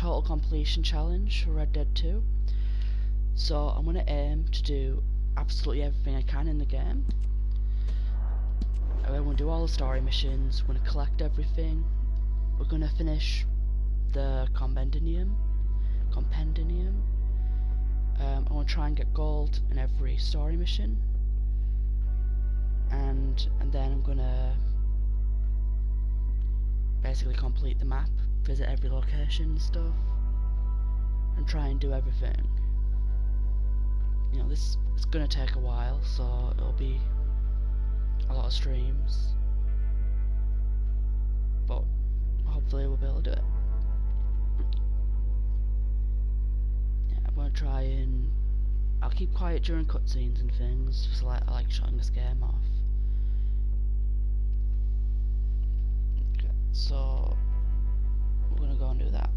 total completion challenge for Red Dead 2. So I'm going to aim to do absolutely everything I can in the game. I'm going to do all the story missions, we're going to collect everything, we're going to finish the compendium. I want to try and get gold in every story mission, and then I'm going to basically complete the map, visit every location and stuff, and try and do everything. You know, this is going to take a while, so it'll be a lot of streams, but hopefully we'll be able to do it. Yeah, I'm going to try and I'll keep quiet during cutscenes and things, because I like shutting this game off. Okay, so we're going to go and do that.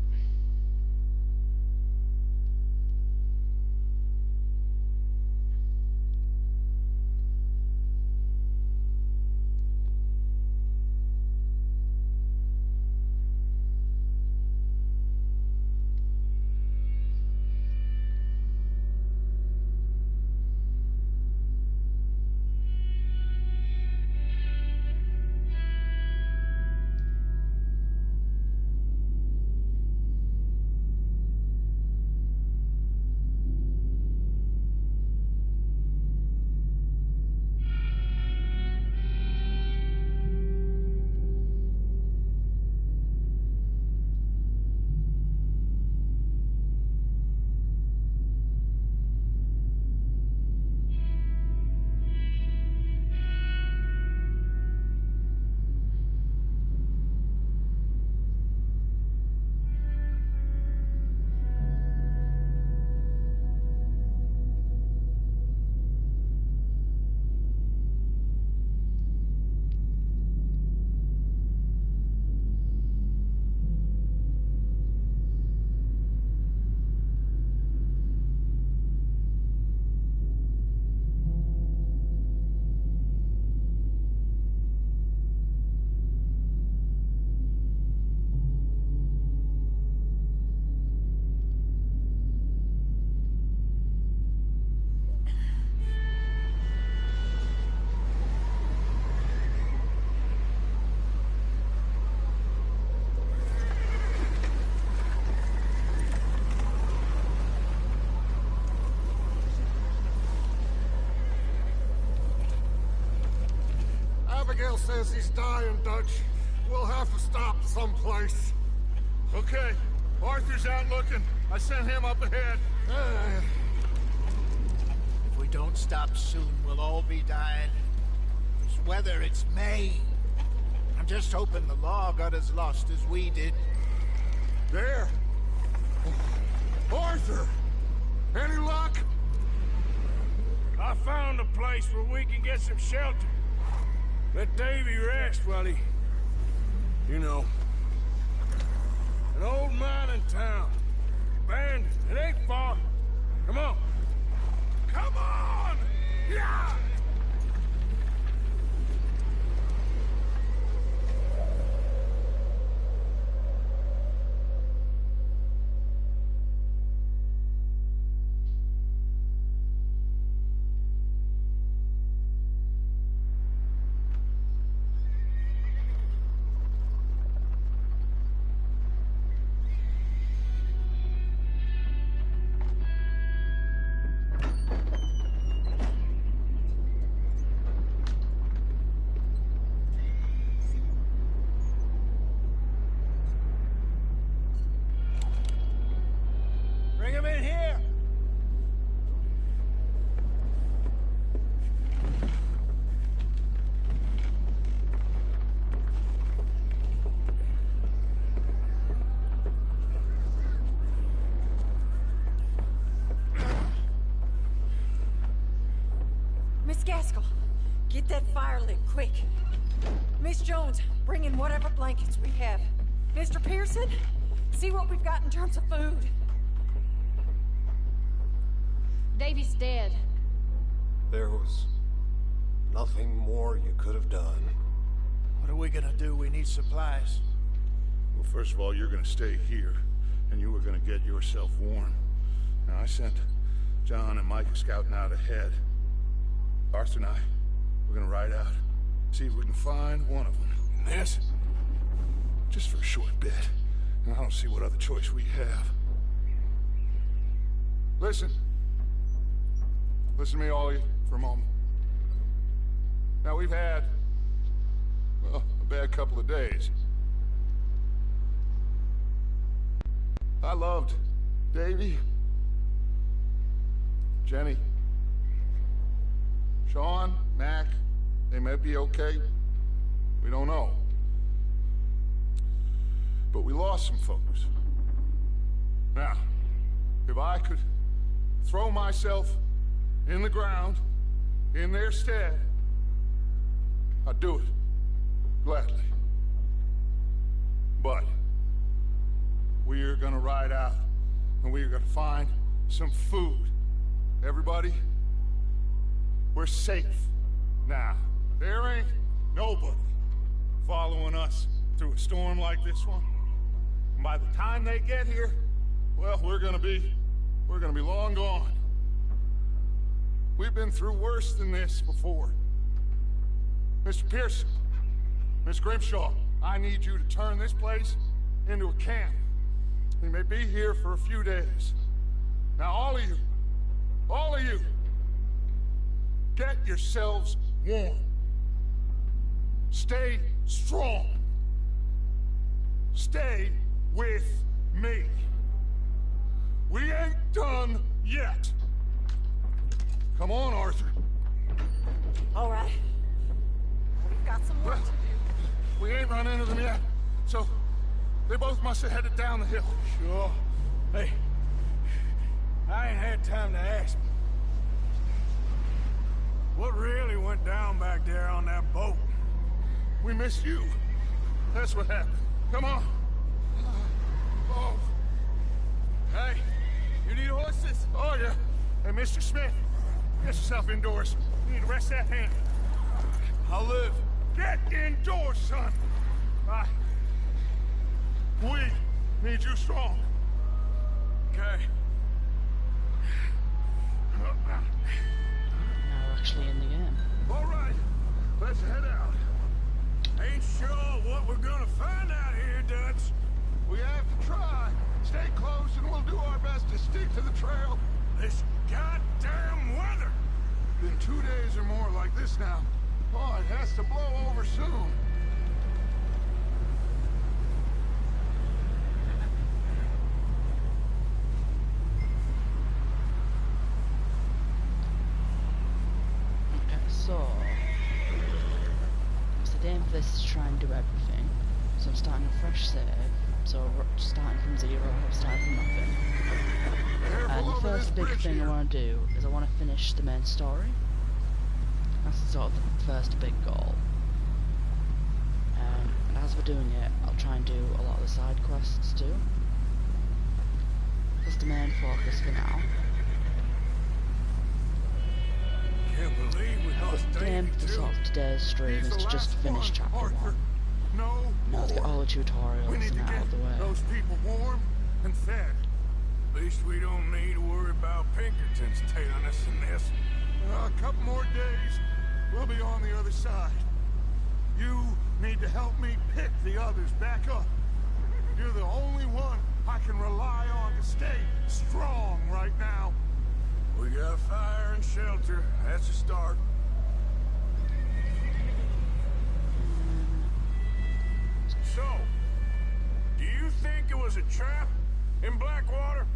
Abigail says he's dying, Dutch. We'll have to stop someplace. Okay, Arthur's out looking. I sent him up ahead. If we don't stop soon, we'll all be dying. This weather, it's May. I'm just hoping the law got as lost as we did. There. Arthur! Any luck? I found a place where we can get some shelter. Let Davy rest while he... You know. An old mining town. Abandoned. It ain't far. Come on. Come on! Yeah! Bring him in here! Miss Gaskell, get that fire lit, quick. Miss Jones, bring in whatever blankets we have. Mr. Pearson, see what we've got in terms of food. Davy's dead. There was nothing more you could have done. What are we gonna do? We need supplies. Well, first of all, you're gonna stay here, and you are gonna get yourself warm. Now, I sent John and Micah scouting out ahead. Arthur and I, we're gonna ride out, see if we can find one of them. This? Just for a short bit. And I don't see what other choice we have. Listen. Listen to me, all of you, for a moment. Now, we've had, well, a bad couple of days. I loved Davy, Jenny, Sean, Mac. They may be okay. We don't know. But we lost some folks. Now, if I could throw myself in the ground in their stead, I'd do it. Gladly. But we are gonna ride out and we are gonna find some food. Everybody, we're safe now. There ain't nobody following us through a storm like this one. And by the time they get here, well, we're gonna be long gone. We've been through worse than this before. Mr. Pearson, Miss Grimshaw, I need you to turn this place into a camp. We may be here for a few days. Now, all of you, get yourselves warm. Stay strong. Stay with me. We ain't done yet. Come on, Arthur. All right. We've got some work to do. We ain't run into them yet, so they both must have headed down the hill. Sure. Hey, I ain't had time to ask. What really went down back there on that boat? We missed you. That's what happened. Come on. Oh. Hey, you need horses? Oh, yeah. Hey, Mr. Smith, get yourself indoors. You need to rest that hand. I'll live. Get indoors, son. We need you strong. Okay. Now we're actually in the game. All right, let's head out. Ain't sure what we're gonna find out here, Dutch. We have to try. Stay close and we'll do our best to stick to the trail. This goddamn weather. Been 2 days or more like this now. Oh, it has to blow over soon. Okay, so the aim for this is to try and do everything. So I'm starting a fresh save. So we're starting from zero, starting from nothing. And the first big thing I want to do is I want to finish the main story. That's sort of the first big goal. And as we're doing it, I'll try and do a lot of the side quests too. That's the main focus for now. Can't believe we lost The aim Davey, for too. sort of today's stream is to just finish chapter 1. No Now to get all the we tutorials need to and out get of the way. those people warm and fed. At least we don't need to worry about Pinkertons tailing us in this. A couple more days, we'll be on the other side. You need to help me pick the others back up. You're the only one I can rely on to stay strong right now. We got fire and shelter. That's a start. So, do you think it was a trap in Blackwater?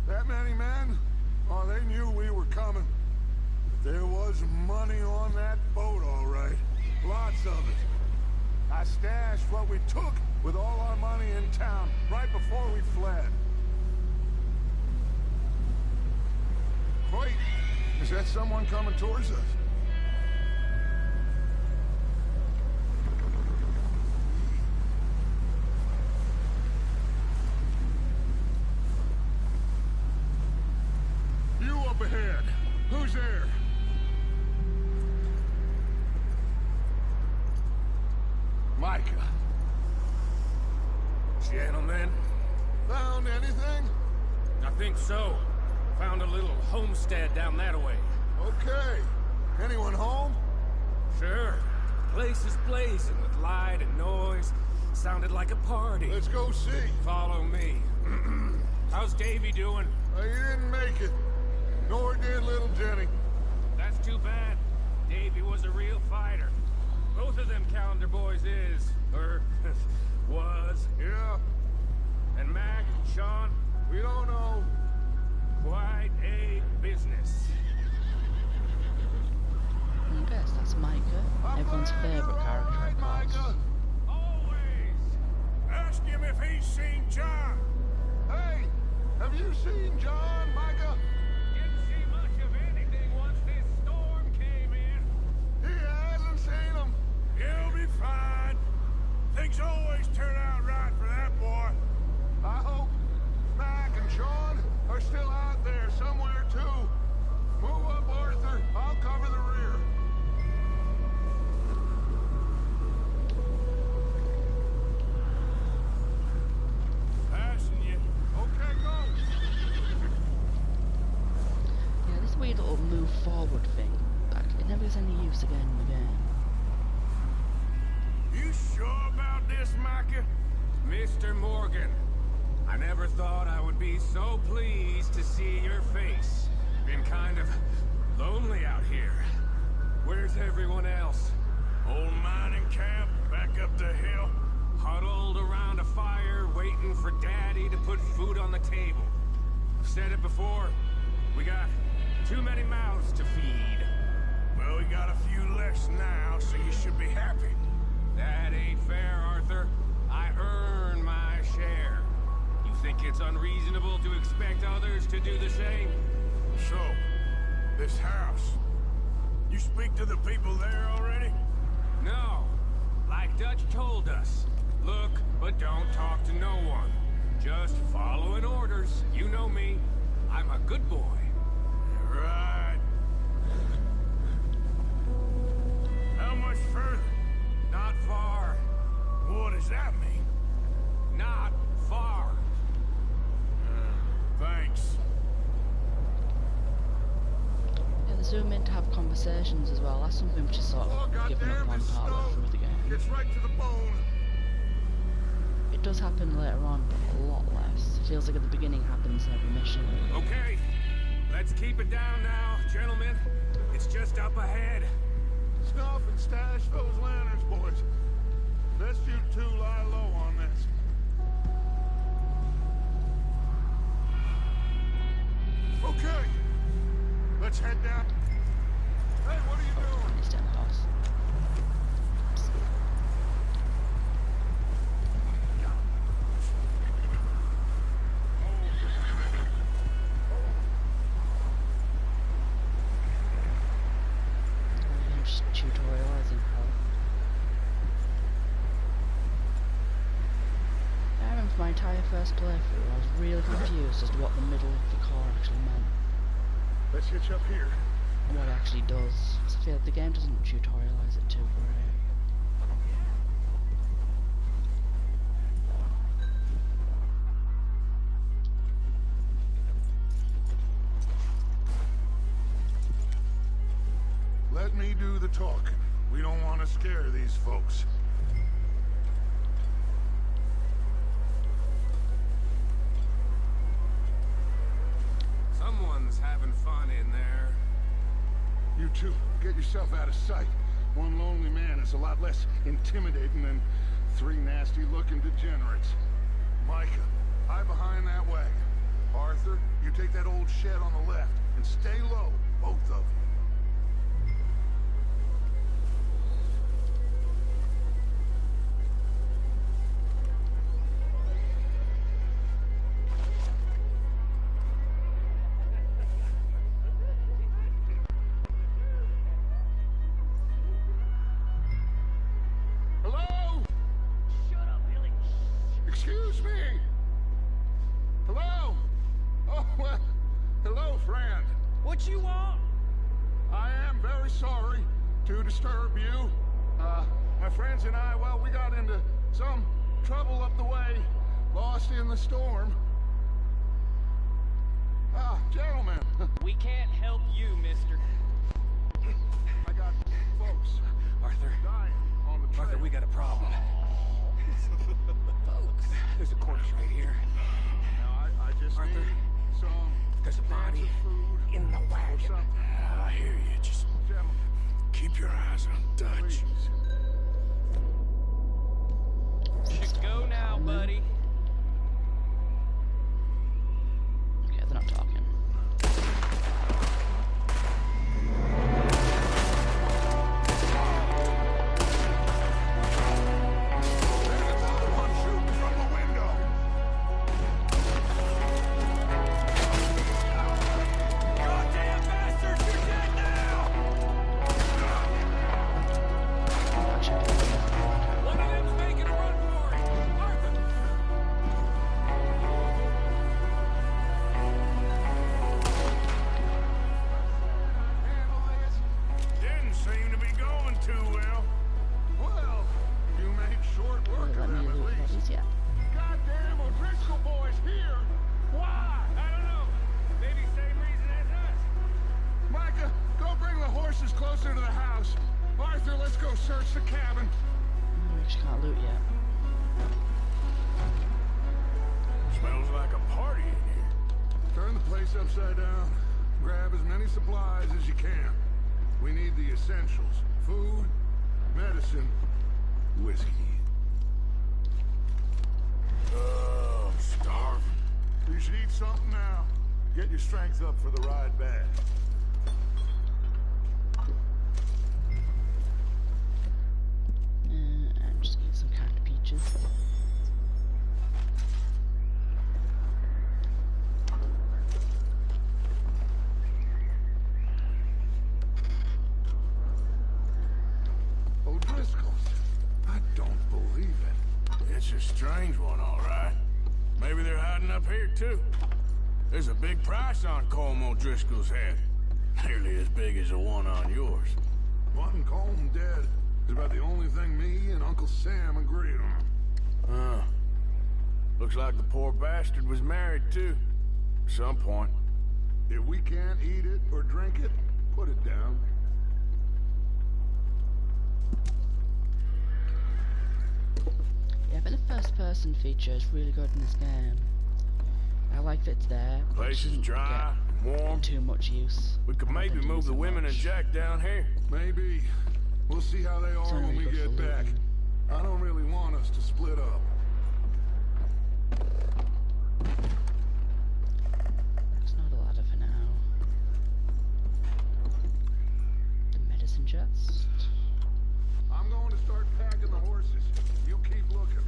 That many men? Oh, they knew we were coming. But there was money on that boat, all right. Lots of it. I stashed what we took with all our money in town right before we fled. Wait, is that someone coming towards us? You up ahead. Who's there? Micah. Gentlemen, Found anything? think so. Found a little homestead down that way. Okay. Anyone home? Sure. Place is blazing with light and noise. Sounded like a party. Let's go see. Follow me. How's Davy doing? He didn't make it. Nor did little Jenny. That's too bad. Davy was a real fighter. Both of them Calendar boys is. Or was. Yeah. And Mac, Sean? We don't know. Quite a business. I guess that's Micah, everyone's favourite character, of course. Micah. Always! Ask him if he's seen John. Hey, have you seen John, Micah? Didn't see much of anything once this storm came in. He hasn't seen him. He'll be fine. Things always turn out right for that boy. I hope Mac and Sean are still out there somewhere, too. Move up, Arthur. I'll cover the rear. Passing you. Okay, go. Yeah, this weird little move forward thing, it never gets any use again in the game. You sure about this, Micah? Mr. Morgan, I never thought I would be so pleased to see your face. Been kind of lonely out here. Where's everyone else? Old mining camp, back up the hill. Huddled around a fire, waiting for Daddy to put food on the table. I've said it before, we got too many mouths to feed. Well, we got a few less now, so you should be happy. That ain't fair, Arthur. I earn my share. You think it's unreasonable to expect others to do the same? So, this house, you speak to the people there already? No. Like Dutch told us. Look, but don't talk to no one. Just following orders. You know me. I'm a good boy. Right. How much further? Not far. What does that mean? Not far. Thanks. Yeah, they zoom in to have conversations as well. That's something which is sort of given up on partway through the game. Gets right to the bone. It does happen later on, but a lot less. It feels like at the beginning happens in every mission. Okay. Let's keep it down now, gentlemen. It's just up ahead. Snuff and stash those lanterns, boys. Best you two lie low on this. Okay. Let's head down. Hey, what are you doing? It's down the house. I'm just tutorializing how. I remember for my entire first playthrough, I was really confused as to what the middle of the car actually meant. Let's hitch up here. And what it actually does. I feel like the game doesn't tutorialize it too great. Let me do the talking. We don't want to scare these folks. Someone's having fun in there. You two, get yourself out of sight. One lonely man is a lot less intimidating than three nasty-looking degenerates. Micah, hide behind that wagon. Arthur, you take that old shed on the left, and stay low, both of you. Hello? Shut up, Billy. Excuse me? Hello? Oh, well, hello, friend. What you want? I am very sorry to disturb you. My friends and I, well, we got into some trouble up the way, lost in the storm. We can't help you, mister. I got folks Arthur, dying on the trail. Arthur, we got a problem. Folks. There's a corpse right here. Now, I just Arthur, need some there's a body food in the or wagon. something. I hear you. Just Gentlemen, keep your eyes on Dutch. please. Should go now, buddy. Okay, they're not talking. There's another one shooting from the window. Goddamn bastards, you're dead now! One of them's making a run for it! Arthur! Didn't seem to be going too well. Well, you made short work Let of me them at loot least. bodies, yeah. Goddamn O'Driscoll boys here. Why? I don't know. Maybe same reason as us. Micah, go bring the horses closer to the house. Arthur, let's go search the cabin. We actually can't loot yet. Smells like a party in here. Turn the place upside down. Grab as many supplies as you can. We need the essentials. Food, medicine, whiskey. I'm starving. You should eat something now. Get your strength up for the ride back. And just eat some canned peaches. O'Driscoll's. I don't believe it. It's a strange one, all right. Maybe they're hiding up here, too. There's a big price on Colm O'Driscoll's head. Nearly as big as the one on yours. Wanting Colm dead is about the only thing me and Uncle Sam agreed on. Looks like the poor bastard was married, too. At some point. If we can't eat it or drink it, put it down. Yeah, I think the first person feature is really good in this game. I like that it's there. but it Place is shouldn't dry, get warm. too much use. We could I don't maybe think it move needs the it women and much. Jack down here. Maybe. We'll see how they It's are when only we good get for back. looting. I don't really want us to split up. It's not a ladder for now. The medicine chest. I'm going to start packing the horses. You keep looking.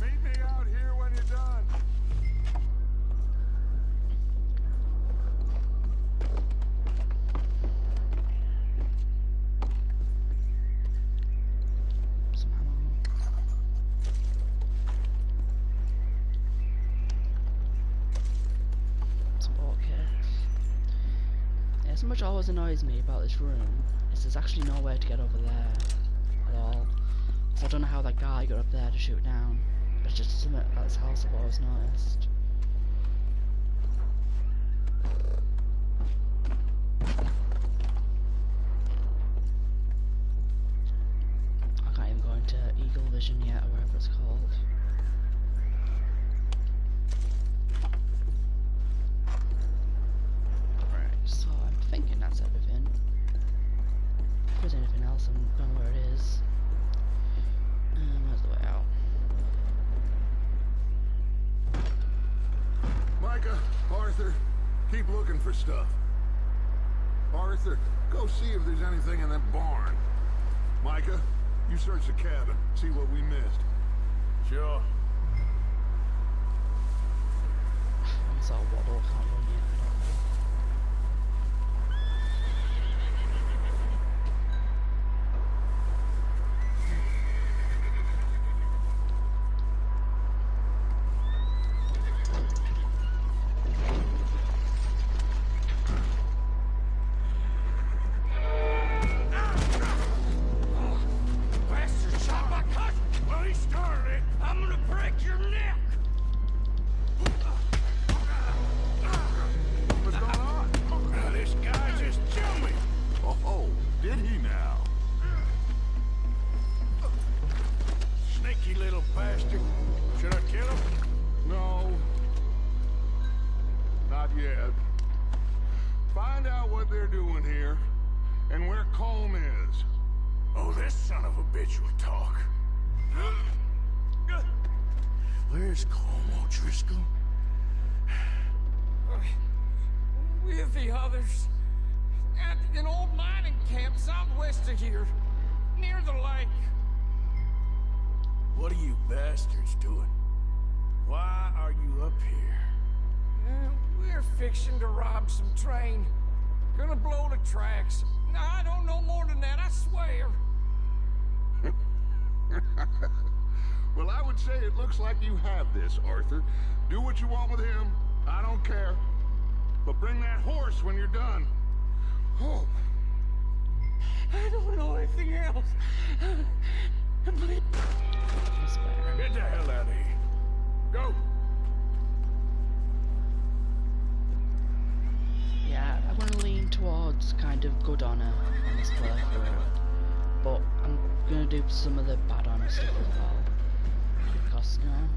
Meet me out here when you're done. Some ammo. Some orc kits. Yeah, so much always annoys me about this room is there's actually nowhere to get over there at all. So I don't know how that guy got up there to shoot down. It's just something about this house I've always noticed. I can't even go into Eagle Vision yet, or whatever it's called. Right, so I'm thinking that's everything. If there's anything else, I don't know where it is. Where's the way out? Micah, Arthur, keep looking for stuff. Arthur, go see if there's anything in that barn. Micah, you search the cabin, see what we missed. Sure. I saw a waddle, can't run yet. Bastard shot my cousin! Well, he started it. I'm gonna of habitual talk. Where's Colm O'Driscoll? With the others. At an old mining camp southwest of here. Near the lake. What are you bastards doing? Why are you up here? We're fixing to rob some train. Gonna blow the tracks. I don't know more than that, I swear. Well, I would say it looks like you have this, Arthur. Do what you want with him. I don't care. But bring that horse when you're done. Oh. I don't know anything else. Get the hell out of here. Go. Yeah, I'm gonna lean towards kind of good honor on this playthrough, but I'm gonna do some of the bad honor stuff as well, because, you know,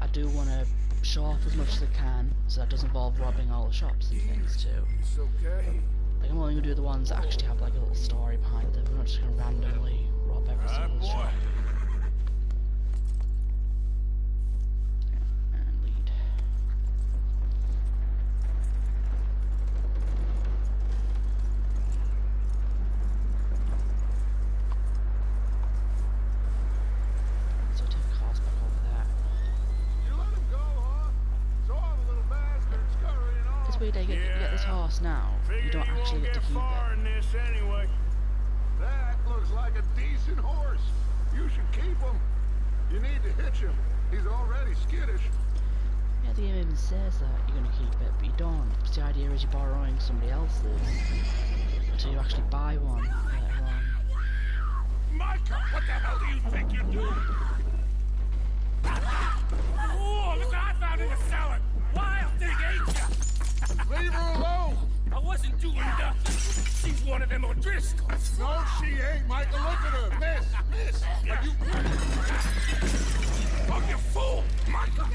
I do want to show off as much as I can, so that does involve robbing all the shops and things too. It's okay. Like, I'm only gonna do the ones that actually have like a little story behind them. I'm not just gonna randomly rob every single shop. And lead. So take cars back over there. You let him go, huh? So all the little bastards scurrying off. This way they get this horse now. You don't actually get to keep far it. in this anyway. That looks like a decent horse. You should keep him. You need to hitch him. He's already skittish. Yeah, the game even says that you're gonna keep it, but you don't. Because the idea is you're borrowing somebody else's until you actually buy one later on. Micah, what the hell do you think you're doing? Oh, look what I found in the cellar! Wild thing, ain't ya? Leave her alone. I wasn't doing nothing. She's one of them O'Driscolls. No, she ain't, Micah. Look at her. Miss. Are you... Oh, you fool! Micah!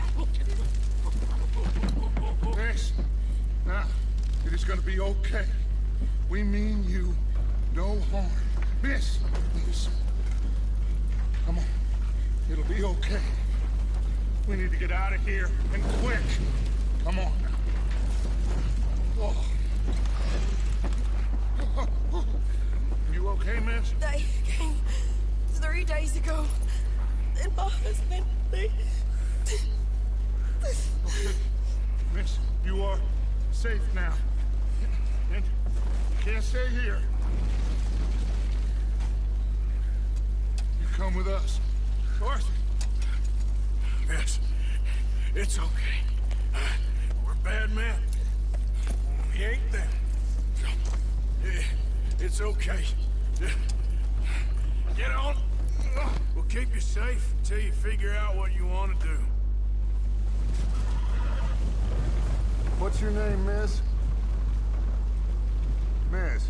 Miss. Now, it is gonna be okay. We mean you no harm. Miss. Come on. It'll be okay. We need to get out of here, and quick. Come on now. Oh. You okay, miss? They came 3 days ago. And my husband, they... Okay. Miss, you are safe now. And you can't stay here. You come with us. Arthur. Yes, it's okay. We're bad men. We ain't them. It's okay. Get on. We'll keep you safe until you figure out what you want to do. What's your name, miss? Miss?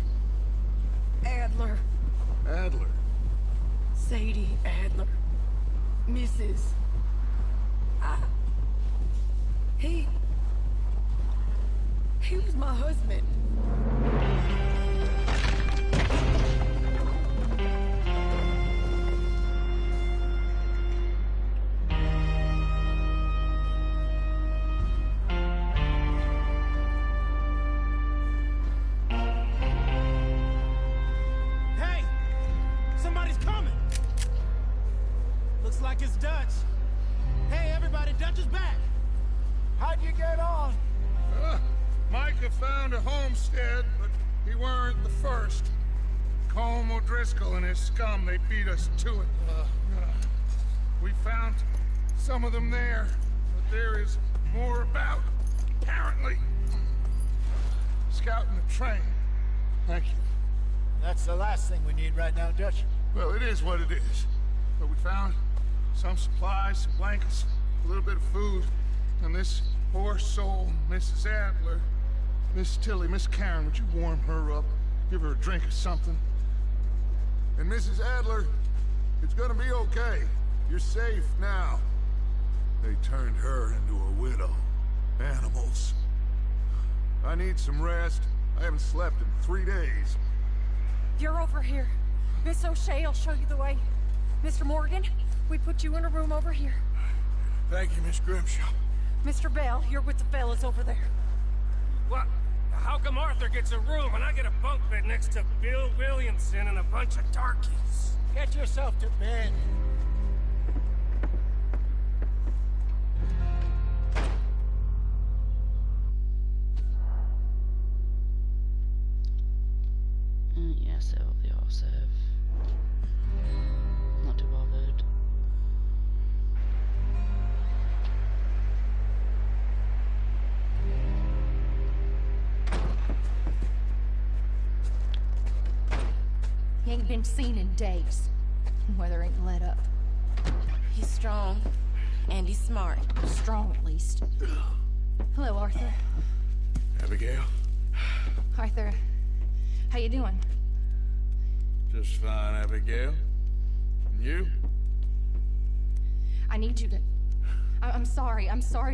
Adler. Adler. Sadie Adler. Mrs. He was my husband. Hey! Somebody's coming! Looks like it's Dutch. Hey, everybody, Dutch is back! How'd you get on? Micah found a homestead, but he weren't the first. Colm O'Driscoll and his scum, they beat us to it. We found some of them there, but there is more about, apparently. Scouting the train. Thank you. That's the last thing we need right now, Dutch. Well, it is what it is. But we found some supplies, some blankets, a little bit of food, and this poor soul, Mrs. Adler. Miss Tilly, Miss Karen, would you warm her up? Give her a drink or something? And Mrs. Adler, it's gonna be okay. You're safe now. They turned her into a widow. Animals. I need some rest. I haven't slept in 3 days. You're over here. Miss O'Shea will show you the way. Mr. Morgan, we put you in a room over here. Thank you, Miss Grimshaw. Mr. Bell, you're with the fellas over there. What? How come Arthur gets a room and I get a bunk bed next to Bill Williamson and a bunch of darkies? Get yourself to bed. Yeah, save up the autosave. Not too bothered. He ain't been seen in days. Weather ain't let up. He's strong, and he's smart. Strong, at least. Hello, Arthur. Abigail? Arthur, how you doing? Just fine, Abigail. And you? I need you to... I'm sorry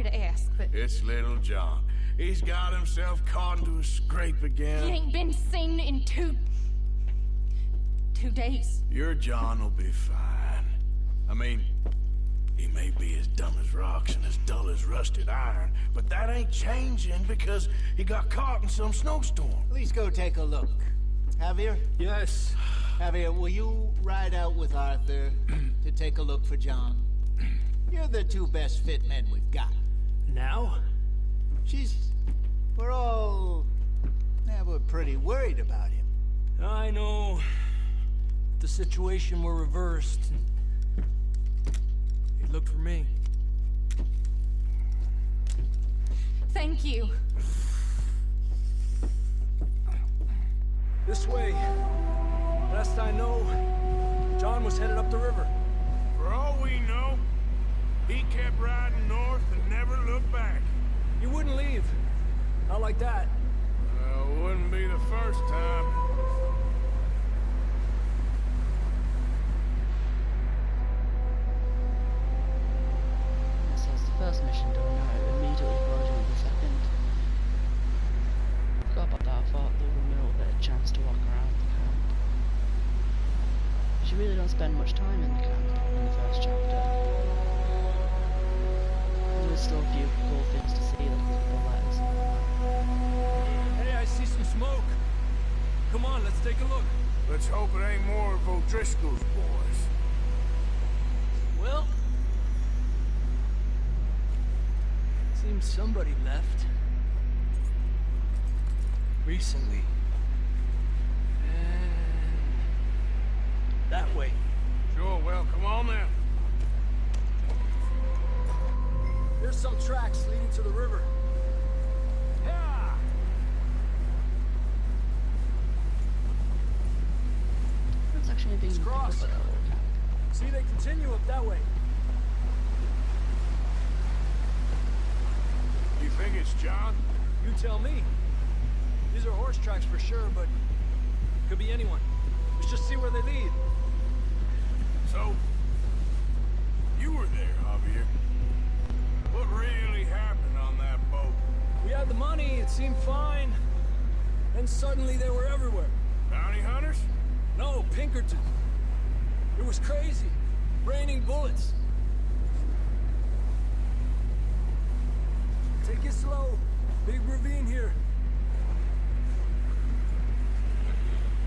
to ask, but... It's little John. He's got himself caught into a scrape again. He ain't been seen in two days. Your John will be fine. I mean, he may be as dumb as rocks and as dull as rusted iron, but that ain't changing because he got caught in some snowstorm. Please go take a look. Javier? Yes. Javier, will you ride out with Arthur to take a look for John? You're the two best fit men we've got. Now? We're pretty worried about him. I know. The situation were reversed. He looked for me. Thank you. This way. Last I know, John was headed up the river. For all we know, he kept riding north and never looked back. He wouldn't leave. Not like that. Wouldn't be the first time. So that's the first mission done. Now it immediately follows on the second. Forgot about that. I thought there would be a little bit of chance to walk around the camp. But you really don't spend much time in the camp in the first chapter. There's still a few cool things to see, like the letters and all that. Hey, I see some smoke. Come on, let's take a look. Let's hope it ain't more of O'Driscoll's boys. Well, seems somebody left. Recently. And that way. Sure, well, come on then. There's some tracks leading to the river. Yeah. That's actually being picked up at that little camp. See, they continue up that way. You think it's John? You tell me. These are horse tracks for sure, but could be anyone. Let's just see where they lead. So, you were there, Javier. What really happened on that boat? We had the money, it seemed fine. Then suddenly they were everywhere. Bounty hunters? No, Pinkerton. It was crazy. Raining bullets. Take it slow. Big ravine here.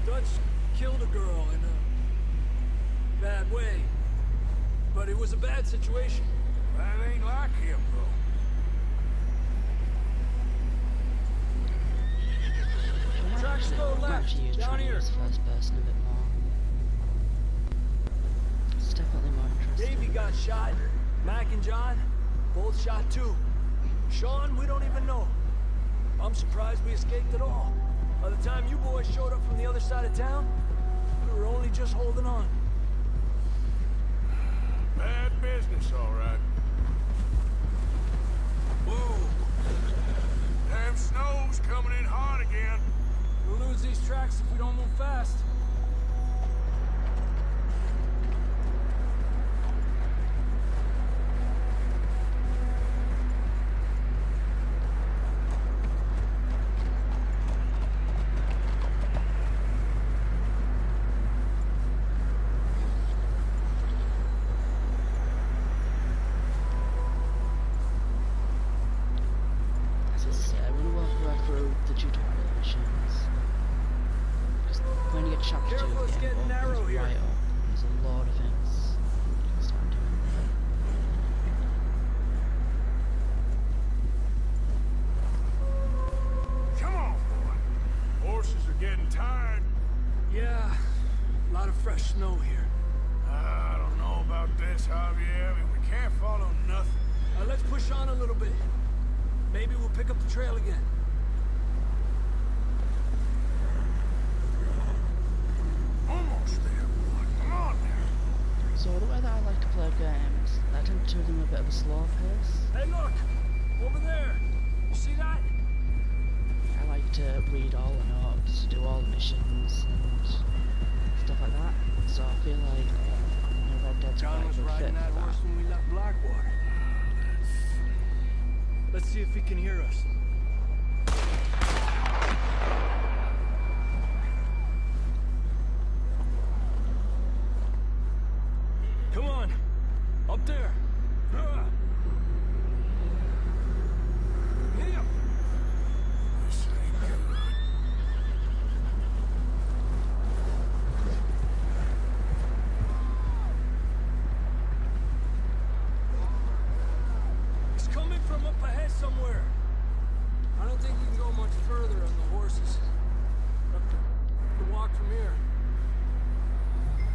Dutch killed a girl in a bad way. But it was a bad situation. That ain't like him, though. Tracks go I'm left, actually down trying here. this first person a bit more. It's definitely more interesting. Davey got shot. Mac and John, both shot too. Sean, we don't even know. I'm surprised we escaped at all. By the time you boys showed up from the other side of town, we were only just holding on. Bad business, all right. Whoa. Damn snow's coming in hard again. We'll lose these tracks if we don't move fast. So we're gonna work our way through the tutorial missions. Because when you get chapter 2 Careful, it's the game getting narrow opens here. right up. There's a lot of things you can start doing there. Come on, boy. Horses are getting tired. Yeah, a lot of fresh snow here. I don't know about this, Javier. We can't follow nothing. Let's push on a little bit. Maybe we'll pick up the trail again. Almost there, boy. Come on now. So the way that I like to play games, I tend to do them a bit of a slow pace. Hey, look! Over there! You see that? I like to read all the notes, do all the missions, and stuff like that. So I feel like Red Dead's John quite a was good fit riding that for horse that. when we left Blackwater. Let's see if he can hear us. Come on! Up there! Here! This ain't good. He's coming from up ahead somewhere. I don't think we can go much further on the horses. Have to walk from here.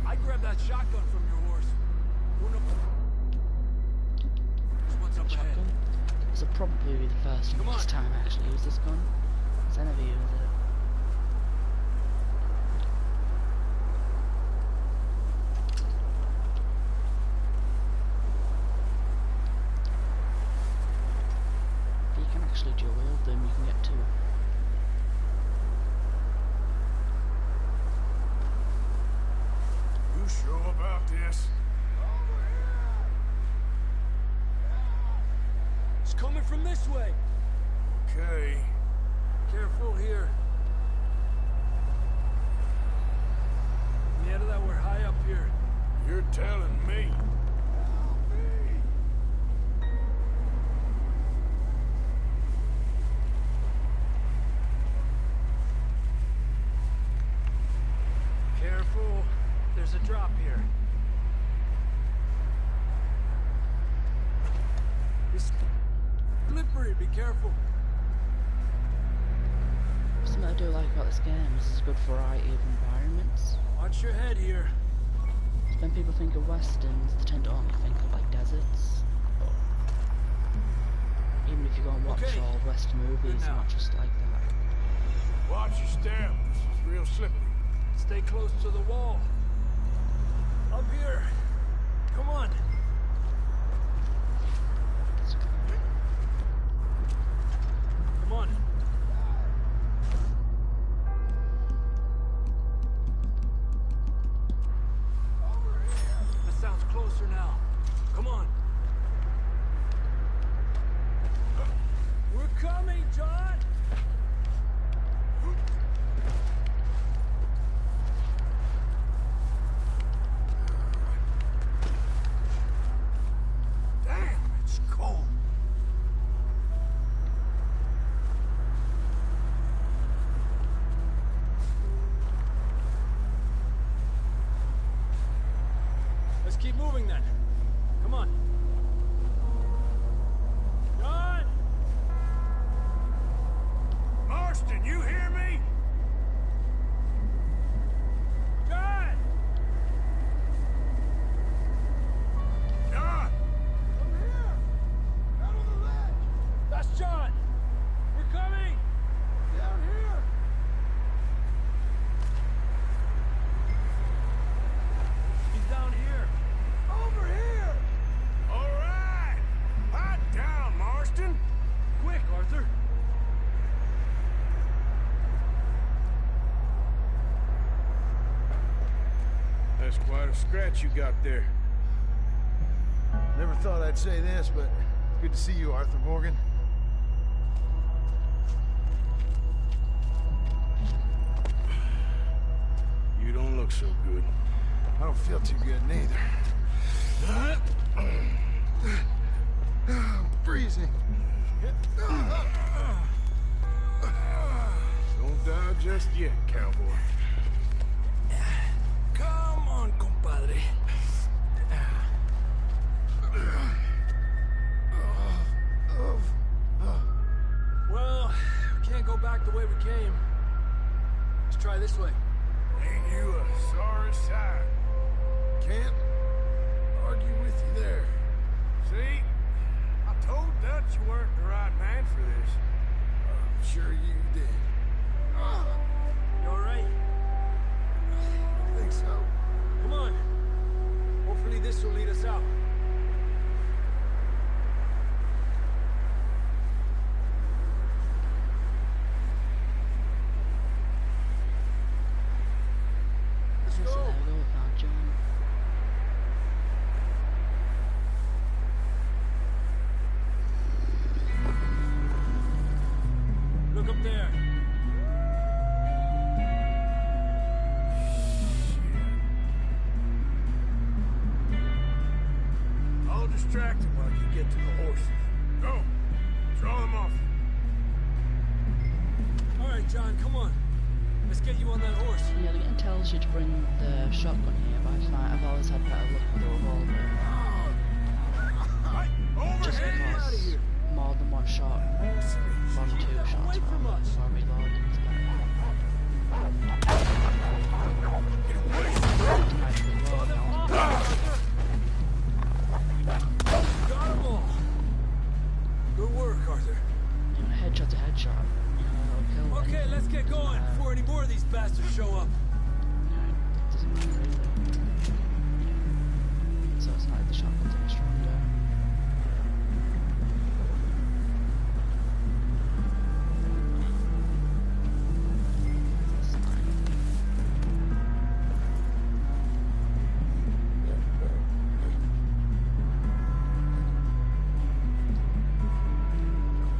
I grabbed that shotgun from your horse. What's up ahead? Shotgun. This will probably be the first and Come on. last time I actually use this gun, because I never use it. If you can actually dual wield them, you can get two. You sure about this? It's coming from this way. Okay. Careful here. Yeah, that we're high up here. You're telling me. Careful. There's a drop here. It's slippery. Be careful. Something I do like about this game is it's a good variety of environments. Watch your head here. When people think of westerns, they tend to only think of like deserts. But even if you go and watch Okay. all western movies, now. not just like that. Watch your step. This is real slippery. Stay close to the wall. Up here. Come on. Come on. That sounds closer now. Come on. We're coming, John! Damn, it's cold. Let's keep moving then. Come on. John! Marston, you hear me? John! John! Come here! Down on the ledge! That's John! We're coming! Down here! He's down here! Over here! All right. Pipe down, Marston. Quick, Arthur! That's quite a scratch you got there. Never thought I'd say this, but good to see you, Arthur Morgan. You don't look so good. I don't feel too good neither. I'm freezing. yet, cowboy. Come on, compadre. Well, we can't go back the way we came. Let's try this way. Ain't you a sorry sight? Can't argue with you there. See? I told Dutch you weren't the right man for this. I'm sure you did. You alright? I think so. Come on. Hopefully this will lead us out. So there we go, we found John. Look up there. I'll distract him while you get to the horses. Go! Draw them off. Alright, John, come on. Let's get you on that horse. Yeah, the game tells you to bring the shotgun here, but I find I've always had better luck with the revolver. Just because more than one shot, more than two shots, more reloading is Got them all. Good work, Arthur. You know, headshot to headshot. You know, Okay, let's get going before any more of these bastards show up. Doesn't matter really. So it's not like the shotgun's any stronger.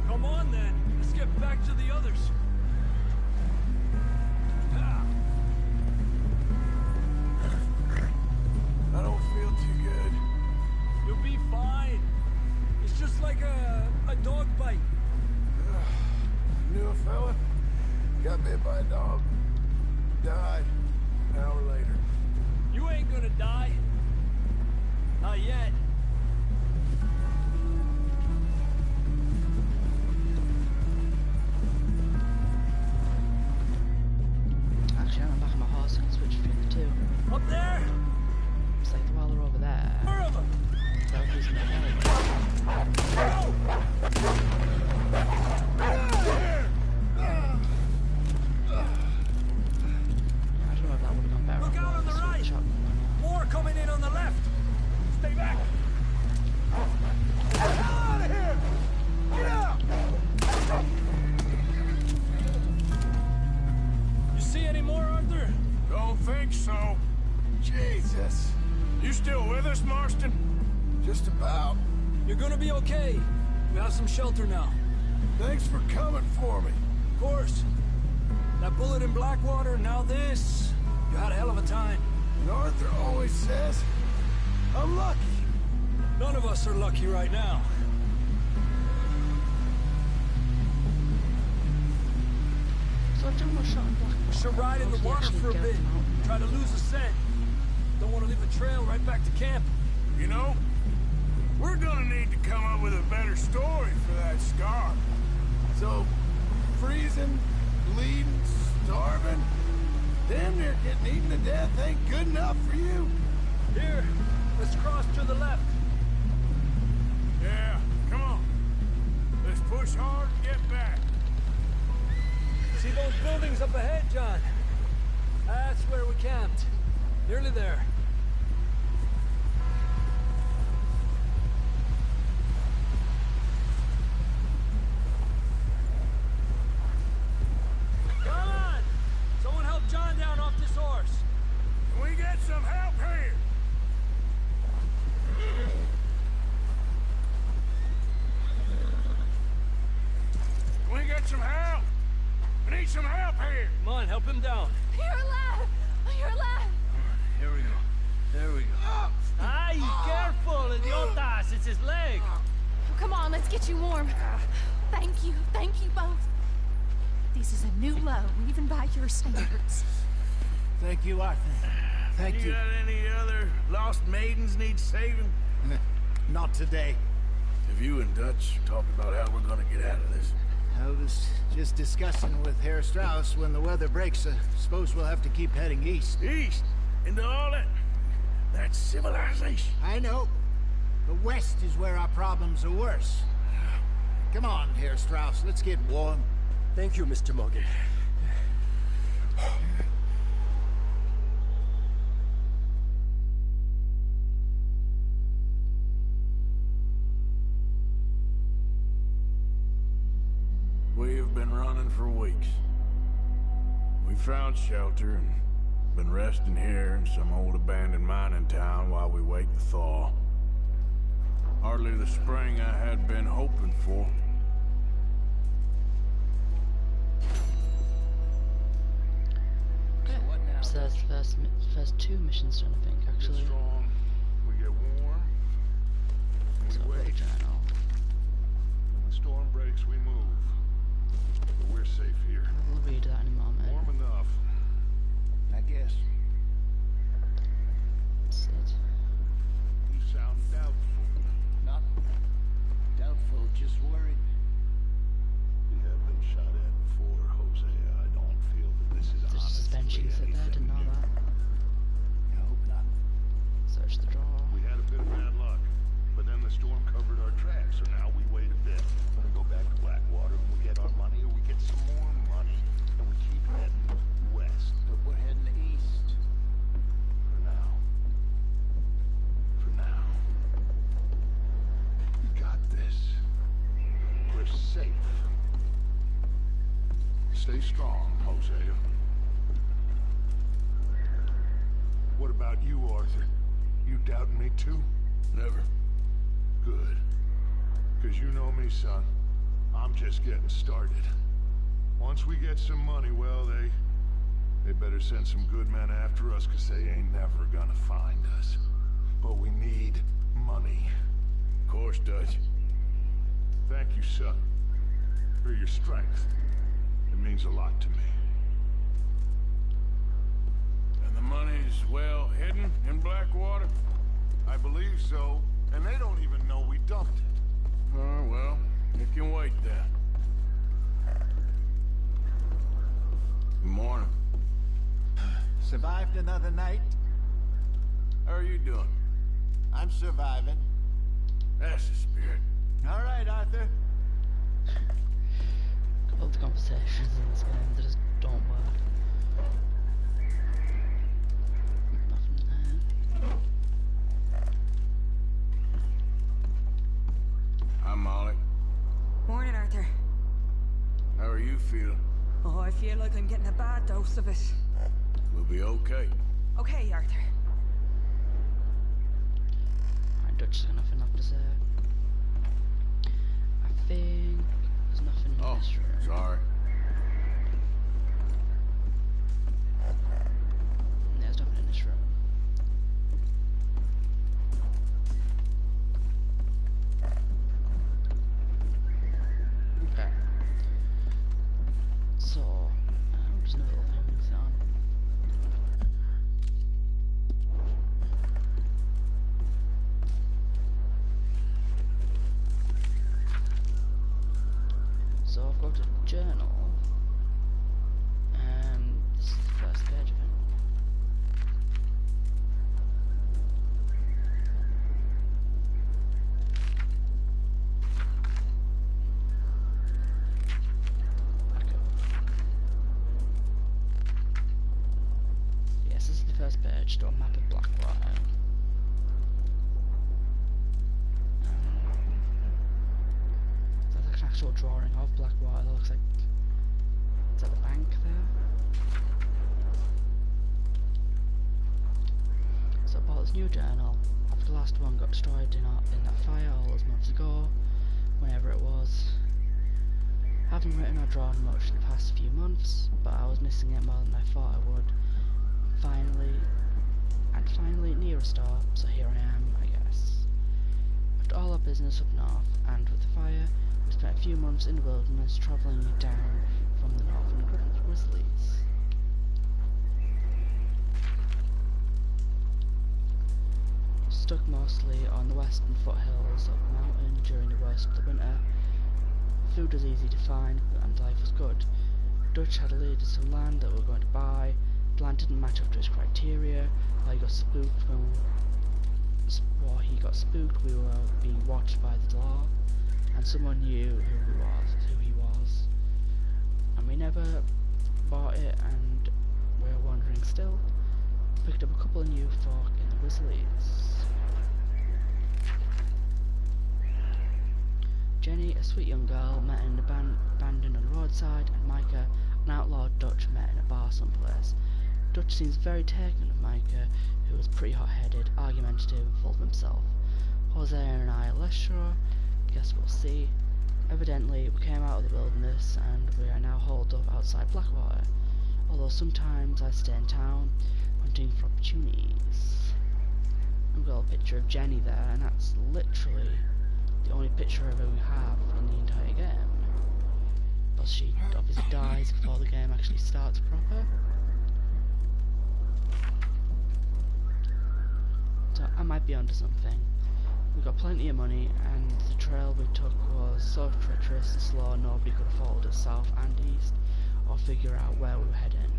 Come on then, let's get back to the others. I don't feel too good. You'll be fine. It's just like a dog bite. Knew a fella? Got bit by a dog. Died. An hour later. You ain't gonna die. Not yet. Actually, I'm back on my horse, I can switch between the two. Up there! It's like while they're over there. More of them! They're using the helmet. I don't know if that would have gone better. Look out on the right! More coming in on the left! Stay back! Get out of here! Get out! You see any more, Arthur? Don't think so. Jesus. You still with us, Marston? Just about. You're gonna be okay. We have some shelter now. Thanks for coming for me. Of course. That bullet in Blackwater, now this. You had a hell of a time. And Arthur always says, I'm lucky. None of us are lucky right now. So John was shot in Blackwater. Should ride in the water for a bit. Try to lose a scent. Don't want to leave a trail right back to camp. You know, we're gonna need to come up with a better story for that scar. So, freezing, bleeding, starving, damn near getting eaten to death ain't good enough for you. Here, let's cross to the left. Yeah, come on. Let's push hard and get back. See those buildings up ahead, John? That's where we camped. Nearly there. Come on! Someone help John down off this horse. Can we get some help here? Can we get some help? We need some help here. Come on, help him down. You're alive! You're alive! Here we go. There we go. Ay, careful, idiotas! It's his leg. Come on, let's get you warm. Thank you both. These This is a new low, even by your standards. Thank you, Arthur. Thank you. You got any other lost maidens need saving? Not today. Have you and Dutch talked about how we're gonna get out of this? I was just discussing with Herr Strauss when the weather breaks. Suppose we'll have to keep heading east. East? Into all that civilization? I know. The west is where our problems are worse. Come on, Herr Strauss, let's get warm. Thank you, Mr. Morgan. We have been running for weeks. We found shelter and been resting here in some old abandoned mining town while we wait to thaw. Hardly the spring I had been hoping for. Okay, so that's the first two missions done, I think, actually. Get strong, we get warm, and So we wait. journal. When the storm breaks, we move. But we're safe here. We'll read that in a moment. Warm enough. I guess. That's it. You sound doubtful. Not doubtful, just worried. We have been shot at before, Hosea. I don't feel that this is There's a honestly suspension set there, didn't know that. I hope not. Search the drawer. We had a bit of bad luck, but then the storm covered our tracks, so now we wait a bit. We're gonna go back to Blackwater and we get our money, or we get some more money, and we keep heading west. But we're heading east. For now. For now. We got this. We're safe. Stay strong, Hosea. What about you, Arthur? You doubting me too? Never. Good. 'Cause you know me, son. I'm just getting started. Once we get some money, well, they better send some good men after us, 'cause they ain't never gonna find us. But we need money. Of course, Dutch. Thank you, son, for your strength. It means a lot to me. And the money's well hidden in Blackwater? I believe so, and they don't even know we dumped it. Oh, well, it can wait then. Good morning. Survived another night? How are you doing? I'm surviving. That's the spirit. All right, Arthur. All the conversations in this game, they just don't work. Nothing there. Hi, Molly. Morning, Arthur. How are you feeling? Oh, I feel like I'm getting a bad dose of it. We'll be okay. Okay, Arthur. Alright, Dutch has got nothing left to say. I think there's nothing in Oh, this room. sorry. There's nothing in this room. Okay. So, there's no little things on. So I've got a journal. This is the first page of it. Yes, this is the first page to a map of Blackwater. That's like an actual drawing of Blackwater. That looks like it's at the bank there. So I bought this new journal after the last one got destroyed in that fire all those months ago, whenever it was. Haven't written or drawn much in the past few months, but I was missing it more than I thought I would. Finally near a stop, so here I am, I guess. After all our business up north, and with the fire, we spent a few months in the wilderness, travelling down from the northern grizzlies. Stuck mostly on the western foothills of the mountain during the worst of the winter. Food was easy to find and life was good. Dutch had alluded some land that we were going to buy. The land didn't match up to his criteria. While he got spooked, we were being watched by the law, and someone knew who he was. And we never bought it, and we're wandering still. Picked up a couple of new folk in the Grizzlies. Jenny, a sweet young girl, met in an abandoned on the roadside, and Micah, an outlawed Dutch, met in a bar someplace. Dutch seems very taken of Micah, who was pretty hot-headed, argumentative, and full of himself. Jose and I are less sure. Guess we'll see. Evidently, we came out of the wilderness, and we are now holed up outside Blackwater. Although sometimes I stay in town, hunting for opportunities. I've got a picture of Jenny there, and that's literally the only picture of her we have in the entire game. But she obviously dies before the game actually starts proper. So I might be onto something. We got plenty of money, and the trail we took was so treacherous and slow nobody could have followed us south and east, or figure out where we were heading.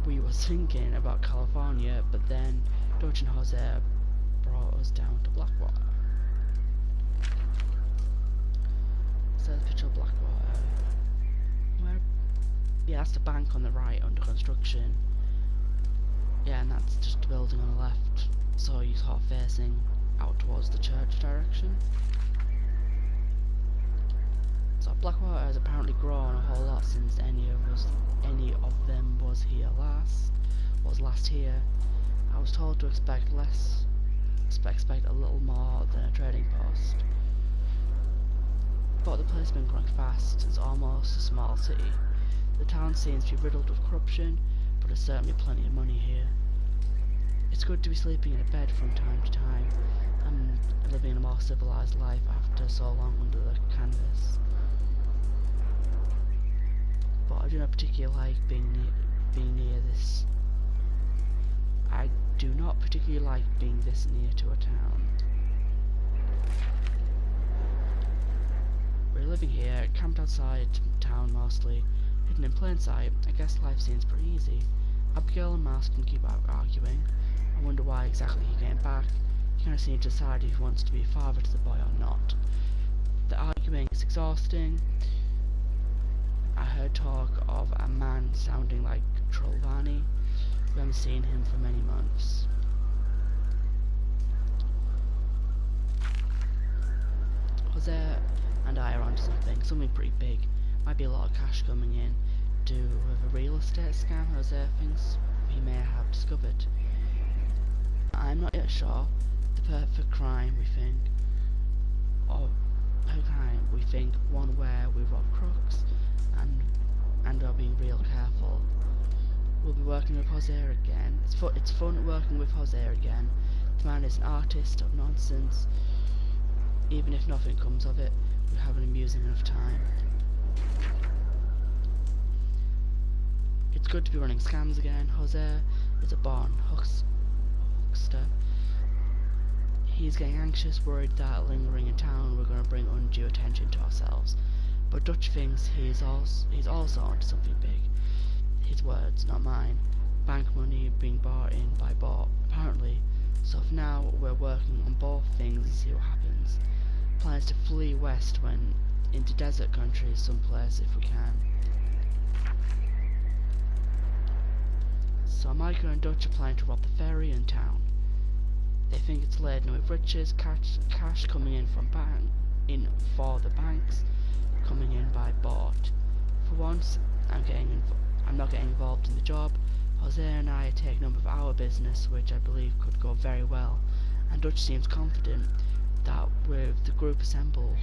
We was thinking about California, but then Dutch and Jose brought us down to Blackwater. So there's a picture of Blackwater. Yeah, that's the bank on the right under construction. Yeah, and that's just a building on the left, so you're sort of facing out towards the church direction. So Blackwater has apparently grown a whole lot since any of them was last here. I was told to expect less, expect a little more than a trading post. But the place has been growing fast. It's almost a small city. The town seems to be riddled with corruption, but there's certainly plenty of money here. It's good to be sleeping in a bed from time to time and living a more civilized life after so long under the canvas. But I do not particularly like being near this. I do not particularly like being this near to a town. We're living here, camped outside town mostly, hidden in plain sight. I guess life seems pretty easy. Abigail and Mask can keep arguing. I wonder why exactly he came back. He kind of seems to decide if he wants to be a father to the boy or not. The arguing is exhausting. I heard talk of a man sounding like Trolvani. We haven't seen him for many months. Jose and I are onto something pretty big. Might be a lot of cash coming in. With a real estate scam Jose thinks he may have discovered. I'm not yet sure. The perfect crime we think, one where we rob crooks and are being real careful. We'll be working with Jose again. It's fun working with Jose again. The man is an artist of nonsense. Even if nothing comes of it, we have an amusing enough time. It's good to be running scams again. Jose is a born huckster. He's getting anxious, worried that lingering in town we're going to bring undue attention to ourselves. But Dutch thinks he's also onto something big. His words, not mine. Bank money being bought in by Bob, apparently. So for now, we're working on both things and see what happens. Plans to flee west when into desert countries someplace if we can. So Micah and Dutch are planning to rob the ferry in town. They think it's laden with riches, cash coming in from for the banks, coming in by boat. For once, I'm not getting involved in the job. Jose and I are taking up with our business, which I believe could go very well, and Dutch seems confident that with the group assembled,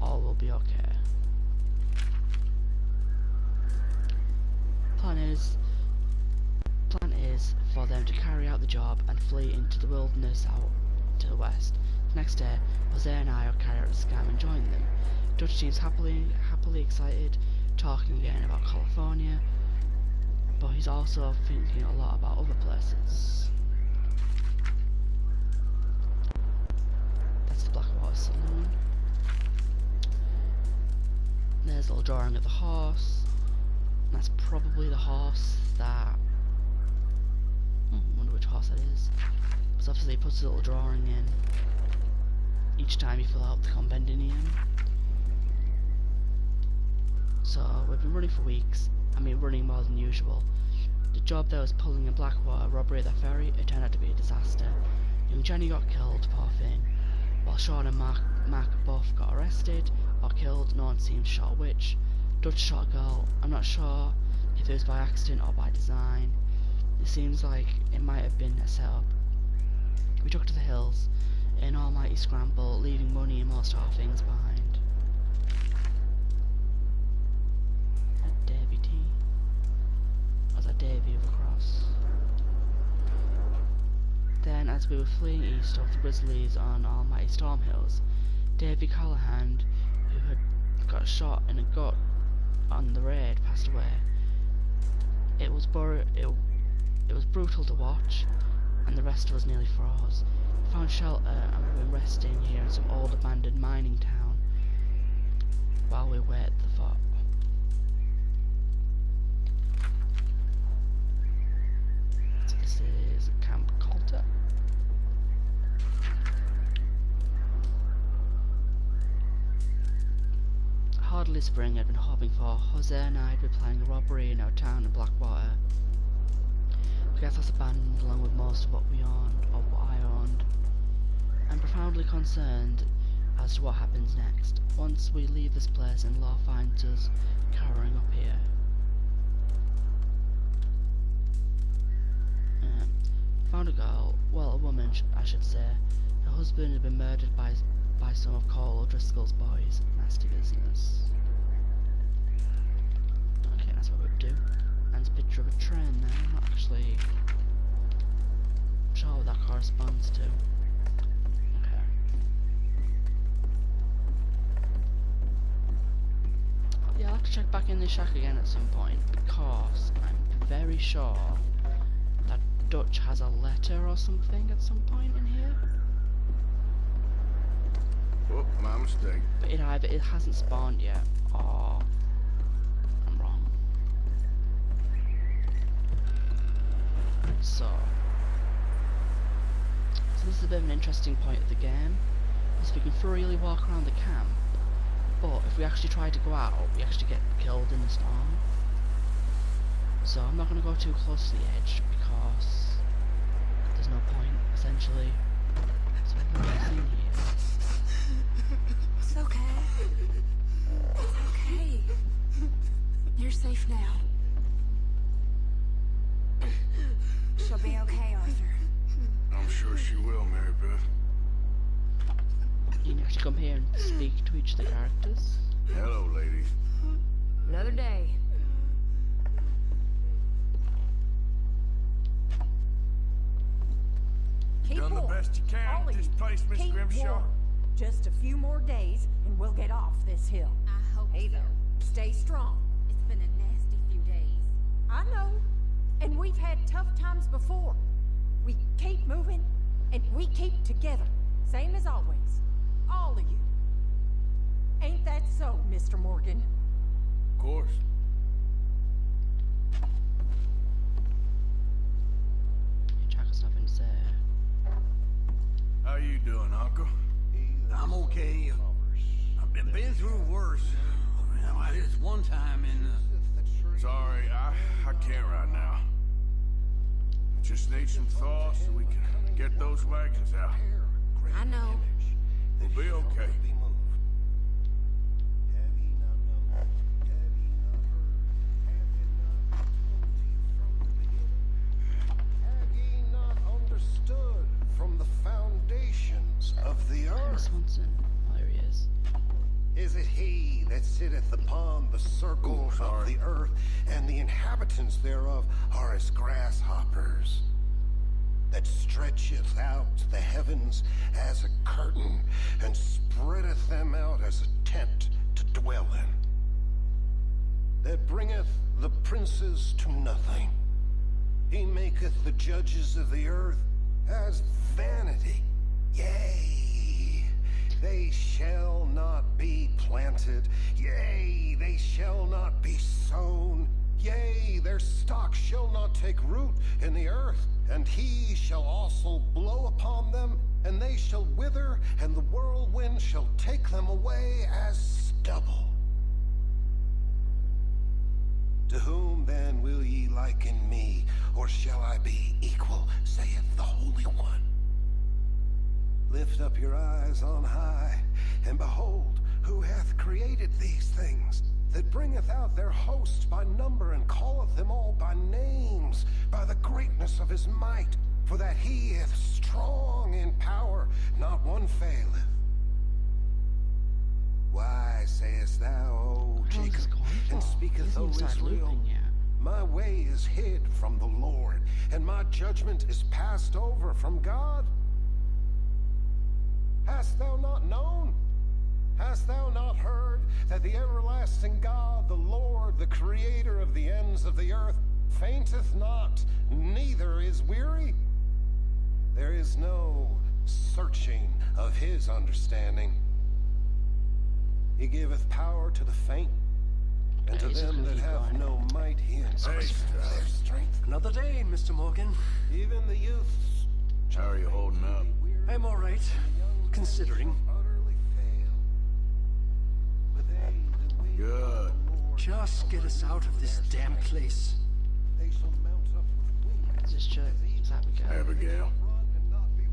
all will be okay. Plan is for them to carry out the job and flee into the wilderness out to the west. Next day, Jose and I are carried out the scam and join them. Dutch seems happily excited, talking again about California, but he's also thinking a lot about other places. That's the Blackwater Saloon. There's a little drawing of the horse. That's probably the horse that... I wonder which horse that is. Because obviously he puts a little drawing in each time you fill out the compendium. So we've been running for weeks. I mean, running more than usual. The job there was pulling in Blackwater, robbery of the ferry. It turned out to be a disaster. Young Jenny got killed, poor thing. While Sean and Mac both got arrested or killed, no one seems sure which. Dutch shot a girl. I'm not sure if it was by accident or by design. It seems like it might have been a setup. We took to the hills in an almighty scramble, leaving money and most of our things behind. A Davy T. Or was that Davy of the Cross? Then, as we were fleeing east of the Grizzlies on almighty Storm Hills, Davy Callahan, who had got shot in a gut on the raid, passed away. It was brutal to watch, and the rest of us nearly froze. We found shelter and we've been resting here in some old abandoned mining town while we wait the thaw. So this is Camp Coulter. Hardly spring I'd been hoping for. Jose and I had been planning a robbery in our town in Blackwater. We got us abandoned along with most of what we owned, or what I owned. I'm profoundly concerned as to what happens next, once we leave this place and law finds us cowering up here. Found a girl, well, a woman I should say. Her husband had been murdered by some of Cole O'Driscoll's boys. Nasty business. Okay, that's what we would do. And it's a picture of a train there. I'm not actually sure what that corresponds to. Okay. Yeah, I'll have to check back in the shack again at some point, because I'm very sure that Dutch has a letter or something at some point in here. Oh, my mistake. But it hasn't spawned yet, or I'm wrong. So this is a bit of an interesting point of the game, is we can freely walk around the camp, but if we actually try to go out, we actually get killed in the storm. So I'm not going to go too close to the edge, because there's no point, essentially. So what have we seen here? It's okay. It's okay. You're safe now. She'll be okay, Arthur. I'm sure she will, Mary Beth. You can actually come here and speak to each of the characters. Hello, ladies. Another day. Keep Done the warm. best you can All with of this you. place, Miss Keep Grimshaw. warm. Just a few more days and we'll get off this hill. I hope Hey so. there. Stay strong. It's been a nasty few days. I know. And we've had tough times before. We keep moving and we keep together. Same as always. All of you. Ain't that so, Mr. Morgan? Of course. Jack has nothing to say. How you doing, Uncle? I'm okay. I've been through worse. This one time in... Sorry, I can't right now. Just need some thaw so we can get those wagons out. I know. We'll be okay. Have ye not understood from the foundations of the Miss earth? Swanson. Oh, there he is. Is it he that sitteth upon the circle of the earth, and the inhabitants thereof are as grasshoppers? that stretcheth out the heavens as a curtain, and spreadeth them out as a tent to dwell in, that bringeth the princes to nothing. He maketh the judges of the earth as vanity. Yea, they shall not be planted. Yea, they shall not be sown. Yea, their stock shall not take root in the earth. And he shall also blow upon them, and they shall wither, and the whirlwind shall take them away as stubble. To whom then will ye liken me, or shall I be equal, saith the Holy One? Lift up your eyes on high, and behold, who hath created these things, that bringeth out their host by number, and calleth them all by names, by the greatness of his might, for that he is strong in power, not one faileth. Why sayest thou, O Jacob, and speaketh, O Israel, my way is hid from the Lord, and my judgment is passed over from God? Hast thou not known? Hast thou not heard that the everlasting God, the Lord, the creator of the ends of the earth, fainteth not, neither is weary? There is no searching of his understanding. He giveth power to the faint, and to them that have no might he increaseth their strength. Another day, Mr. Morgan. Even the youths. How are you holding up? I'm all right, considering. Good. Just get us out of this damn place. Just check. It's Abigail. Abigail.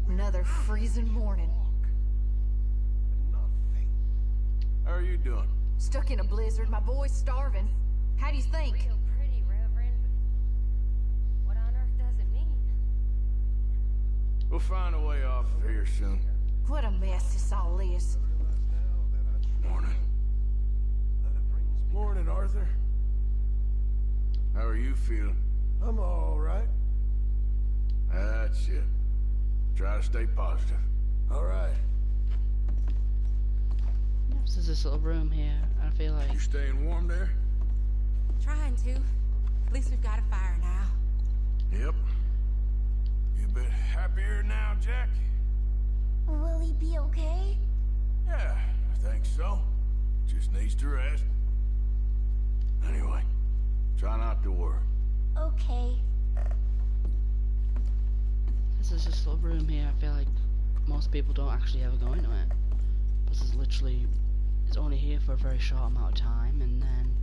Another freezing morning. How are you doing? Stuck in a blizzard. My boy's starving. How do you think? Real pretty, Reverend. What on earth does it mean? We'll find a way off of here soon. What a mess this all is. Morning. Morning, Arthur. How are you feeling? I'm all right. That's it. Try to stay positive. All right. So there's this little room here, and I feel like... You staying warm there? Trying to. At least we've got a fire now. Yep. You a bit happier now, Jack? Will he be okay? Yeah, I think so. Just needs to rest. Anyway, try not to worry. Okay. This is just a little room here. I feel like most people don't actually ever go into it. This is literally... It's only here for a very short amount of time, and then...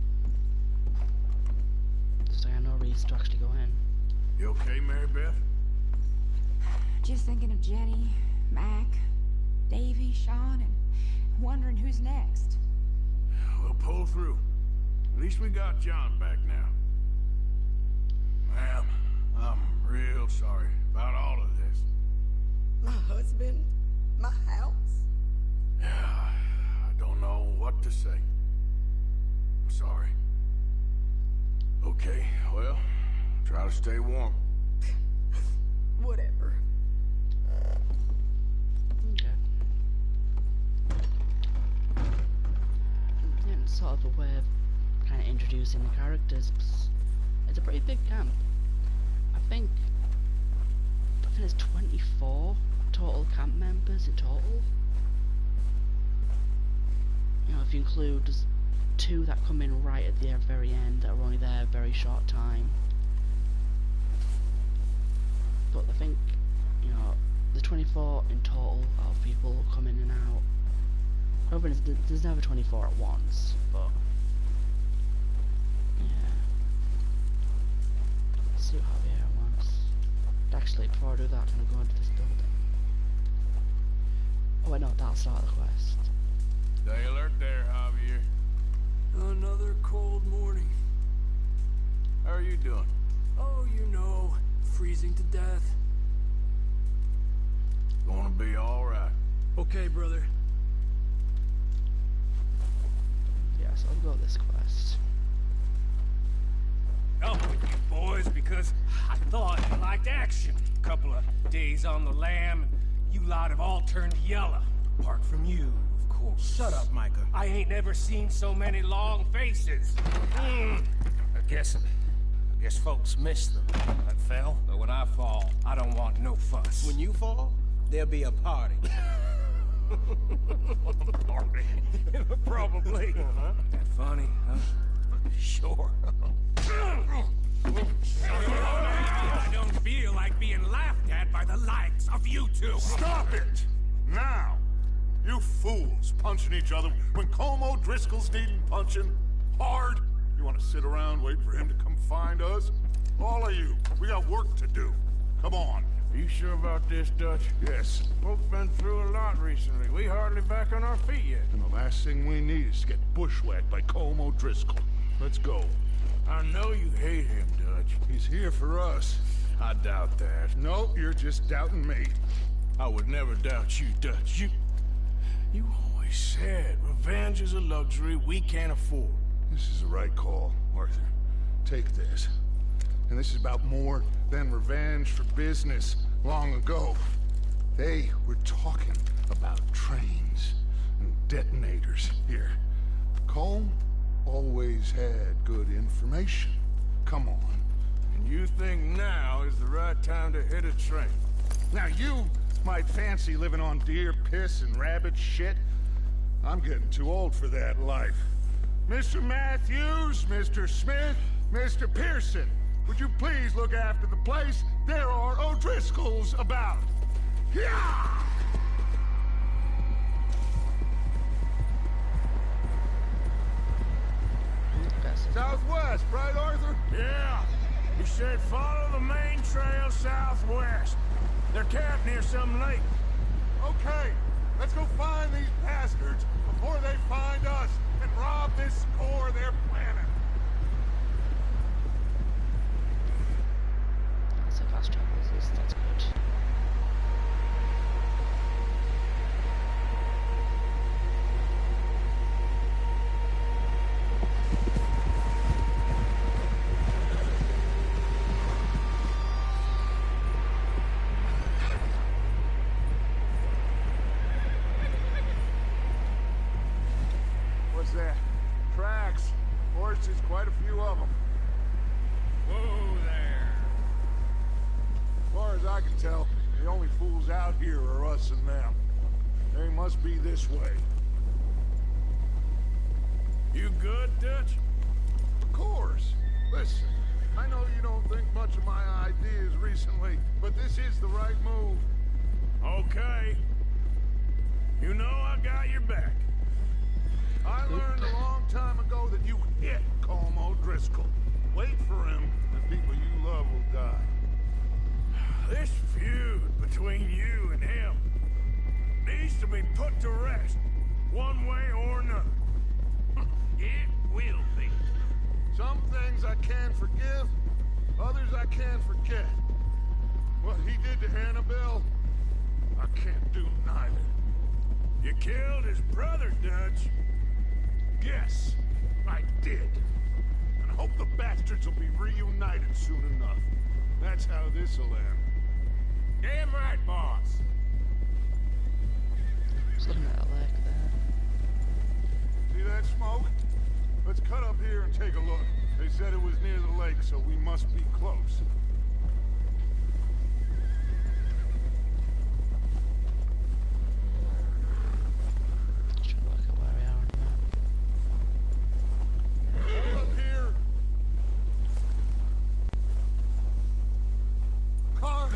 Just like I have no reason to actually go in. You okay, Mary Beth? Just thinking of Jenny, Mac, Davy, Sean, and wondering who's next. We'll pull through. At least we got John back now. Ma'am, I'm real sorry about all of this. My husband, my house. Yeah, I don't know what to say. I'm sorry. Okay, well, try to stay warm. Whatever. Okay. Yeah, it's sort of a way of kind of introducing the characters. It's a pretty big camp. I think there's 24 total camp members in total. You know, if you include just 2 that come in right at the very end that are only there a very short time. But I think, you know, the 24 in total of people who come in and out. However, there's never 24 at once, but yeah. Let's see what Javier wants. Actually, before I do that, I'm gonna go into this building. Oh wait, no, that'll start the quest. Stay alert there, Javier. Another cold morning. How are you doing? Oh, you know, freezing to death. Gonna be all right. Okay, brother. Yeah, so I'll go this quest. Help with you boys because because I thought you liked action. Couple of days on the lam, and you lot have all turned yellow. Apart from you, of course. Shut up, Micah. I ain't never seen so many long faces. I guess folks miss them. That fell. But when I fall, I don't want no fuss. When you fall, there'll be a party. Party? Probably. That funny, huh? Sure. I don't feel like being laughed at by the likes of you two. Stop it! Now! You fools punching each other when Colm O'Driscoll's needing punching hard. You want to sit around waiting for him to come find us? All of you, we got work to do. Come on. Are you sure about this, Dutch? Yes. Folks been through a lot recently. We hardly back on our feet yet. And the last thing we need is to get bushwhacked by Colm O'Driscoll. Let's go. I know you hate him, Dutch. He's here for us. I doubt that. No, you're just doubting me. I would never doubt you, Dutch. You always said revenge is a luxury we can't afford. This is the right call, Arthur. Take this. And this is about more than revenge for business long ago. They were talking about trains and detonators here. Colm always had good information. Come on. And you think now is the right time to hit a train? Now you might fancy living on deer piss and rabbit shit. I'm getting too old for that life. Mr. Matthews, Mr. Smith, Mr. Pearson, would you please look after the place? There are O'Driscolls about. Yeah! Southwest, right, Arthur? Yeah. He said follow the main trail southwest. They're camped near some lake. Okay, let's go find these bastards before they find us and rob this core they're planning. So fast travel is that's good. What's that? Tracks. Horses, quite a few of them. Whoa there. As far as I can tell, the only fools out here are us and them. They must be this way. You good, Dutch? Of course. Listen, I know you don't think much of my ideas recently, but this is the right move. Okay. You know I got your back. I learned a long time ago that you hit Colm O'Driscoll. Wait for him, and people you love will die. This feud between you and him needs to be put to rest, one way or another. It will be. Some things I can forgive, others I can't forget. What he did to Annabelle, I can't do neither. You killed his brother, Dutch. Yes, I did. And I hope the bastards will be reunited soon enough. That's how this'll end. Damn right, boss. Just looking at a lake there. See that smoke? Let's cut up here and take a look. They said it was near the lake, so we must be close. Just trying to work out where we are on the map. Hold up here. Car.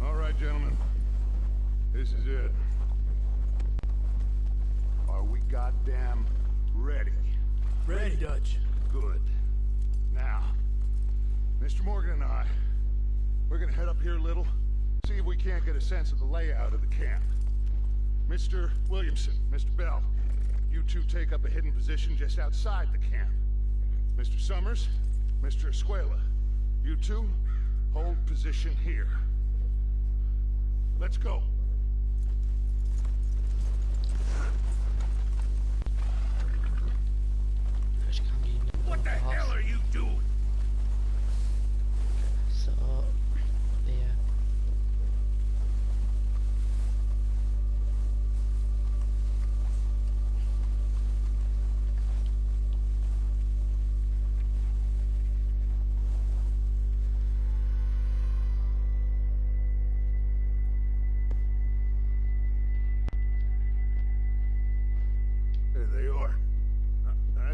All right, gentlemen. This is it. Are we goddamn ready? Ready, Dutch. Good. Now, Mr. Morgan and I, we're gonna head up here a little, see if we can't get a sense of the layout of the camp. Mr. Williamson, Mr. Bell, you two take up a hidden position just outside the camp. Mr. Summers, Mr. Escuela, you two hold position here. Let's go. First, you can't give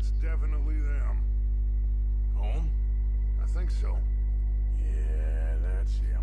That's definitely them. Home? I think so. Yeah, that's him.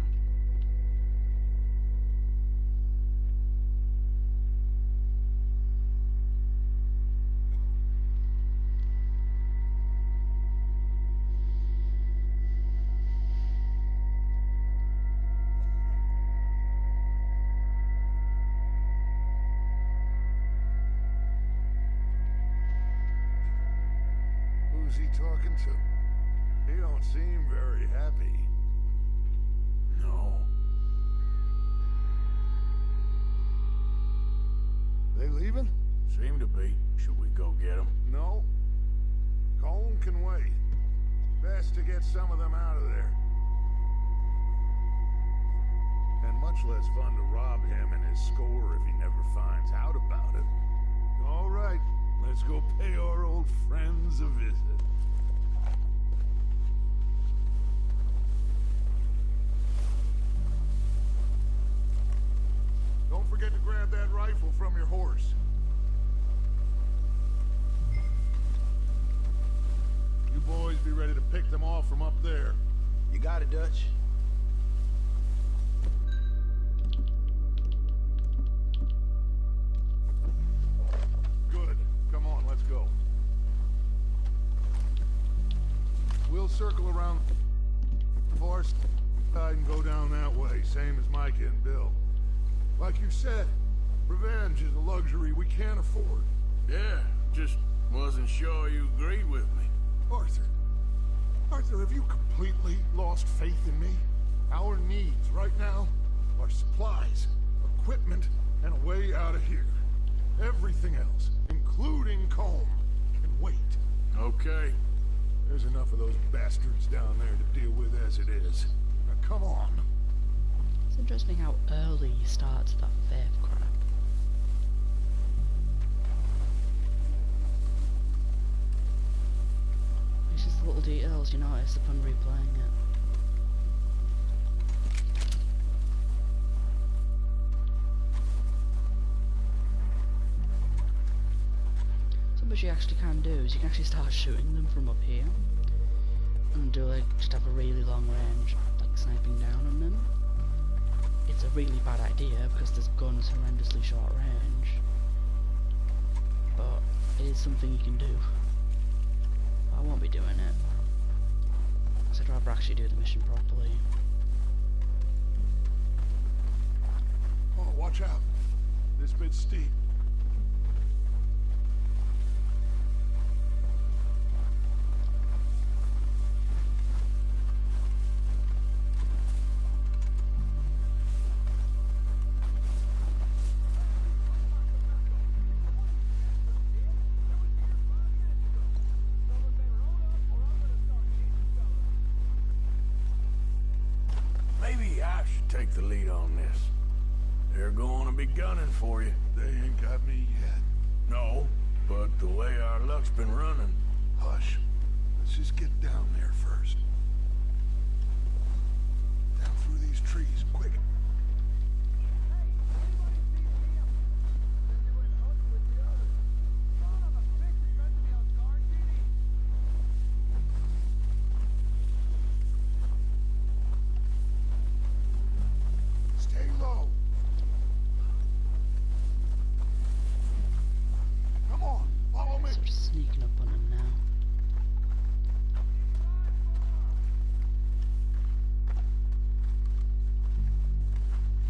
Who's he talking to? He don't seem very happy. No. They leaving? Seem to be. Should we go get them? No. Colm can wait. Best to get some of them out of there. And much less fun to rob him and his score if he never finds out about it. All right, let's go pay our old friends a visit. Don't forget to grab that rifle from your horse. You boys be ready to pick them off from up there. You got it, Dutch. Good. Come on, let's go. We'll circle around the far side and go down that way, same as Micah and Bill. Like you said, revenge is a luxury we can't afford. Yeah, just wasn't sure you agreed with me. Arthur, have you completely lost faith in me? Our needs right now are supplies, equipment, and a way out of here. Everything else, including Colm, can wait. Okay. There's enough of those bastards down there to deal with as it is. Now come on. It's interesting how early he starts that faith crap. It's just the little details you notice upon replaying it. So what you actually can do is you can actually start shooting them from up here. And do like, just have a really long range, like sniping down on them. It's a really bad idea because this gun's horrendously short range. But it is something you can do. I won't be doing it. So I'd rather actually do the mission properly. Oh, watch out. This bit's steep. Maybe I should take the lead on this. They're going to be gunning for you. They ain't got me yet. No, but the way our luck's been running... Hush. Let's just get down there first. Down through these trees, quick. Stay low. Come on, follow me. Sort of sneaking up on him now.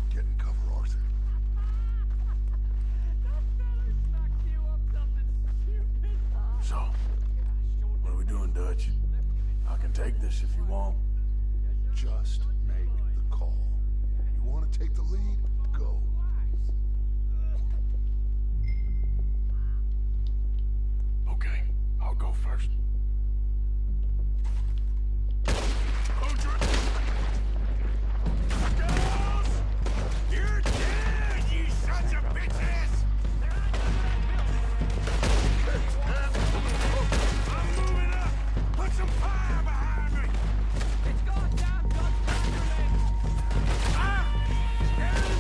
Get in cover, Arthur. So, what are we doing, Dutch? I can take this if you want. Just make the call. You want to take the lead? Go. Okay, I'll go first. Hold your... Girls! You're dead, you sons of bitches! I'm moving up! Put some fire behind me! It's going down, Dutch! Ah! Get in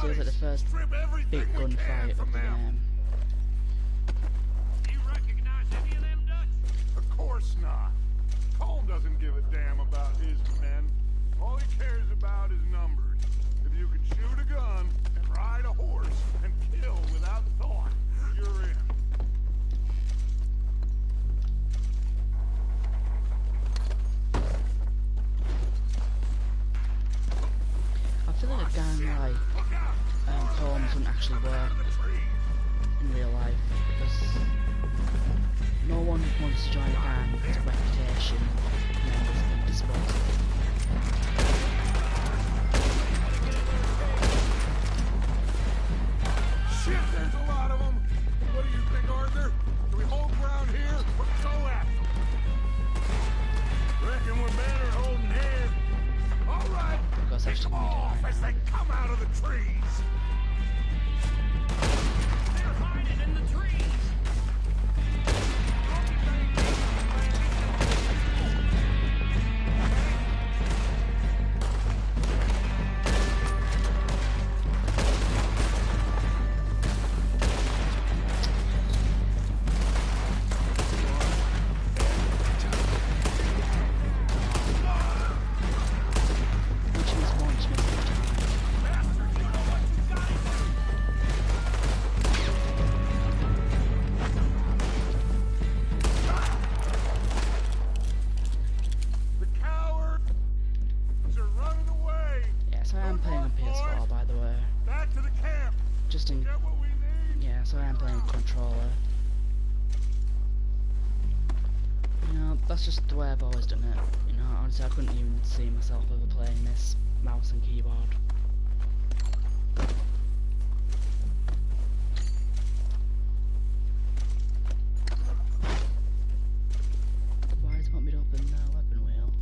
feels like the first big gunfight of the game. Do you recognize any of them Dutch? Of course not. Colm doesn't give a damn about his men. All he cares about is numbers. If you can shoot a gun and ride a horse and kill without thought, you're in. I feel like a gang like Colm's wouldn't actually work in real life because no one wants to join a gang with its reputation and then it's being disposed of. Shit, there's a lot of them. What do you think, Arthur? Do we hold ground here or go after them? Reckon we're better at holding here. All right. Pick them off as they come out of the trees. They're hiding in the trees. That's just the way I've always done it. You know, honestly, I couldn't even see myself ever playing this mouse and keyboard. Why does it want me to open the weapon wheel?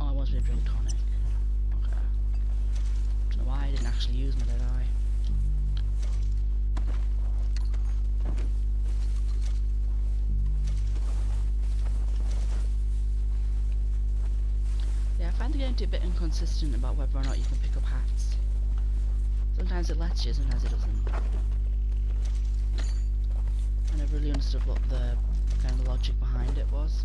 Oh, it wants me to drink tonic. Okay. Don't know why I didn't actually use my dead eye. I find the game to be a bit inconsistent about whether or not you can pick up hats. Sometimes it lets you, sometimes it doesn't. I never really understood what the kind of logic behind it was.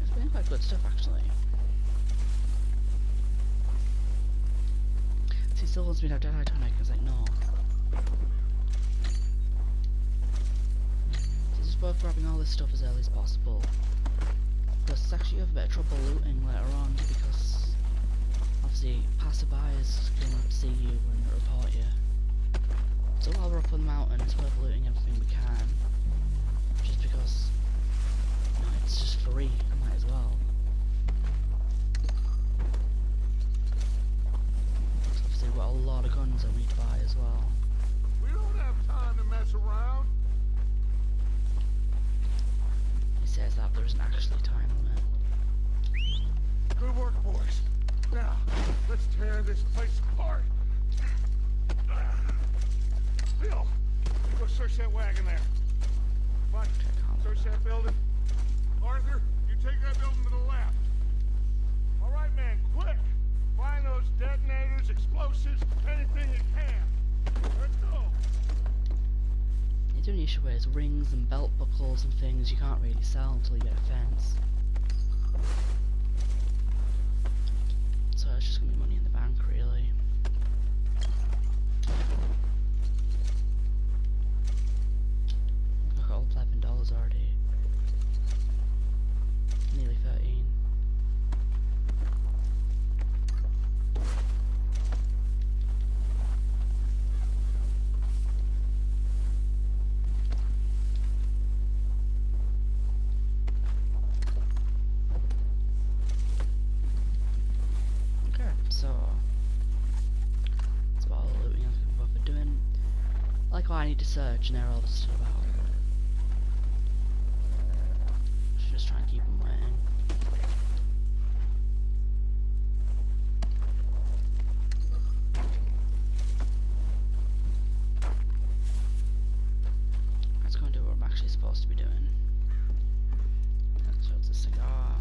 It's been quite good stuff actually. See, still wants me to have Dead Eye tonic. I was like, no. Worth grabbing all this stuff as early as possible. Plus, actually you have a bit of trouble looting later on because obviously passerbyers can see you and report you. So while we're up on the mountain, it's worth looting everything we can. Just because, you know, it's just free, I might as well. Obviously we've got a lot of guns that we need to buy as well. We don't have time to mess around. Says that there isn't actually time limit. Good work, boys. Now, let's tear this place apart. Bill, go search that wagon there. Come on, search that building. Arthur, you take that building to the left. All right, man, quick. Find those detonators, explosives, anything you can. Let's go. The only issue is rings and belt buckles and things you can't really sell until you get a fence. So it's just gonna be money in the bank, really. I've got all $11 already. Nearly 13. I need to search and they're all still about. Should just try and keep them waiting. Let's go and do what I'm actually supposed to be doing. So it's the cigar.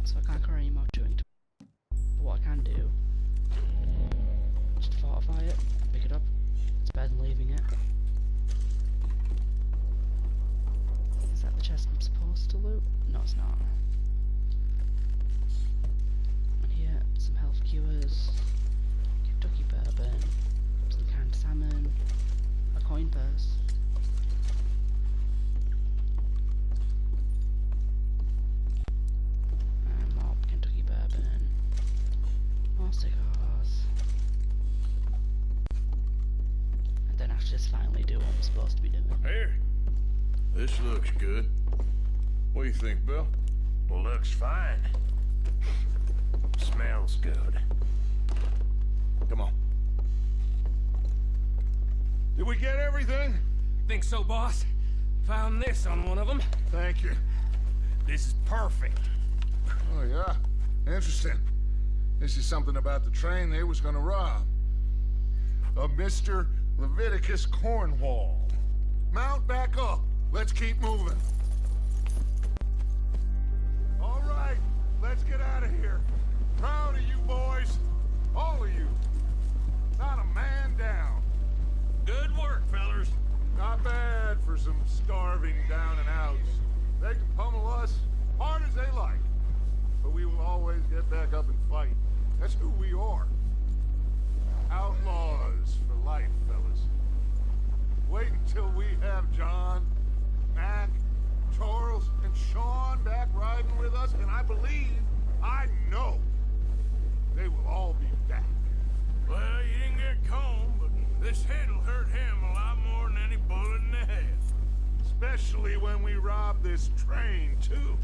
So I can't carry any more chewing. But what I can do, just fortify it, pick it up. It's better than leaving it. Is that the chest I'm supposed to loot? No, it's not. And here, some health cures, Kentucky bourbon, some canned salmon, a coin purse. And more Kentucky bourbon, more cigars. And then I should just finally do what I'm supposed to be doing. Here. This looks good. What do you think, Bill? Well, looks fine. Smells good. Come on. Did we get everything? Think so, boss? Found this on one of them. Thank you. This is perfect. Oh, yeah? Interesting. This is something about the train they was gonna rob. A Mr. Leviticus Cornwall. Mount back up. Let's keep moving. All right, let's get out of here. Proud of you boys. All of you. Not a man down. Good work, fellers. Not bad for some starving down and outs. They can pummel us hard as they like. But we will always get back up and fight. That's who we are. Outlaws for life, fellas. Wait until we have John, Mac, Charles, and Sean back riding with us, and I believe, I know, they will all be back. Well, you didn't get Colm, but this hit'll hurt him a lot more than any bullet in the head. Especially when we rob this train, too.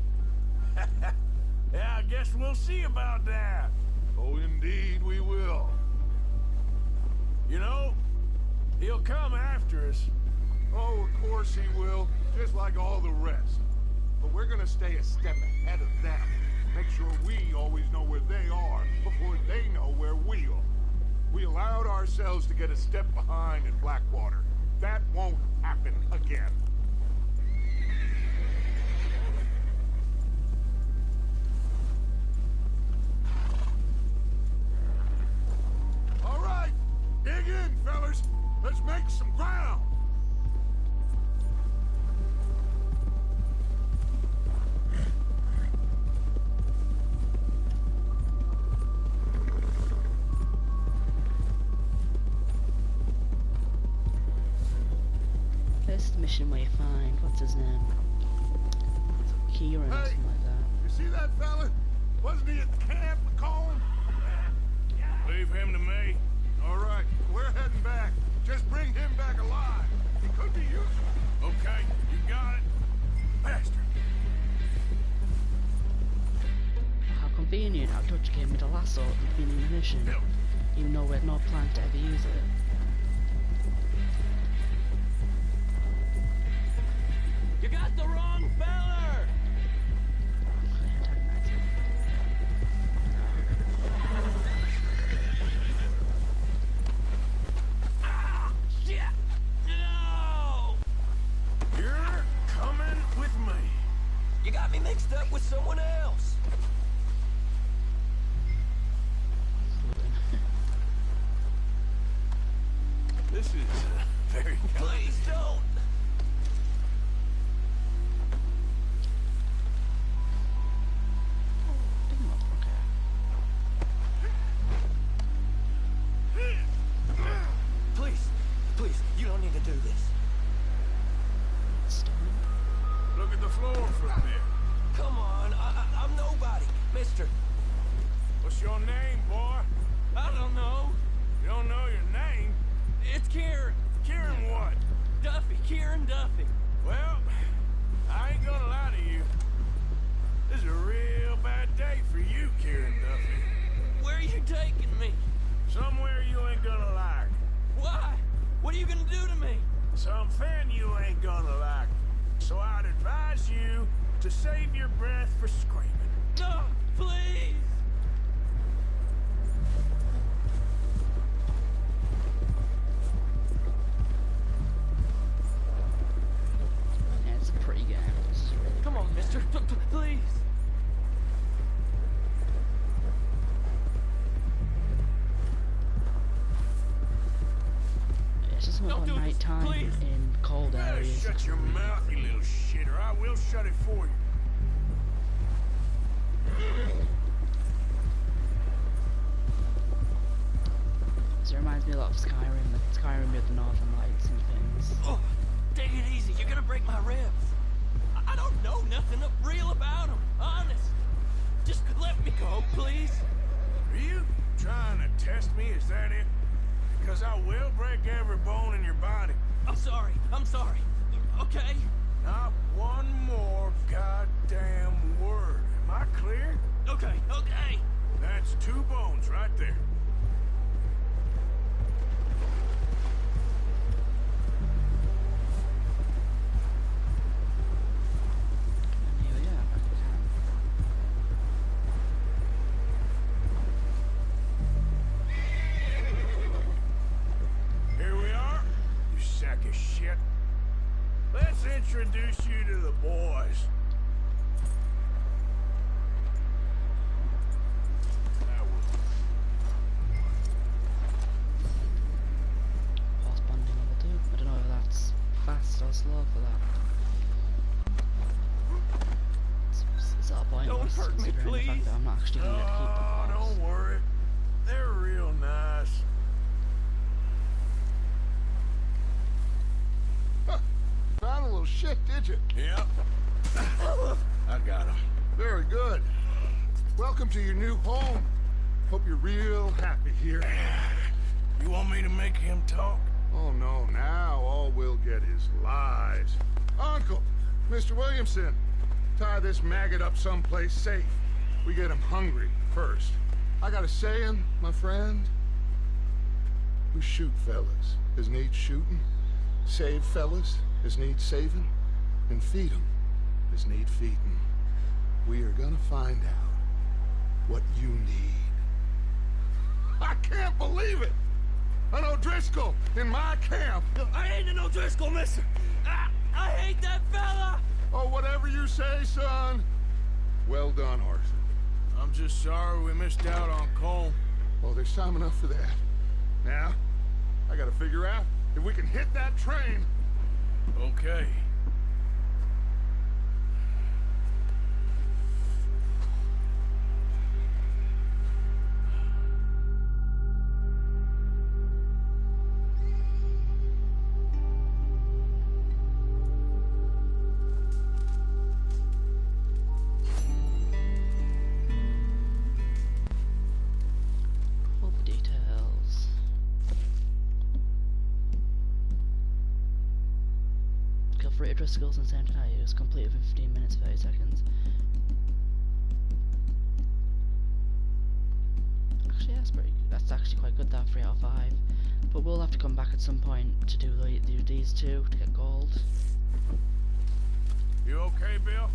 Yeah, I guess we'll see about that. Oh, indeed we will. You know, he'll come after us. Oh, of course he will, just like all the rest. But we're gonna stay a step ahead of them. Make sure we always know where they are before they know where we are. We allowed ourselves to get a step behind in Blackwater. That won't happen again. All right, dig in, fellas. Let's make some ground. This is the mission where you find, what's his name? Kieran or something like that. You see that fella? Wasn't he at the camp with Colin? Leave him to me. All right, we're heading back. Just bring him back alive. He could be useful. Okay, you got it. Bastard. How convenient how Dutch gave me the lasso at the beginning of the mission, even though we had no plan to ever use it. You got the wrong feller! Ah, shit! No! You're coming with me. You got me mixed up with someone else. This is very kind. Please don't! Please, you don't need to do this. Look at the floor for a bit. Come on, I'm nobody, mister. What's your name, boy? I don't know. You don't know your name? It's Kieran. Kieran what? Duffy. Kieran Duffy. Well, I ain't gonna lie to you. This is a real bad day for you, Kieran Duffy. Where are you taking me? Somewhere you ain't gonna like. Why? What are you gonna do to me? Something you ain't gonna like. So I'd advise you to save your breath for screaming. No, please! It's just about night time in cold areas. Shut your mouth, you little shitter. I will shut it for you. So it reminds me a lot of Skyrim. Like Skyrim with the Northern Lights and things. Oh, take it easy. You're gonna break my ribs. I don't know nothing real about them. Honest. Just let me go, please. Are you trying to test me? Is that it? Because I will break every bone in your body. I'm sorry. Okay? Not one more goddamn word. Am I clear? Okay. That's 2 bones right there. Let's introduce you to the boys. Horse bonding level 2. I don't know if that's fast or slow for that. It's at a point Don't hurt me, considering the fact that I'm not actually going to keep the horse. Don't worry. They're real nice. Found a little shit, did you? Yep. I got him. Very good. Welcome to your new home. Hope you're real happy here. You want me to make him talk? Oh, no. Now all we'll get is lies. Uncle, Mr. Williamson, tie this maggot up someplace safe. We get him hungry first. I got a saying, my friend. We shoot fellas as need shooting, save fellas as need saving, and feed 'em as need feeding. We are gonna find out what you need. I can't believe it! An O'Driscoll in my camp! I ain't an O'Driscoll, mister! I hate that fella! Oh, whatever you say, son. Well done, Arthur. I'm just sorry we missed out on Cole. Oh, there's time enough for that. Now, I gotta figure out if we can hit that train. Okay. All the details. Kill 3 O'Driscolls and same tonight. It was completed in 15 minutes 30 seconds. Actually, that's actually quite good. That 3 out of 5. But we'll have to come back at some point to do these 2 to get gold. You okay, Bill?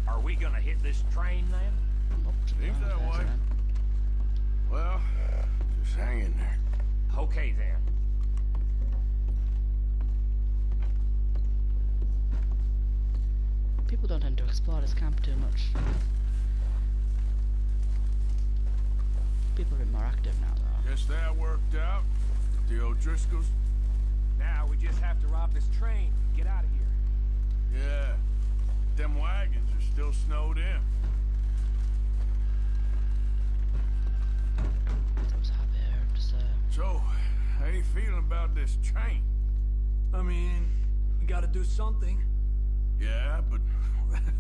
Are we gonna hit this train then? Seems that way. Well, just hang in there. Okay then. People don't tend to explore this camp too much. People are a bit more active now, though. Guess that worked out. The O'Driscolls. Now we just have to rob this train. Get out of here. Yeah. Them wagons are still snowed in. I was happy here to say. So, how you feeling about this train? I mean, we gotta do something. Yeah, but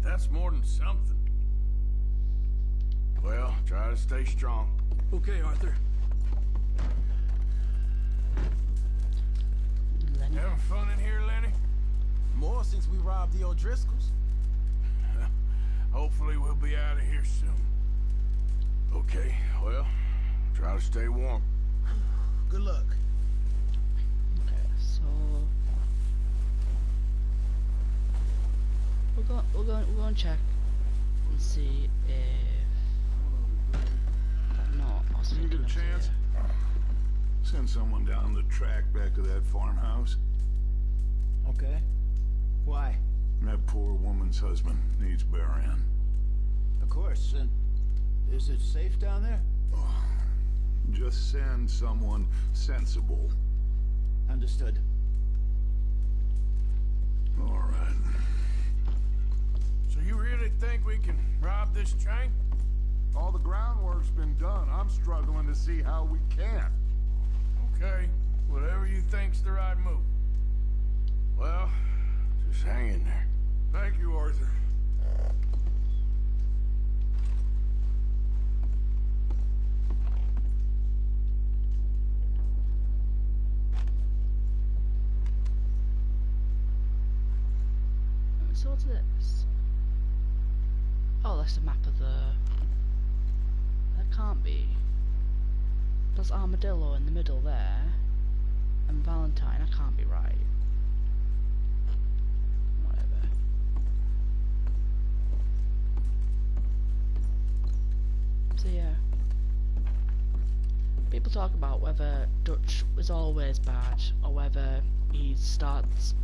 that's more than something. Well, try to stay strong. Okay, Arthur. Lenny. Having fun in here, Lenny? More since we robbed the O'Driscolls. Hopefully we'll be out of here soon. Okay, well, try to stay warm. Good luck. Okay, so we'll go and check and see if Can you get a chance? Send someone down the track back to that farmhouse. Okay. Why? That poor woman's husband needs burying. Of course. And is it safe down there? Just send someone sensible. Understood. All right. So you really think we can rob this train? All the groundwork's been done. I'm struggling to see how we can. Okay, whatever you think's the right move. Well, just hang in there. Thank you, Arthur. So what's this? Oh, that's a map of the... That can't be. There's Armadillo in the middle there. And Valentine, that can't be right. Whatever. So yeah. People talk about whether Dutch was always bad, or whether he starts,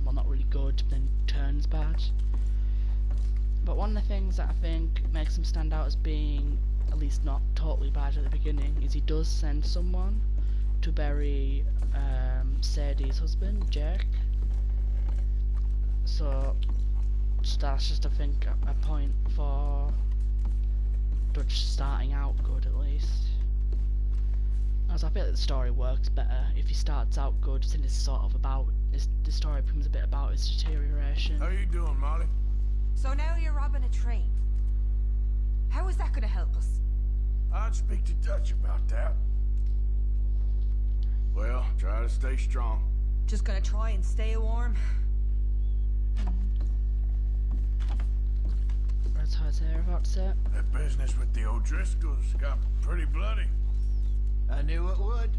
well, not really good, then turns bad. But one of the things that I think makes him stand out as being at least not totally bad at the beginning is he does send someone to bury Sadie's husband, Jack. So that's just, I think, a point for Dutch starting out good at least. As I feel like the story works better if he starts out good, since it's sort of about the story becomes a bit about his deterioration. How you doing, Molly? So now you're robbing a train. How is that gonna help us? I'd speak to Dutch about that. Well, try to stay strong. Just gonna try and stay warm? That's how it's about to say. That business with the O'Driscolls got pretty bloody. I knew it would.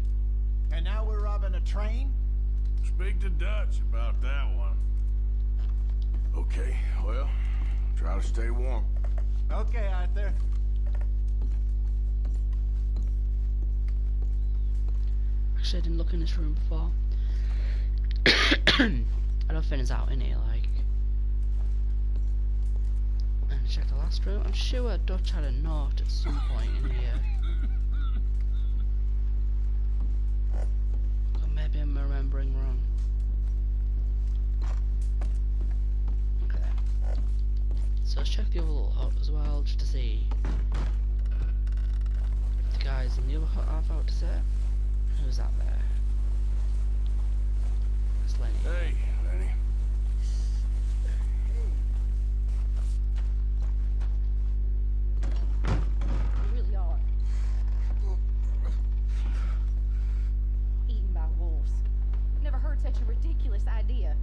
And now we're robbing a train? Speak to Dutch about that one. Okay, well, try to stay warm. Okay, Arthur. Actually, I didn't look in this room before. I don't think it's out in here, like. And check the last room. I'm sure Dutch had a note at some point in here. Or maybe I'm remembering wrong. Okay. So let's check the other little hut as well, just to see if the guys in the other hut are about to say. Who's that there? It's Lenny. Hey, Lenny. You really are. Eaten by wolves. Never heard such a ridiculous idea.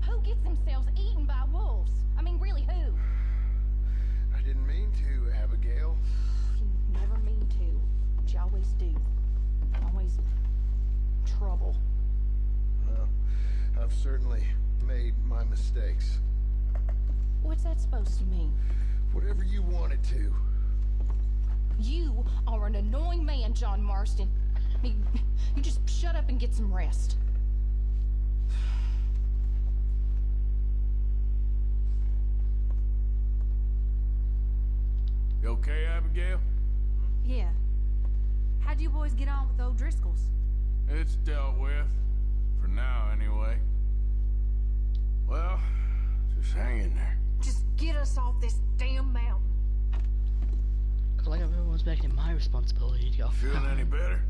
Who gets themselves eaten by wolves? I mean, really, who? I didn't mean to, Abigail. You never mean to, but you always do. Always trouble. Well, I've certainly made my mistakes. What's that supposed to mean? Whatever you wanted to. You are an annoying man, John Marston. I mean, you just shut up and get some rest. You okay, Abigail? Yeah. How'd you boys get on with the O'Driscolls? It's dealt with. For now, anyway. Well, just hang in there. Just get us off this damn mountain. Cause like everyone's making it my responsibility to go. Feeling any better?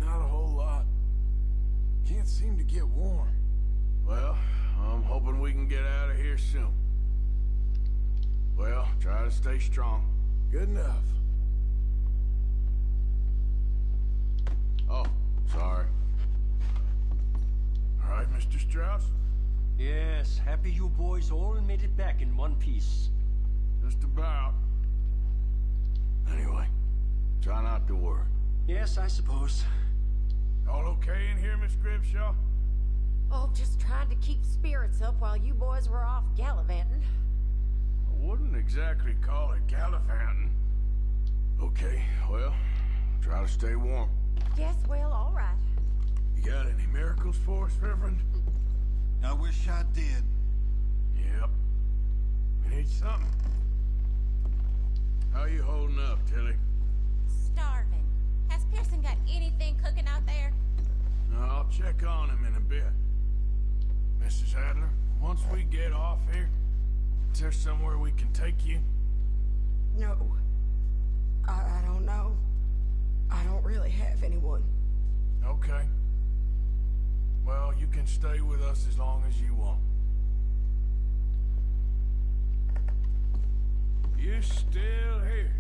Not a whole lot. Can't seem to get warm. Well, I'm hoping we can get out of here soon. Well, try to stay strong. Good enough. Oh, sorry. All right, Mr. Strauss? Yes, happy you boys all made it back in one piece. Just about. Anyway, try not to worry. Yes, I suppose. All okay in here, Miss Grimshaw? Oh, just trying to keep spirits up while you boys were off gallivanting. I wouldn't exactly call it gallivanting. Okay, well, try to stay warm. Yes, well, all right. You got any miracles for us, Reverend? I wish I did. Yep. We need something. How you holding up, Tilly? Starving. Has Pearson got anything cooking out there? I'll check on him in a bit. Mrs. Adler, once we get off here, is there somewhere we can take you? No. I don't know. I don't really have anyone. Okay. Well, you can stay with us as long as you want. You still here?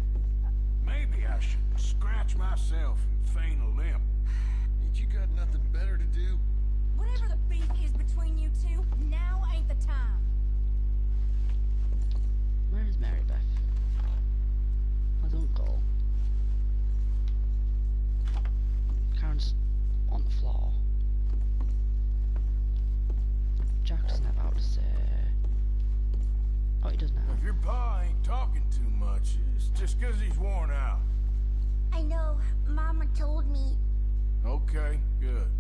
Maybe I should scratch myself and feign a limp. Ain't you got nothing better to do? Whatever the beef is between you two, now ain't the time. Where is Mary Beth? I don't go. Karen's on the floor. Jack doesn't have out to say. Oh, he does now. If your pa ain't talking too much, it's just 'cause he's worn out. I know. Mama told me. Okay, good.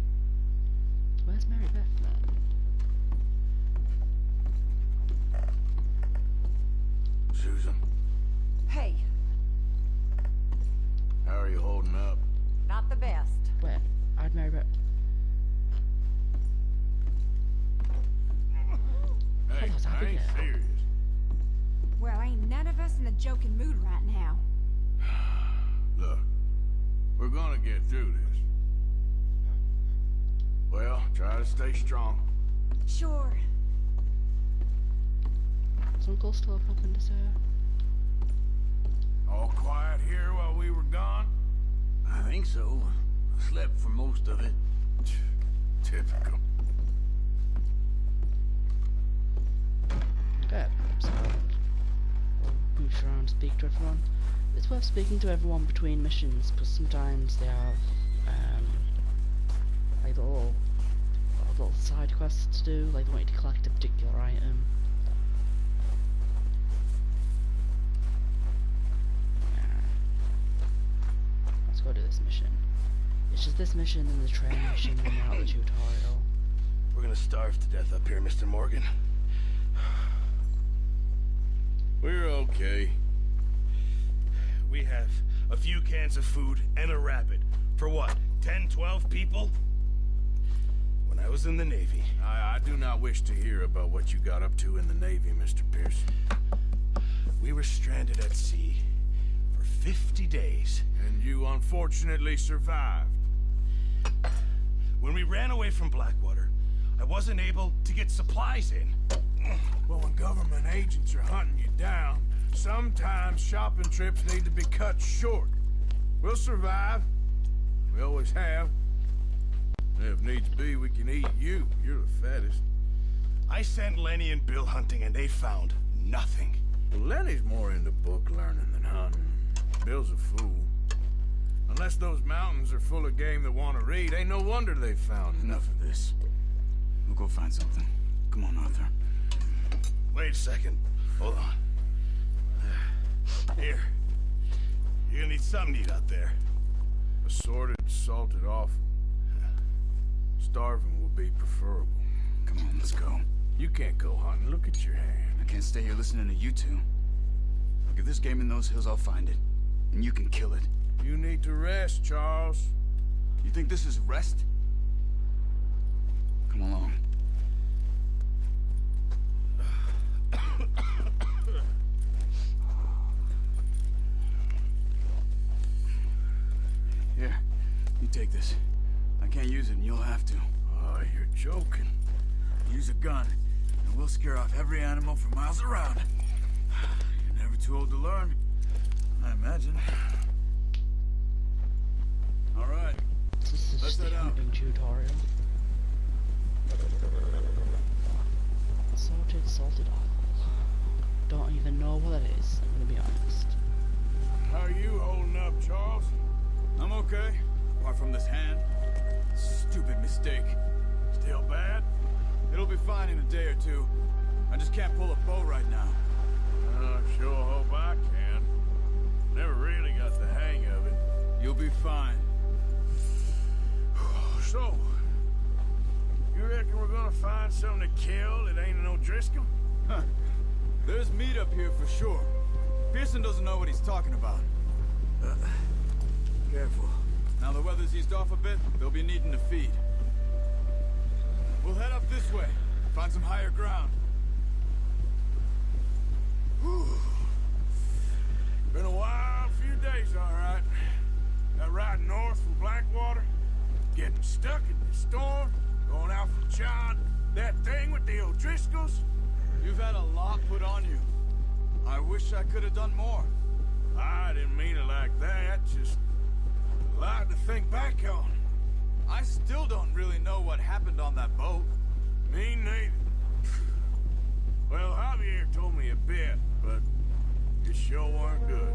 Where's Mary Beth then? Susan, Hey, how are you holding up? not the best. Where? I'd Mary Beth. Hey, I ain't serious. Well, ain't none of us in a joking mood right now. Look, we're gonna get through this. Well, try to stay strong. Sure. Does Uncle still have something to say? All quiet here while we were gone? I think so. Slept for most of it. Typical. Okay, so we'll move around and speak to everyone. It's worth speaking to everyone between missions because sometimes they have like little side quests to do, like they want you to collect a particular item. Let's go do this mission. It's just this mission and the train mission and now the tutorial. We're gonna starve to death up here, Mr. Morgan. We're okay. We have a few cans of food and a rabbit. For what, 10, 12 people? When I was in the Navy... I do not wish to hear about what you got up to in the Navy, Mr. Pierce. We were stranded at sea for 50 days. And you unfortunately survived. When we ran away from Blackwater, I wasn't able to get supplies in. Well, when government agents are hunting you down, sometimes shopping trips need to be cut short. We'll survive. We always have. And if needs be, we can eat you. You're the fattest. I sent Lenny and Bill hunting, and they found nothing. Well, Lenny's more into book learning than hunting. Bill's a fool. Unless those mountains are full of game that want to read, ain't no wonder they found Enough of this. We'll go find something. Come on, Arthur. Wait a second. Hold on. Here. You're gonna need something to eat out there. Assorted, salted offal. Starving would be preferable. Come on, let's go. You can't go hunting. Look at your hand. I can't stay here listening to you two. Look, if there's game in those hills, I'll find it. And you can kill it. You need to rest, Charles. You think this is rest? Come along. Here, you take this. I can't use it, and you'll have to. Oh, you're joking. Use a gun, and we'll scare off every animal for miles around. You're never too old to learn, I imagine. All right, This is let's just the head out. hunting tutorial. Assorted, salted offal. Don't even know what that is, I'm gonna be honest. How are you holding up, Charles? I'm okay, apart from this hand. Stupid mistake. Still bad? It'll be fine in a day or two. I just can't pull a bow right now. I sure hope I can. Never really got the hang of it. You'll be fine. So, you reckon we're gonna find something to kill that ain't no Driscoll? Huh. There's meat up here for sure. Pearson doesn't know what he's talking about. Careful. Now the weather's eased off a bit, they'll be needing to feed. We'll head up this way. Find some higher ground. Whew. Been a wild few days, all right. That ride north from Blackwater, getting stuck in the storm, going out for John, that thing with the O'Driscolls. You've had a lot put on you. I wish I could have done more. I didn't mean it like that, just a lot to think back on. I still don't really know what happened on that boat. Me neither. Well, Javier told me a bit, but it sure weren't good.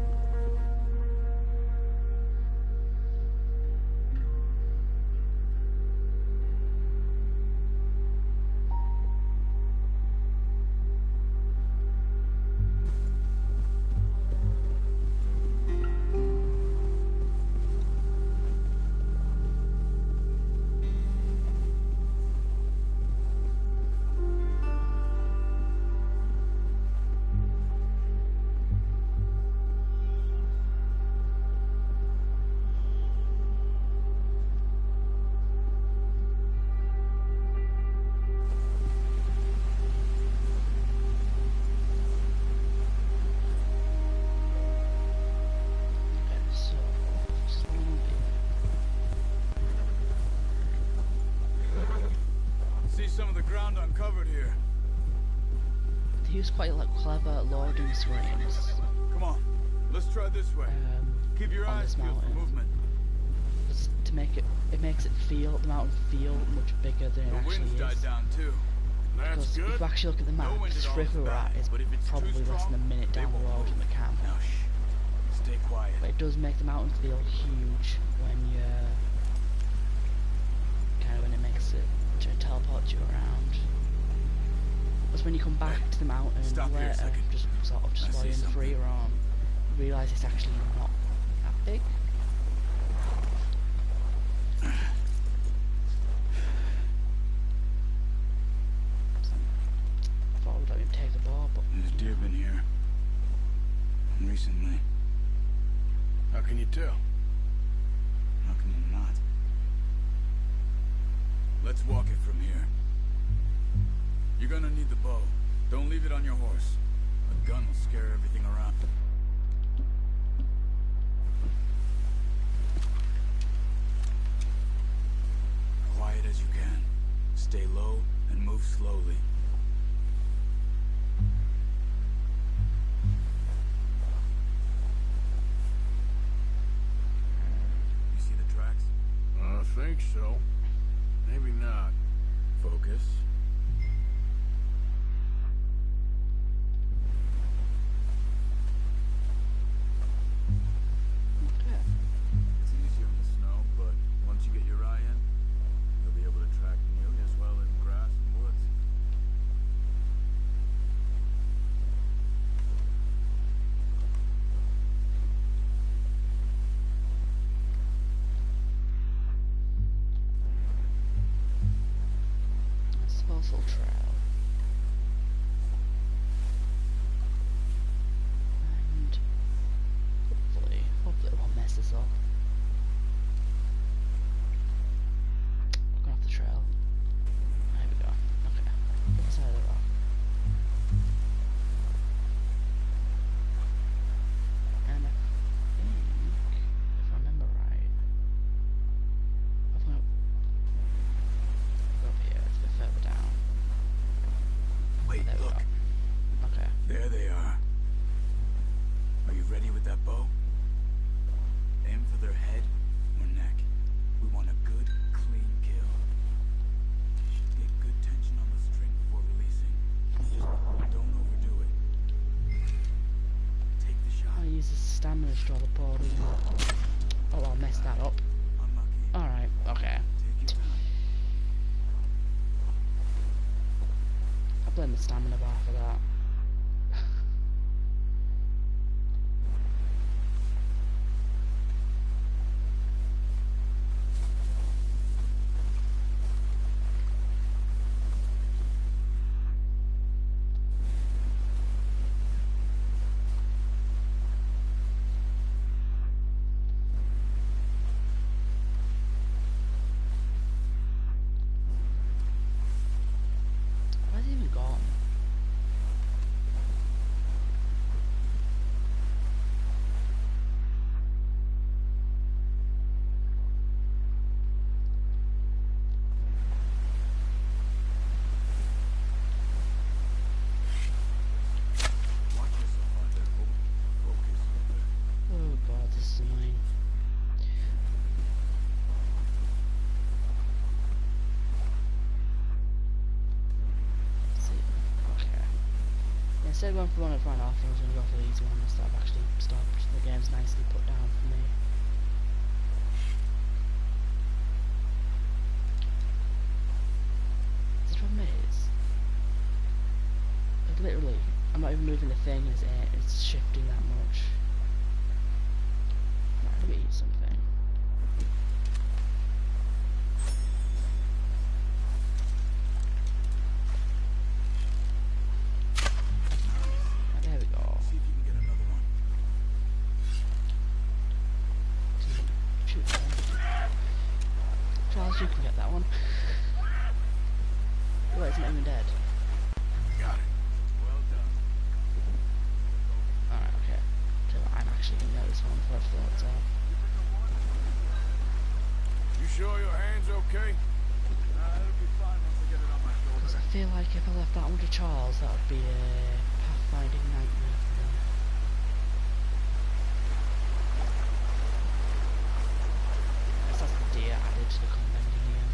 Some of the ground uncovered here. He was quite like clever loading screens. Come on, let's try this way. Keep your eyes peeled for movement. Just to make it makes it feel the mountain feel much bigger than it actually is. The wind's died down too. That's good. If you actually look at the map, this river we're at is probably less than a minute down the road from the camp. Now shh. Stay quiet. But it does make the mountain feel huge when you when it makes it to teleport you around. That's when you come back to the mountain later, just sort of just while you're in the free roam, you realise it's actually not that big. I thought I would let him take the ball, but there's deer been here recently. How can you tell? How can you not? Let's walk it from here. You're gonna need the bow. Don't leave it on your horse. A gun will scare everything around. Quiet as you can. Stay low and move slowly. You see the tracks? I think so. Maybe not. Focus. okay. It's easier in the snow, but once you get your eye in, you'll be able to track nearly as well in grass and woods. Fossil trail. And hopefully it won't mess us up. Going off the trail. There we go. Okay. Other side of the rock. And I think, if I remember right, I've got up here, it's a bit further down. Wait, there look. Okay. There they are. Are you ready with that bow? Aim for their head or neck. We want a good, clean kill. Get good tension on the string before releasing. Just don't overdo it. Take the shot. I'll use the stamina to draw the bow. Oh, I messed that up. Alright, okay. I blame the stamina bar for that. Instead of going for one at front off, I was going to go for the easy ones that I've actually stopped. The game's nicely put down for me. The problem is, like, literally, I'm not even moving the thing, it's shifting that much. Right, let me eat something. There we go. See if you can get another one. Shoot that one. Charles, you can get that one. Oh, it's not even dead. Got it. Well done. Alright, okay. So I'm actually gonna get this one before I throw it out. You sure your hand's okay? It'll be fine once I get it on my shoulder. Because I feel like if I left that one to Charles, that would be a pathfinding nightmare for him. That's the deer added to the combat here.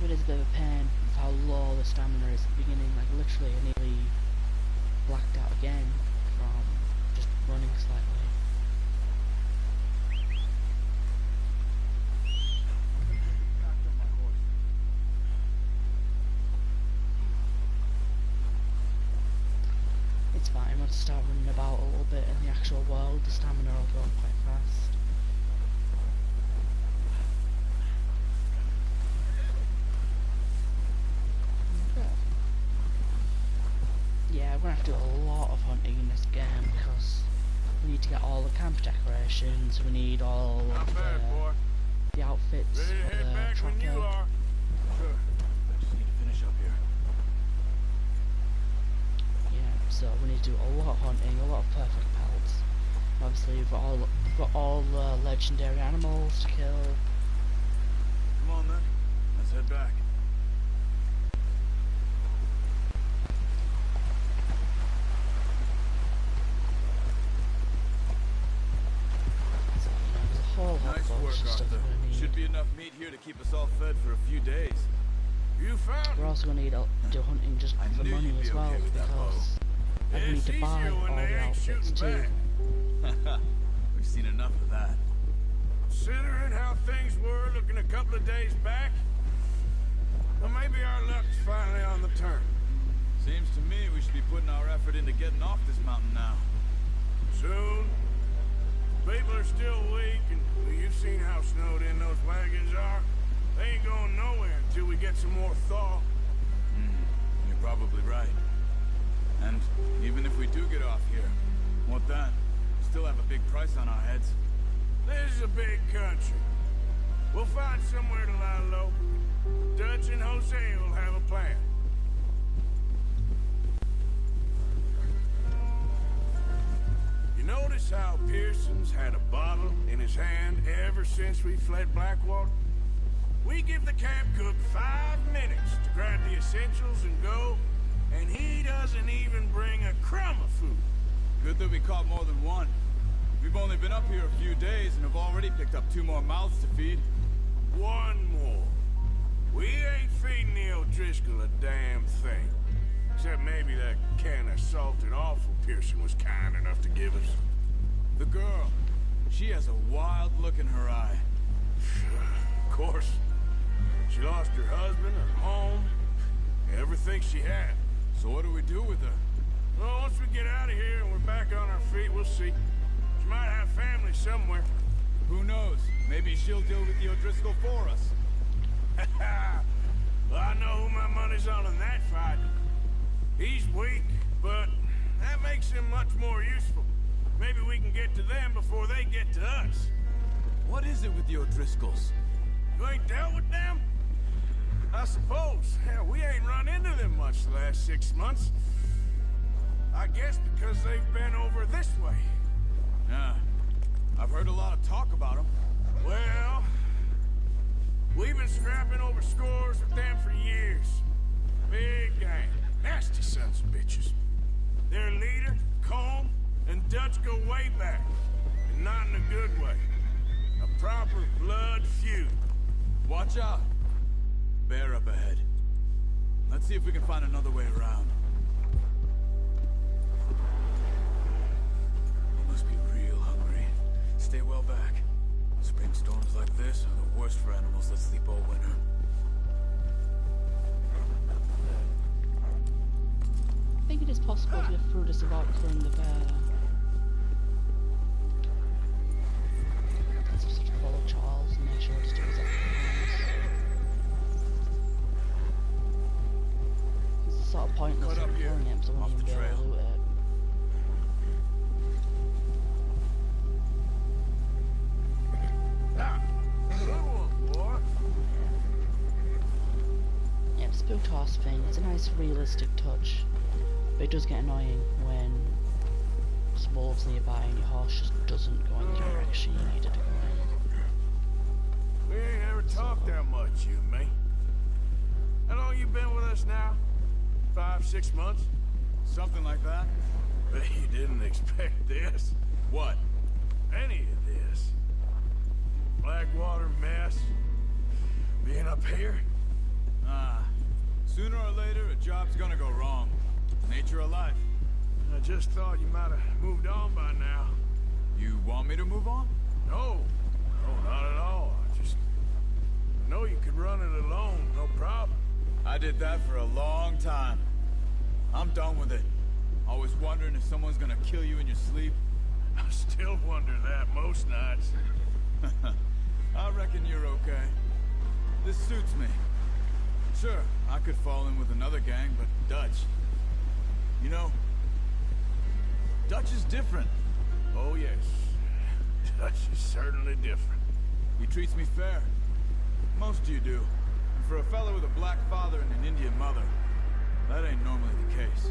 It is a bit of a pain with how low the stamina is at the beginning. Like literally, I nearly blacked out again from just running slightly. It's fine, once I start running about a little bit in the actual world, the stamina will go up quite fast. Yeah, we're gonna have to do a lot of hunting in this game because we need to get all the camp decorations, we need all of the outfits for the trapper. Just need to finish up here. Yeah, so we need to do a lot of hunting, a lot of perfect pelts. Obviously we've got all the legendary animals to kill. Come on then, let's head back. Nice work, Arthur. Should be enough meat here to keep us all fed for a few days. You found We're also going to need to do hunting just for money as well, because I need to buy all the outfits too. We've seen enough of that. Considering how things were looking a couple of days back, well, maybe our luck's finally on the turn. Seems to me we should be putting our effort into getting off this mountain now. Soon. People are still weak, and you've seen how snowed in those wagons are. They ain't going nowhere until we get some more thaw. You're probably right. And even if we do get off here, what then? We still have a big price on our heads. This is a big country. We'll find somewhere to lie low. Dutch and Jose will have a plan. You notice how Pearson's had a bottle in his hand ever since we fled Blackwater? We give the camp cook 5 minutes to grab the essentials and go, and he doesn't even bring a crumb of food. Good that we caught more than one. We've only been up here a few days and have already picked up 2 more mouths to feed. 1 more. We ain't feeding the O'Driscoll a damn thing. Except maybe that can of salted offal Pearson was kind enough to give us. The girl. She has a wild look in her eye. Of course. She lost her husband, her home, everything she had. So what do we do with her? Well, once we get out of here and we're back on our feet, we'll see. She might have family somewhere. Who knows? Maybe she'll deal with the O'Driscoll for us. Well, I know who my money's on in that fight. He's weak, but that makes him much more useful. Maybe we can get to them before they get to us. What is it with the O'Driscolls? You ain't dealt with them? I suppose. Hell, we ain't run into them much the last 6 months. I guess because they've been over this way. Yeah. I've heard a lot of talk about them. Well, we've been scrapping over scores with them for years. Big gang. Nasty sons of bitches. Their leader, Colm, and Dutch go way back. And not in a good way. A proper blood feud. Watch out. bear up ahead. Let's see if we can find another way around. You must be real hungry. Stay well back. Spring storms like this are the worst for animals that sleep all winter. I think it is possible to get through this without killing the bear. Let's just follow Charles and make sure to do exactly what it's sort of pointless killing him, so I won't even be able to loot it. Yeah, the spooked horse thing, it's a nice realistic touch. But it does get annoying when there's wolves nearby and your horse just doesn't go in the direction you need it to go We ain't ever talked that much, you and me. How long you been with us now? 5, 6 months? Something like that. But you didn't expect this. What? Any of this. Blackwater mess. Being up here? Sooner or later, a job's gonna go wrong. Nature of life. I just thought you might have moved on by now. You want me to move on? No. No, not at all. I know you could run it alone, no problem. I did that for a long time. I'm done with it. Always wondering if someone's gonna kill you in your sleep. I still wonder that most nights. I reckon you're okay. This suits me. Sure, I could fall in with another gang, but Dutch... You know, Dutch is different. Oh, yes. Dutch is certainly different. He treats me fair. Most of you do. And for a fellow with a black father and an Indian mother, that ain't normally the case.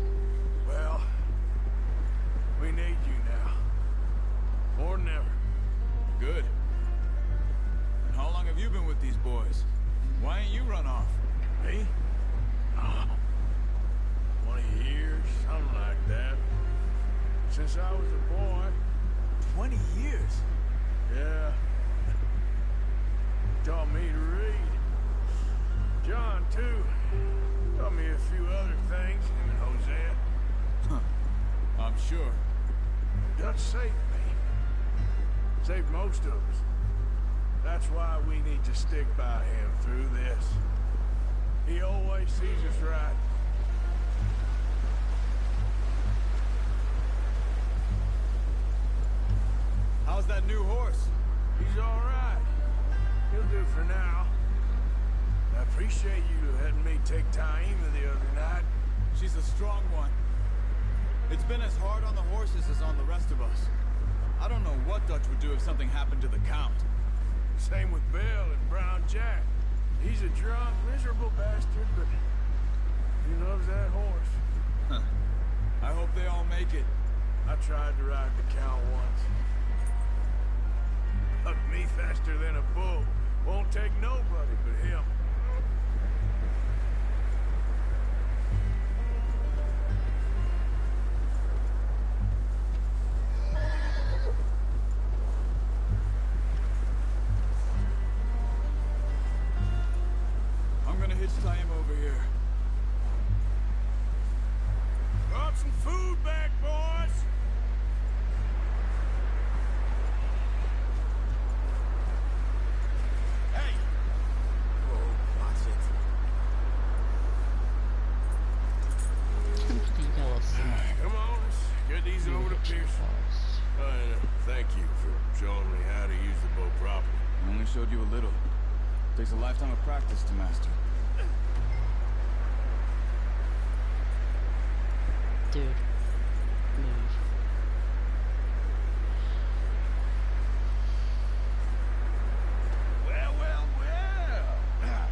Well, we need you now. More than ever. Good. And how long have you been with these boys? Why ain't you run off? Me? Oh. 20 years, something like that. Since I was a boy. 20 years? Yeah. Taught me to read. John, too. Taught me a few other things, and Hosea. Huh. I'm sure. Dutch saved me. Saved most of us. That's why we need to stick by him through this. He always sees us right. How's that new horse? He's all right. He'll do for now. I appreciate you letting me take Taima the other night. She's a strong one. It's been as hard on the horses as on the rest of us. I don't know what Dutch would do if something happened to the Count. Same with Bill and Brown Jack. He's a drunk, miserable bastard, but he loves that horse. Huh. I hope they all make it. I tried to ride the Count once. Hugged me faster than a bull. Won't take nobody but him. I'm gonna hitch Taima over here. Brought some food back, boys! Hey! Whoa, watch it. Come on, let's get these over to Pearson. Thank you for showing me how to use the bow properly. I only showed you a little. Takes a lifetime of practice to master. Dude, move. Well, well, well.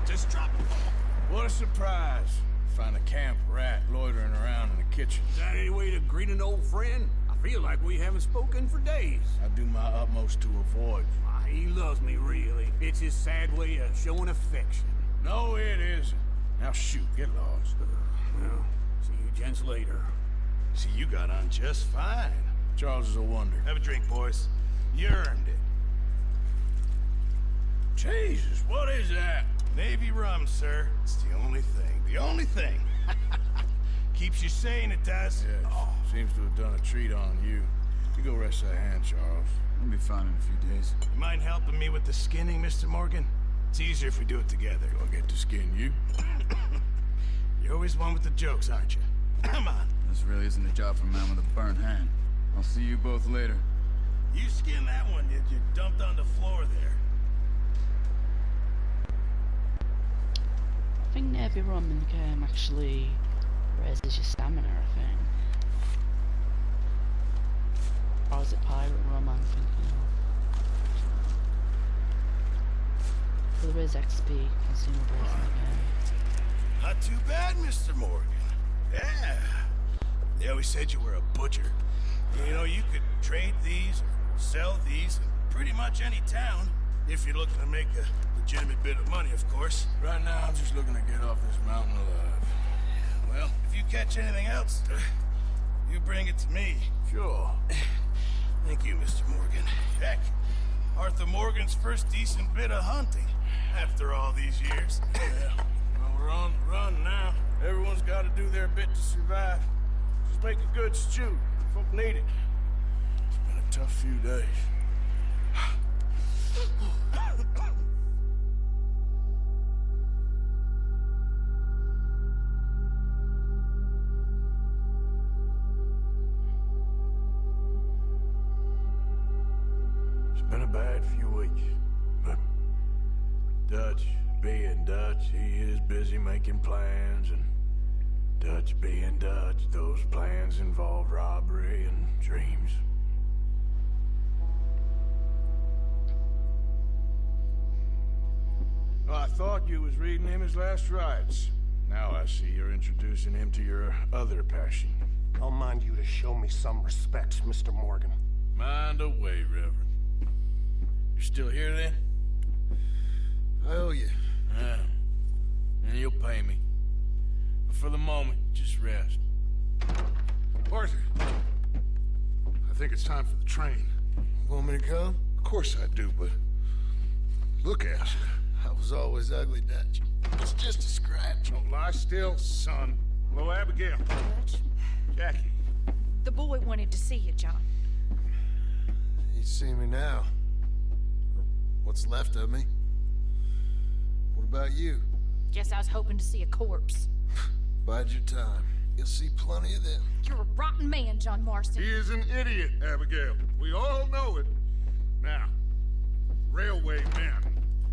Just drop it. What a surprise. Find a camp rat loitering around in the kitchen. Is that any way to greet an old friend? I feel like we haven't spoken for days. I do my utmost to avoid. He loves me, really. It's his sad way of showing affection. No, it isn't. Now shoot, get lost. Well, see you gents later. See, you got on just fine. Charles is a wonder. Have a drink, boys. You earned it. Jesus, what is that? Navy rum, sir. It's the only thing. The only thing. Keeps you sane, it does. Yeah, seems to have done a treat on you. You go rest that hand, Charles. We'll be fine in a few days. You mind helping me with the skinning, Mr. Morgan? It's easier if we do it together. Do I get to skin you? You're always one with the jokes, aren't you? Come on. This really isn't a job for a man with a burnt hand. I'll see you both later. You skinned that one, did you? Dumped on the floor there. I think Navy rum in the game actually raises your stamina, I think. Or is it pirate rum I'm thinking of? But there is XP consumables in the game. Not too bad, Mr. Morgan. Yeah. They always said you were a butcher. You know, you could trade these or sell these in pretty much any town if you're looking to make a legitimate bit of money, of course. Right now, I'm just looking to get off this mountain alive. Well, if you catch anything else, you bring it to me. Sure. Thank you, Mr. Morgan. Heck, Arthur Morgan's first decent bit of hunting after all these years. Yeah. Well, we're on the run now. Everyone's got to do their bit to survive. Just make a good stew. Folk need it. It's been a tough few days. It's been a bad few weeks, but Dutch being Dutch, he is busy making plans, and Dutch being Dutch, those plans involve robbery and dreams. Well, I thought you was reading him his last rites. Now I see you're introducing him to your other passion. I'll mind you to show me some respect, Mr. Morgan. Mind away, Reverend. You're still here, then? I owe you. Yeah. And you'll pay me. But for the moment, just rest. Arthur, I think it's time for the train. Want me to come? Of course I do, but look at you. I was always ugly, Dutch. It's just a scratch. Don't lie still, son. Hello, Abigail. Jackie. The boy wanted to see you, John. He'd see me now. Or what's left of me. What about you? Guess I was hoping to see a corpse. Bide your time. You'll see plenty of them. You're a rotten man, John Marston. He is an idiot, Abigail. We all know it. Now, railway men.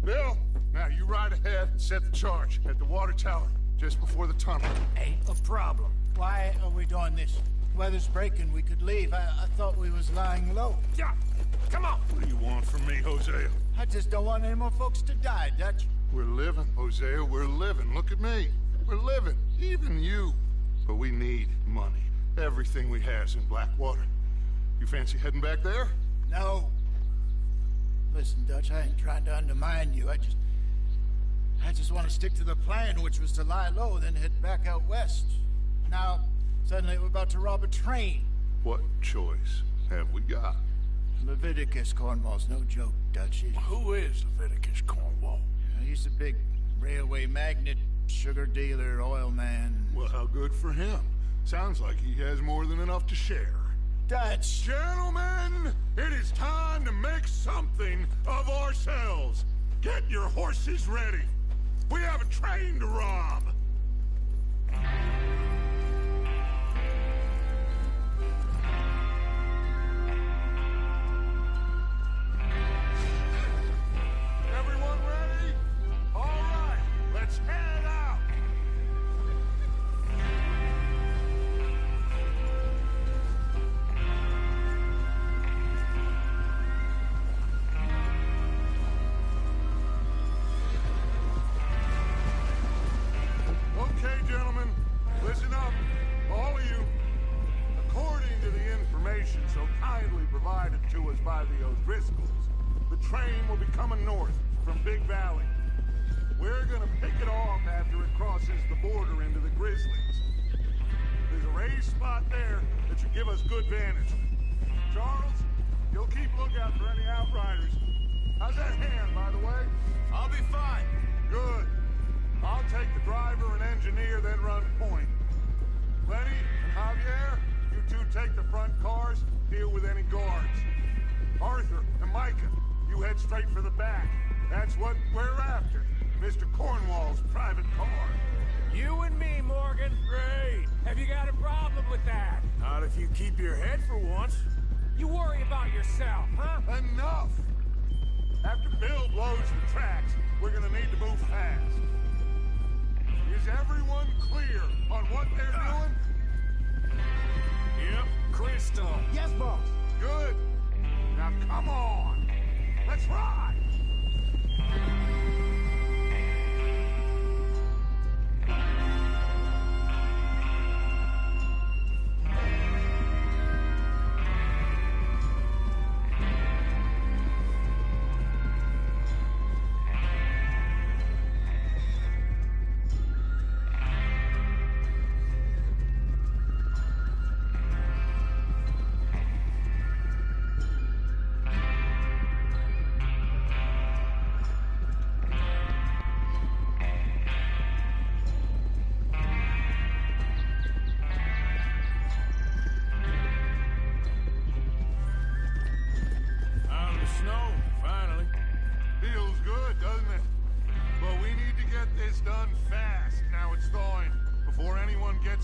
Bill, now you ride ahead and set the charge at the water tower just before the tunnel. Ain't a problem. Why are we doing this? Weather's breaking. We could leave. I thought we was lying low. Yeah, come on. What do you want from me, Hosea? I just don't want any more folks to die, Dutch. We're living, Hosea. We're living. Look at me. We're living. Even you. But we need money. Everything we has in Blackwater. You fancy heading back there? No. Listen, Dutch, I ain't trying to undermine you. I just want to stick to the plan, which was to lie low, then head back out west. Now, suddenly we're about to rob a train. What choice have we got? Leviticus Cornwall's no joke, Dutch. Who is Leviticus Cornwall? He's a big railway magnate, sugar dealer, oil man. Well, how good for him. Sounds like he has more than enough to share. Dutch! Gentlemen, it is time to make something of ourselves. Get your horses ready. We have a train to rob. Everyone ready? All right, let's head out. Okay, gentlemen, listen up, all of you. According to the information so kindly provided to us by the O'Driscolls, the train will be coming north from Big Valley. We're gonna pick it off after it crosses the border into the Grizzlies. There's a raised spot there that should give us good vantage. Charles, you'll keep lookout for any outriders. How's that hand, by the way? I'll be fine. Good. I'll take the driver and engineer, then run point. Lenny and Javier, you two take the front cars, deal with any guards. Arthur and Micah, you head straight for the back. That's what we're after. Mr. Cornwall's private car. You and me, Morgan. Great. Have you got a problem with that? Not if you keep your head for once. You worry about yourself, huh? Enough! After Bill blows the tracks, we're gonna need to move fast. Is everyone clear on what they're doing? Yep, Crystal. Yes, boss. Good. Now come on. Let's ride.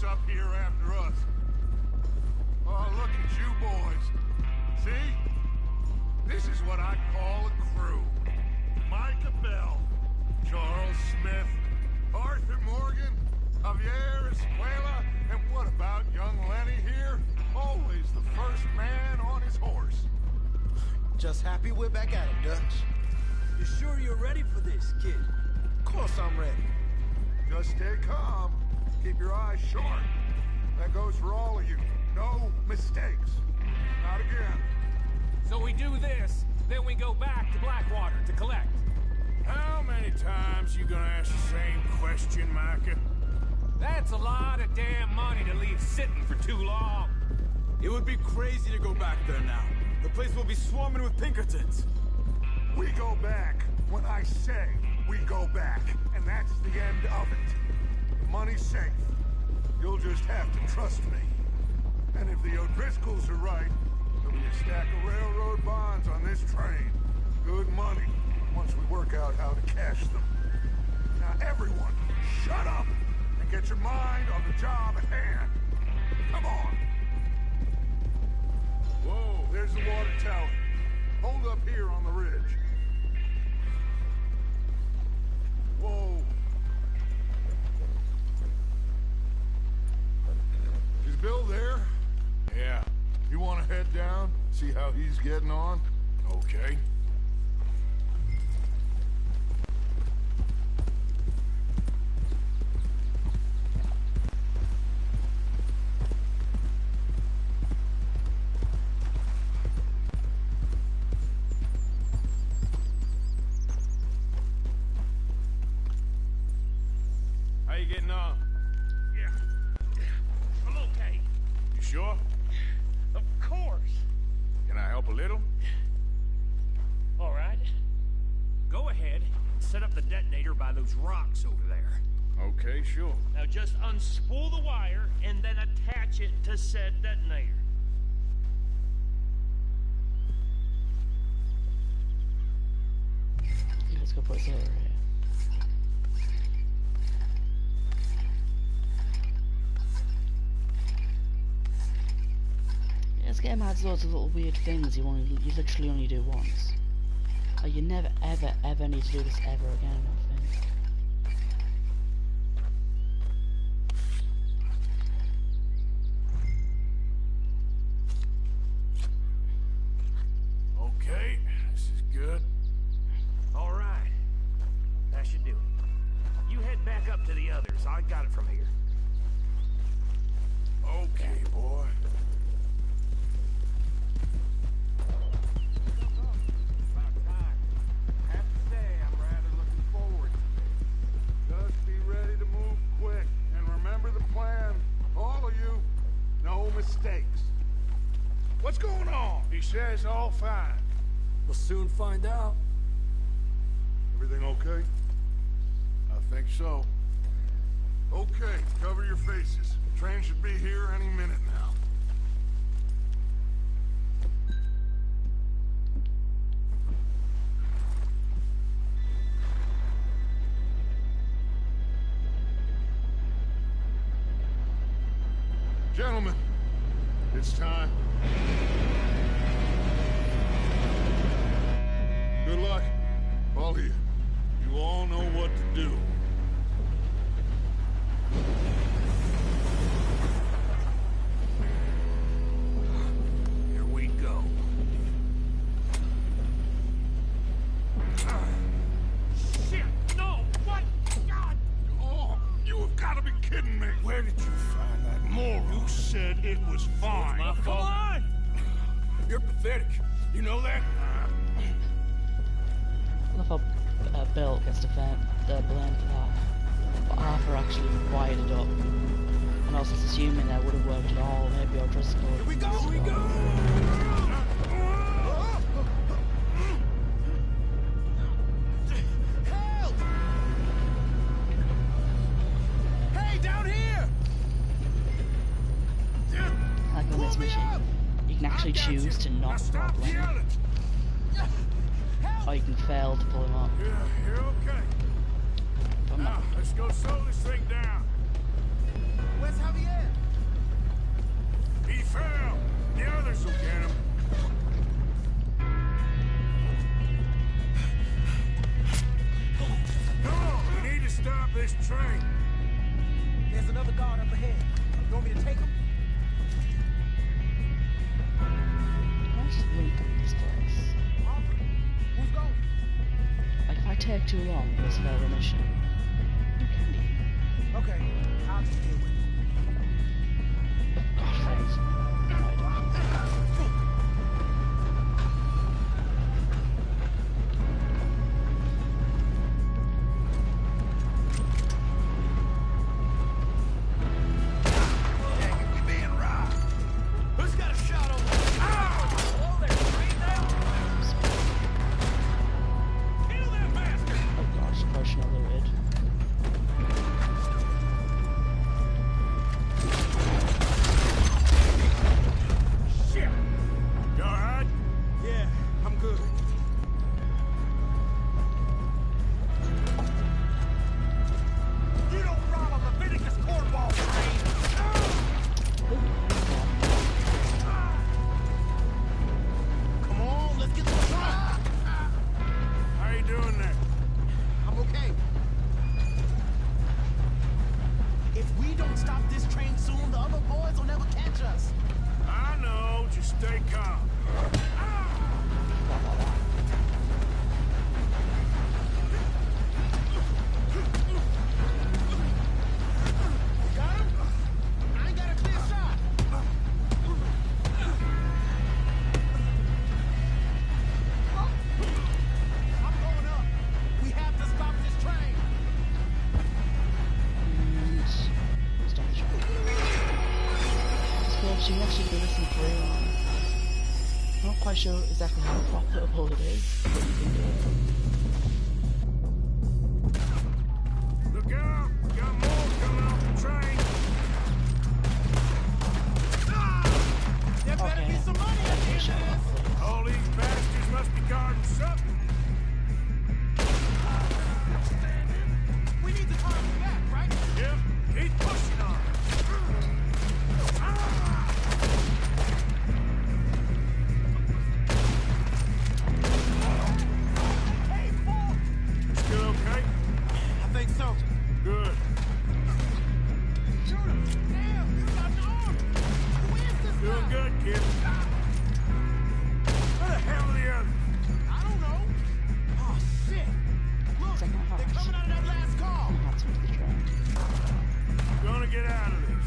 Up here after us. Oh, look at you boys. See? This is what I call a crew. Micah Bell, Charles Smith, Arthur Morgan, Javier Escuela, and what about young Lenny here? Always the first man on his horse. Just happy we're back at it, Dutch. You sure you're ready for this, kid? Of course I'm ready. Just stay calm. Keep your eyes sharp. That goes for all of you. No mistakes. Not again. So we do this, then we go back to Blackwater to collect. How many times you gonna ask the same question, Micah? That's a lot of damn money to leave sitting for too long. It would be crazy to go back there now. The place will be swarming with Pinkertons. We go back when I say we go back, and that's the end of it. Money's safe. You'll just have to trust me. And if the O'Driscolls are right, there'll be a stack of railroad bonds on this train. Good money, once we work out how to cash them. Now everyone, shut up and get your mind on the job at hand. Come on. Whoa, there's the water tower. Hold up here on the ridge. Whoa. Is Bill there? Yeah. You want to head down, see how he's getting on? Okay. How you getting on? Yeah. I'm okay. You sure? Of course. Can I help a little? All right. Go ahead and set up the detonator by those rocks over there. Okay, sure. Now just unspool the wire and then attach it to said detonator. Let's go put it over here. This game adds loads of little weird things you literally only do once. Like you never ever need to do this ever again, I don't think. Okay, this is good. All right. That should do it. You head back up to the others. I got it from here. Okay, boy. Just be ready to move quick. And remember the plan. All of you, no mistakes. What's going on? He says all fine. We'll soon find out. Everything okay? I think so. Okay, cover your faces. The train should be here any minute now. Gentlemen, it's time. Good luck, all of you. You all know what to do. Here we go. Shit! No! What? God! Oh, you have got to be kidding me! Where did you find that moron? You said it was fine. My fault. Come on! You're pathetic. You know that? I love how Bill gets the blame for that, but Arthur actually wired it up. And also it's assuming that wouldn't work at all. Maybe O'Driscoll. Here we go! Here we go! Help! Hey, down here! Like on this machine, you can actually choose to not rob Lenny, or you can fail to pull him up. Yeah, you're okay. Now, let's go slow this thing down. Where's Javier? He fell. The others will get him. Come on, we need to stop this train. There's another guard up ahead. You want me to take him? Let's just loop up this place. Who's going? Like if I take too long, there's fail the mission. Okay, I'll just deal with it. God, thanks. Who's got a shot on me? Oh, they're right now. Kill that bastard! Oh gosh, pushing a little bit. Shit! You alright? Yeah, I'm good. You don't rob a Leviticus Cornwall train! Come on, let's get to the front! How you doing there? I'm okay. If we don't stop this train soon, the other boys will never catch us. I know, just stay calm. Got him? I ain't got a clear shot. I'm going up. We have to stop this train. Stop the train. So she actually do this in Korea. I'm not quite sure exactly how profitable it is, but you can do it. Look out! We got more coming off the train. There better be some money at the end of this. All these bastards must be guarding something. We need to turn them back, right? Yep. Keep pushing on. Hey, fool! You still okay? I think so. Good. Shoot him! Damn, you got an arm! Who is this guy? Doing good, kid. Where the hell are the others? I don't know. Oh, shit! Look, they're coming out of that last car. We're gonna get out of this.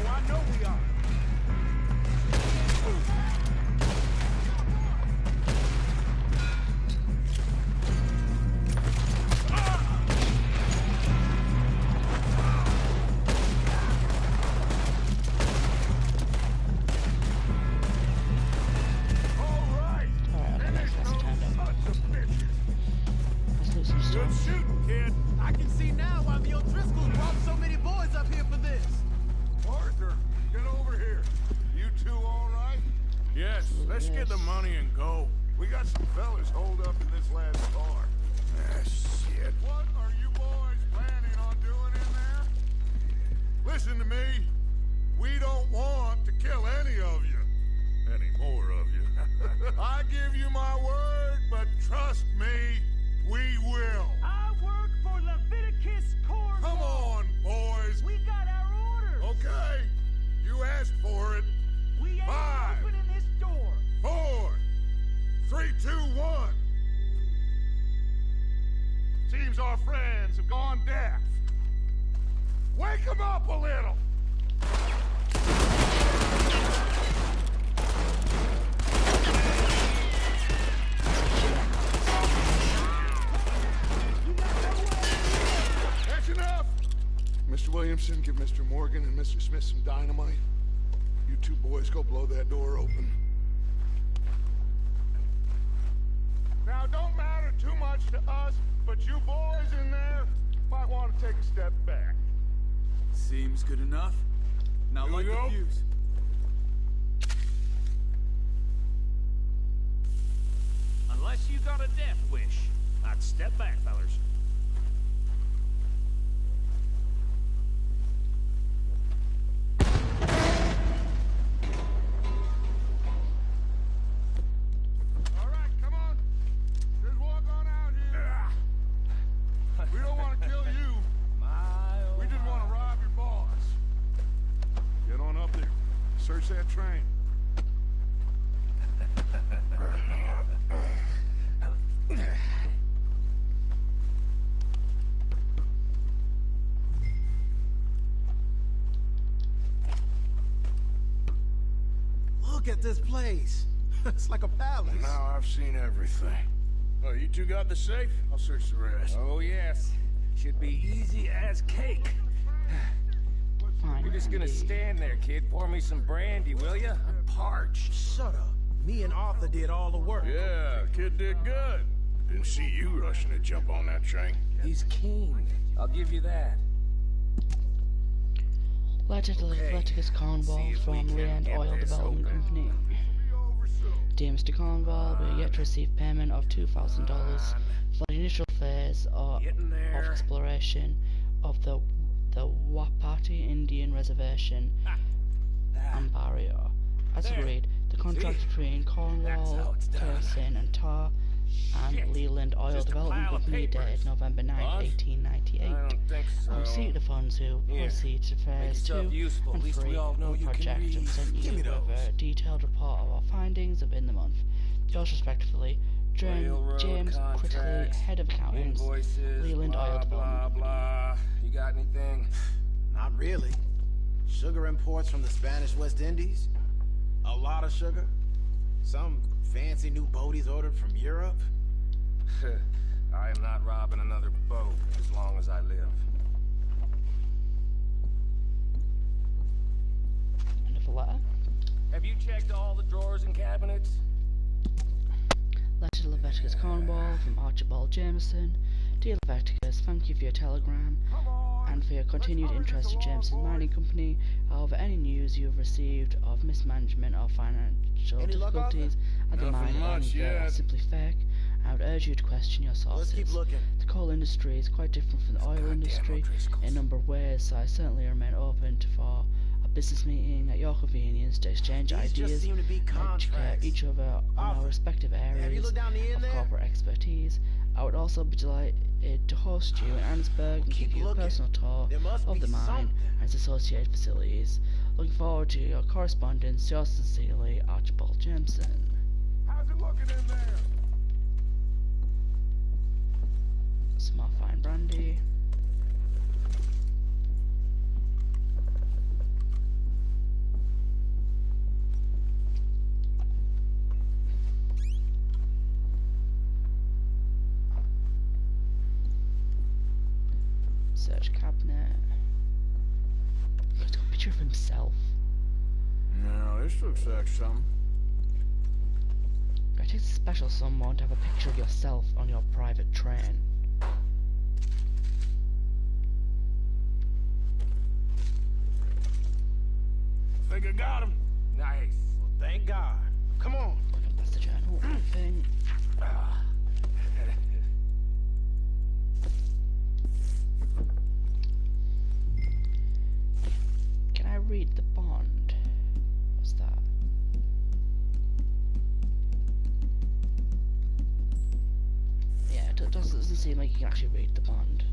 Oh, I know we are. Alright, okay, that's the time down. Let's lose some let's get the money and go. We got some fellas holed up in this last car. Ah, shit. What are you boys planning on doing in there? Listen to me. We don't want to kill any of you. Any more of you. I give you my word, but trust me, we will. I work for Leviticus Corps. Come on, boys. We got our orders. Okay. You asked for it. We ain't 5, opening this door. 4, 3, 2, 1. Seems our friends have gone deaf. Wake them up a little. That's enough. Mr. Williamson, give Mr. Morgan and Mr. Smith some dynamite. You two boys go blow that door open. Now, don't matter too much to us, but you boys in there might want to take a step back. Seems good enough. Now light the fuse. Unless you got a death wish, I'd step back, fellers. All right, come on. Just walk on out here. We don't want to kill you. We just want to rob your boss. Get on up there. Search that train. Look at this place. It's like a palace. Now I've seen everything. Oh, you two got the safe? I'll search the rest. Oh, yes. Should be easy as cake. Fine. You're just gonna stand there, kid. Pour me some brandy, will ya? I'm parched. Shut up. Me and Arthur did all the work. Yeah, kid did good. Didn't see you rushing to jump on that train. He's keen. I'll give you that. Letter to Leviticus Cornwall from Land Oil Development Company. Dear Mr. Cornwall, we are yet to receive payment of $2,000 for the initial phase of exploration of the Wapati Indian Reservation and Barrio. As agreed, the contract between Cornwall, Kerosene and Tar and Leland Oil Development Company dated November 9, 1898. I don't think so. On receipt of the funds who proceed to phase 2 and 3 of the project and sent you with a detailed report of our findings within the month. Yours respectively, James Critically, Head of Accountants, Invoices, Leland Oil Development blah. You got anything? Not really. Sugar imports from the Spanish West Indies. A lot of sugar. Some fancy new boat he's ordered from Europe. I am not robbing another boat as long as I live. Another letter. Have you checked all the drawers and cabinets? Letter to Leviticus Cornwall from Archibald Jameson. Dear Leviticus, thank you for your telegram and for your continued interest in Jameson Mining Company. However, any news you have received of mismanagement or financial difficulties at the mine are simply fake. I would urge you to question your sources. Let's keep looking. The coal industry is quite different from the oil industry in a number of ways, so I certainly remain open for a business meeting at your convenience to exchange ideas and educate each other on our respective areas of corporate expertise. I would also be delighted to host you in Annesburg and give you a personal tour of the mine and its associated facilities. Looking forward to your correspondence. Yours sincerely, Archibald Jameson. How's it looking in there? Some more fine brandy. Search cabinet. He's got a picture of himself. No, this looks like something. It takes a special someone to have a picture of yourself on your private train. Think I got him. Nice. Well, thank God. Come on. That's the journal thing. Can I read the bond? What's that? Yeah, it doesn't seem like you can actually read the bond.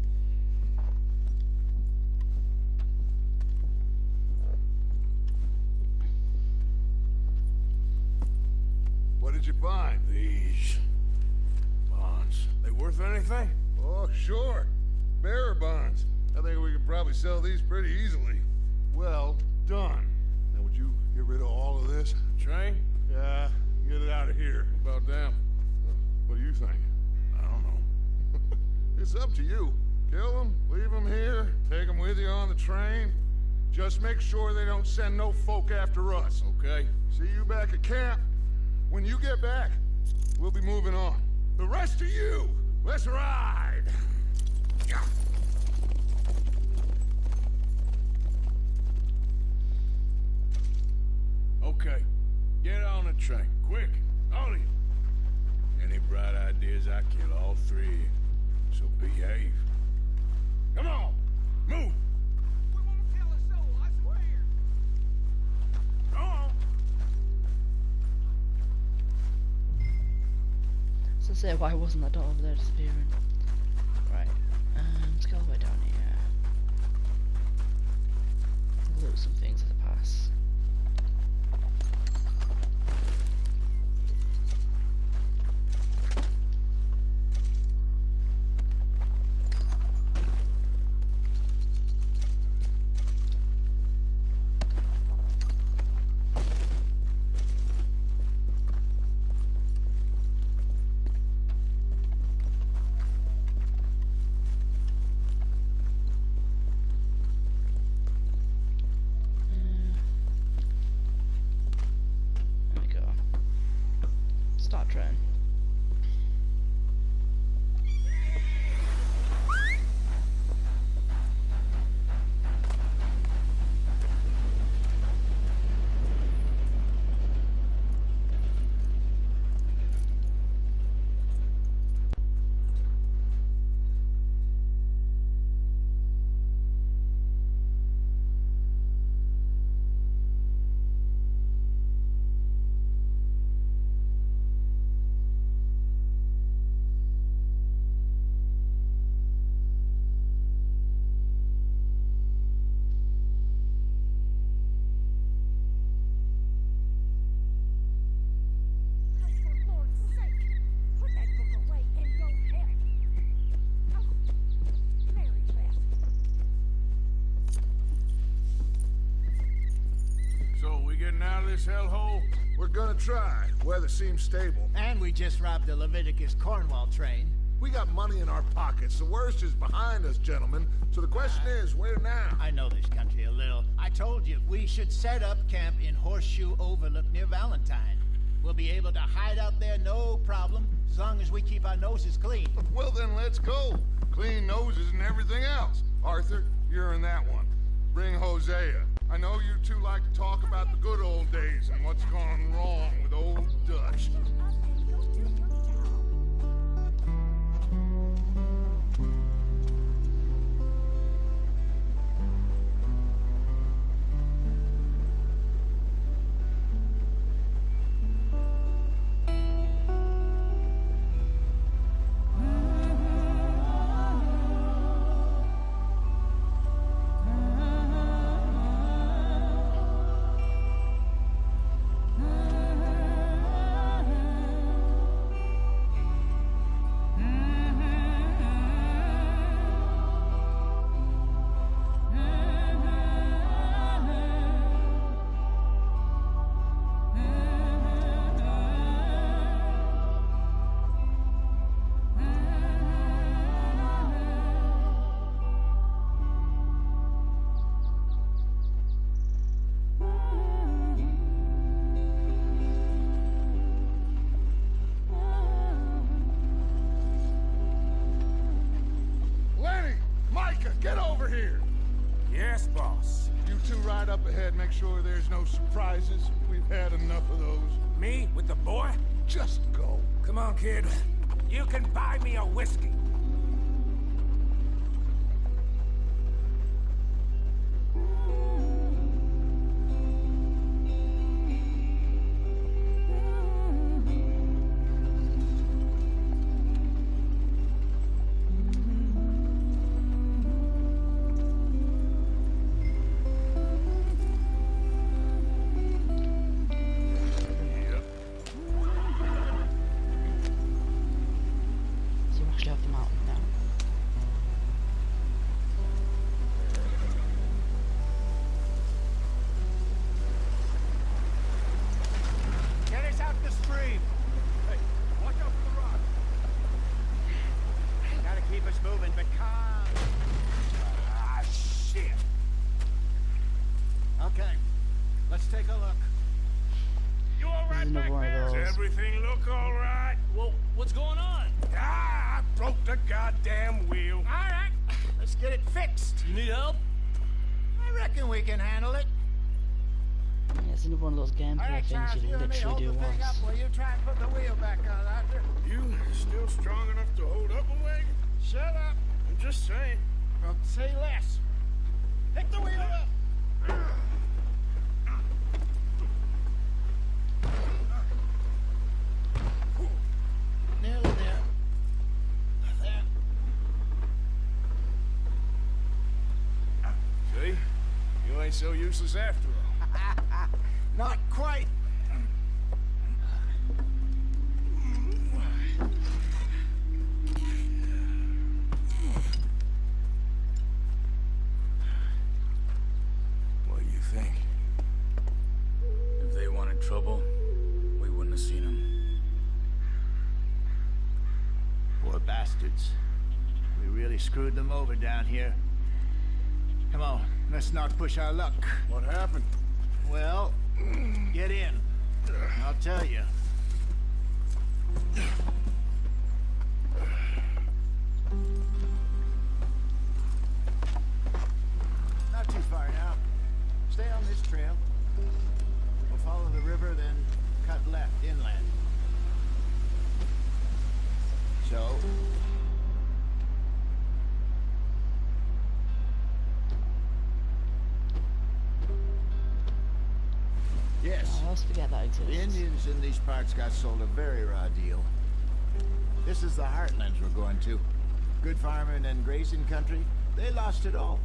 What did you find? These bonds. They worth anything? Oh, sure. Bearer bonds. I think we could probably sell these pretty easily. Well done. Now, would you get rid of all of this? Train? Yeah, get it out of here. About them. What do you think? I don't know. It's up to you. Kill them, leave them here, take them with you on the train. Just make sure they don't send no folk after us. Okay. See you back at camp. When you get back, we'll be moving on. The rest of you, let's ride! Yeah. Okay. Get on the train. Quick. All of you. Any bright ideas, I kill all three of you. So behave. Come on! Move! We won't tell a soul, I swear. Go on! So say, why wasn't that dot over there disappearing? Right, let's go all the way down here. Loot some things as I pass. Start train. Out of this hellhole? We're gonna try. Weather seems stable. And we just robbed the Leviticus Cornwall train. We got money in our pockets. The worst is behind us, gentlemen. So the question is, where now? I know this country a little. I told you, we should set up camp in Horseshoe Overlook near Valentine. We'll be able to hide out there no problem, as long as we keep our noses clean. Well then, let's go. Clean noses and everything else. Arthur, you're in that one. Bring Hosea. I know you two like to talk about the good old days and what's gone wrong with old Dutch. Yes, boss. You two ride up ahead, make sure there's no surprises. We've had enough of those. Me with the boy? Just go. Come on, kid. You can buy me a whiskey. Everything look all right? Well, what's going on? I broke the goddamn wheel. All right, let's get it fixed. You need help? I reckon we can handle it. Yeah, it's another one of those gameplay things you literally do once. While you try and put the wheel back on, Arthur. You still strong enough to hold up a wagon? Shut up. I'm just saying. Well, say less. Pick the wheel up. Nearly there. There. See? You ain't so useless after all. Not quite. What do you think? If they wanted trouble, we wouldn't have seen them. Poor bastards. We really screwed them over down here. Come on, let's not push our luck. What happened? Well, get in. I'll tell you. Not too far now. Stay on this trail. We'll follow the river, then cut left inland. So... Yes. I always forget that exists. The Indians in these parts got sold a very raw deal. This is the heartlands we're going to. Good farming and grazing country. They lost it all.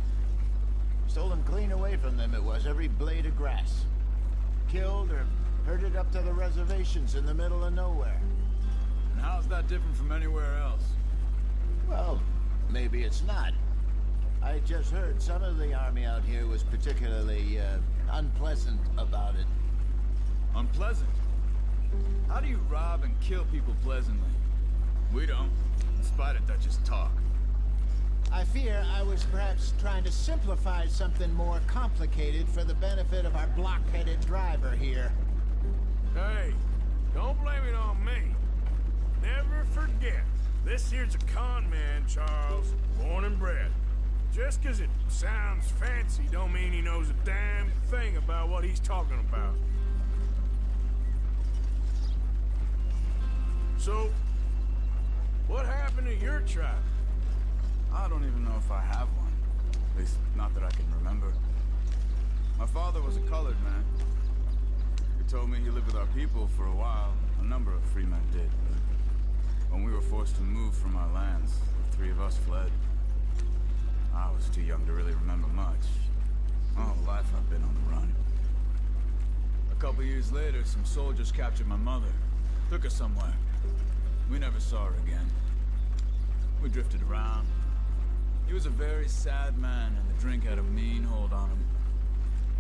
Stolen clean away from them it was, every blade of grass. Killed or herded up to the reservations in the middle of nowhere. And how's that different from anywhere else? Well, maybe it's not. I just heard some of the army out here was particularly, unpleasant about it. Unpleasant? How do you rob and kill people pleasantly? We don't, despite it, that just talk. I fear I was perhaps trying to simplify something more complicated for the benefit of our block-headed driver here. Hey, don't blame it on me. Never forget, this here's a con man, Charles, born and bred. Just 'cause it sounds fancy don't mean he knows a damn thing about what he's talking about. So, what happened to your tribe? I don't even know if I have one. At least, not that I can remember. My father was a colored man. He told me he lived with our people for a while. A number of free men did. But when we were forced to move from our lands, the three of us fled. I was too young to really remember much. My whole life I've been on the run. A couple years later, some soldiers captured my mother. Took her somewhere. We never saw her again. We drifted around. He was a very sad man, and the drink had a mean hold on him.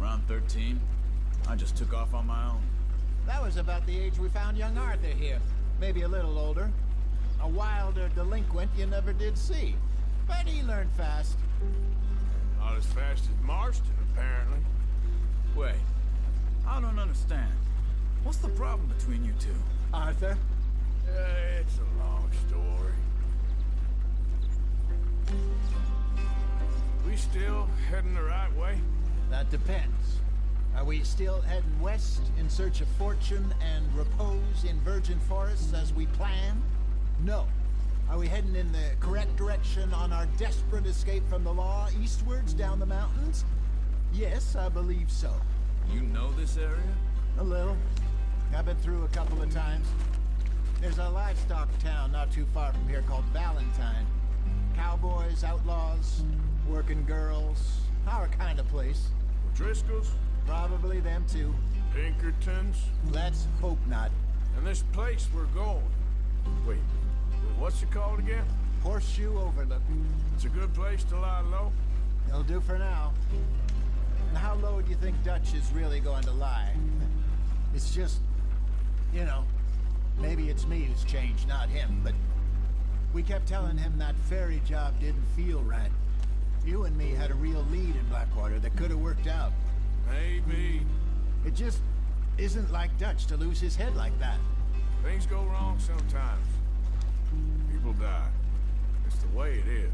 Around 13, I just took off on my own. That was about the age we found young Arthur here. Maybe a little older. A wilder delinquent you never did see. But he learned fast. Not as fast as Marston, apparently. Wait, I don't understand. What's the problem between you two? Arthur? It's a long story. We still heading the right way? That depends. Are we still heading west in search of fortune and repose in virgin forests as we planned? No. Are we heading in the correct direction on our desperate escape from the law eastwards down the mountains? Yes, I believe so. You know this area? A little. I've been through a couple of times. There's a livestock town not too far from here called Valentine. Cowboys, outlaws, working girls, our kind of place. Driscoll's? Probably them too. Pinkertons? Let's hope not. And this place we're going. Wait, what's it called again? Horseshoe Overlook. It's a good place to lie low? It'll do for now. And how low do you think Dutch is really going to lie? It's just, you know, maybe it's me who's changed, not him, but we kept telling him that ferry job didn't feel right. You and me had a real lead in Blackwater that could have worked out. Maybe. It just isn't like Dutch to lose his head like that. Things go wrong sometimes. People die. It's the way it is.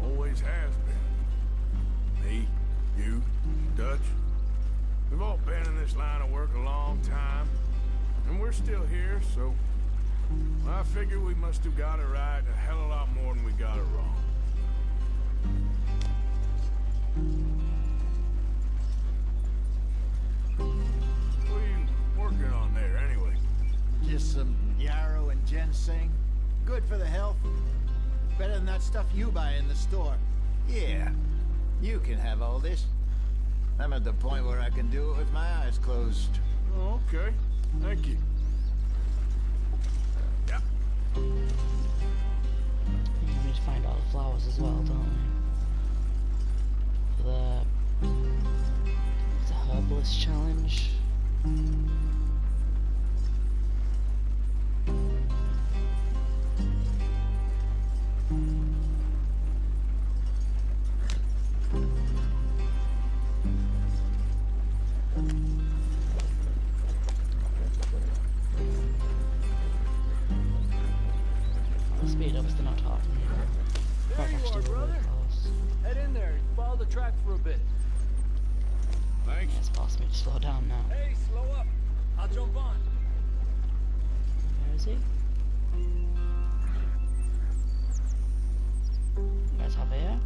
Always has been. Me, you, Dutch. We've all been in this line of work a long time. And we're still here, so I figure we must have got it right a hell of a lot more than we got it wrong. What are you working on there, anyway? Just some yarrow and ginseng. Good for the health. Better than that stuff you buy in the store. Yeah, you can have all this. I'm at the point where I can do it with my eyes closed. Oh, okay. Thank you. Yep. We need to find all the flowers as well, don't we? The herbalist challenge. Speed up, they're not talking here. There you are, brother. Head in there. Follow the track for a bit. Thanks. It's possible to slow down now. Hey, slow up. I'll jump on. Where is he? Where's Javier?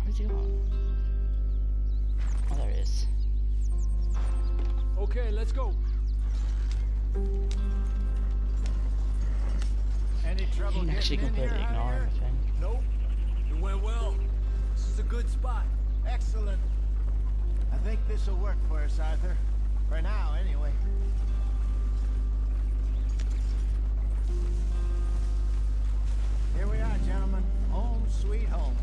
Where's he going? Oh, there he is. Okay, let's go. Any trouble You can actually getting in completely here, ignore out him, here? I think. Nope. It went well. This is a good spot. Excellent. I think this will work for us, Arthur. For now, anyway. Here we are, gentlemen. Home sweet home.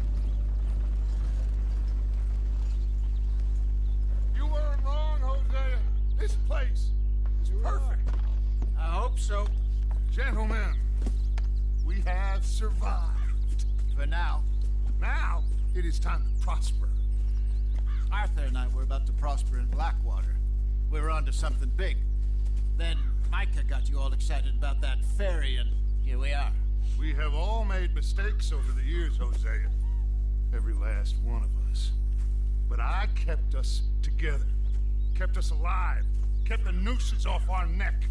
You weren't wrong, Hosea. This place is perfect. I hope so. Gentlemen, we have survived. For now. Now, it is time to prosper. Arthur and I were about to prosper in Blackwater. We were onto something big. Then Micah got you all excited about that ferry, and here we are. We have all made mistakes over the years, Hosea. Every last one of us. But I kept us together. Kept us alive. Kept the nooses off our neck.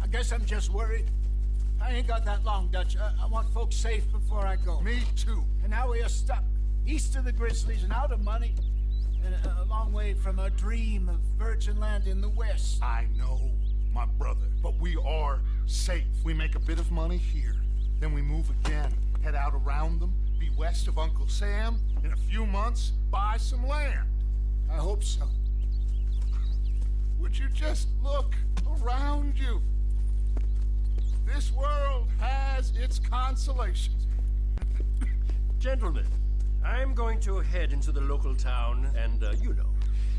I guess I'm just worried. I ain't got that long, Dutch. I want folks safe before I go. Me too. And now we are stuck, east of the Grizzlies and out of money, and a long way from our dream of virgin land in the west. I know, my brother, but we are safe. We make a bit of money here, then we move again, head out around them, be west of Uncle Sam, in a few months, buy some land. I hope so. Would you just look around you? This world has its consolations. Gentlemen, I'm going to head into the local town and, you know,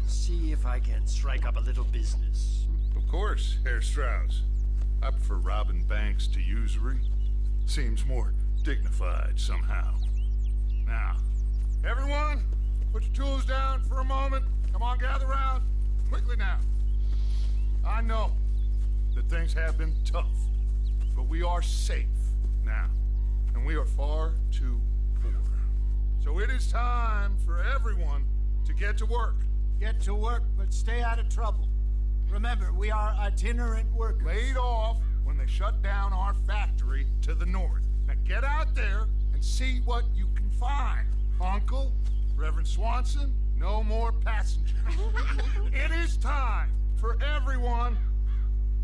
see if I can strike up a little business. Of course, Herr Strauss. I prefer robbing banks to usury. Seems more dignified somehow. Now, everyone, put your tools down for a moment. Come on, gather round. Quickly now. I know that things have been tough, but we are safe now, and we are far too poor. So it is time for everyone to get to work. Get to work, but stay out of trouble. Remember, we are itinerant workers. Laid off when they shut down our factory to the north. Now get out there and see what you can find. Uncle, Reverend Swanson, no more passengers. It is time for everyone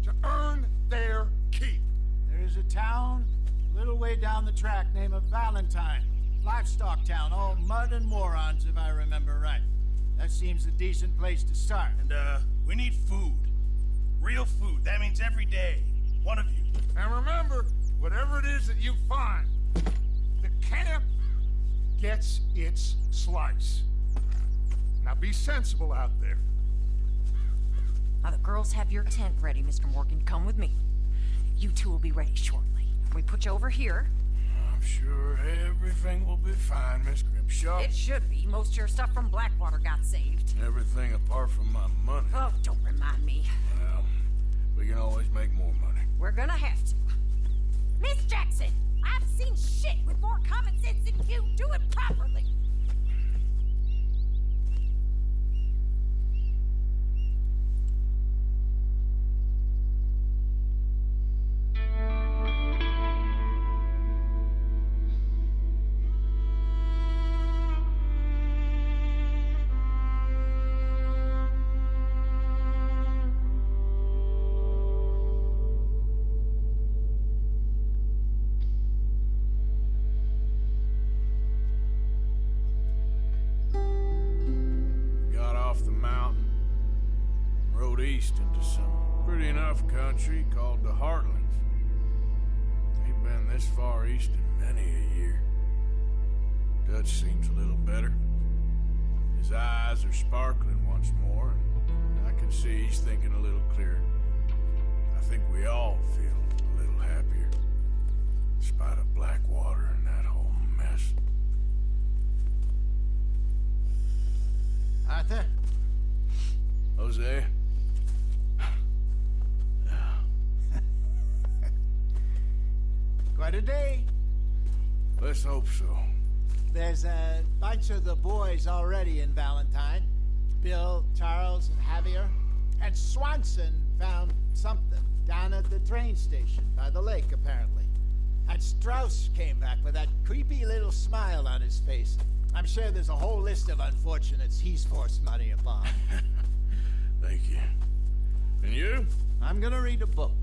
to earn their keep. There is a town a little way down the track named Valentine. Livestock town, all mud and morons, if I remember right. That seems a decent place to start. And, we need food. Real food. That means every day. One of you. And remember, whatever it is that you find, the camp gets its slice. Now be sensible out there. Now the girls have your tent ready, Mr. Morgan. Come with me. You two will be ready shortly. We put you over here. I'm sure everything will be fine, Miss Grimshaw. It should be. Most of your stuff from Blackwater got saved. Everything apart from my money. Oh, don't remind me. Well, we can always make more money. We're gonna have to. Miss Jackson, I've seen shit with more common sense than you. Do it properly. Into some pretty enough country called the Heartlands. Ain't been this far east in many a year. Dutch seems a little better. His eyes are sparkling once more, and I can see he's thinking a little clearer. I think we all feel a little happier, in spite of Blackwater and that whole mess. Arthur? Jose? Quite a day. Let's hope so. There's a bunch of the boys already in Valentine. Bill, Charles, and Javier. And Swanson found something down at the train station by the lake, apparently. And Strauss came back with that creepy little smile on his face. I'm sure there's a whole list of unfortunates he's forced money upon. Thank you. And you? I'm gonna read a book.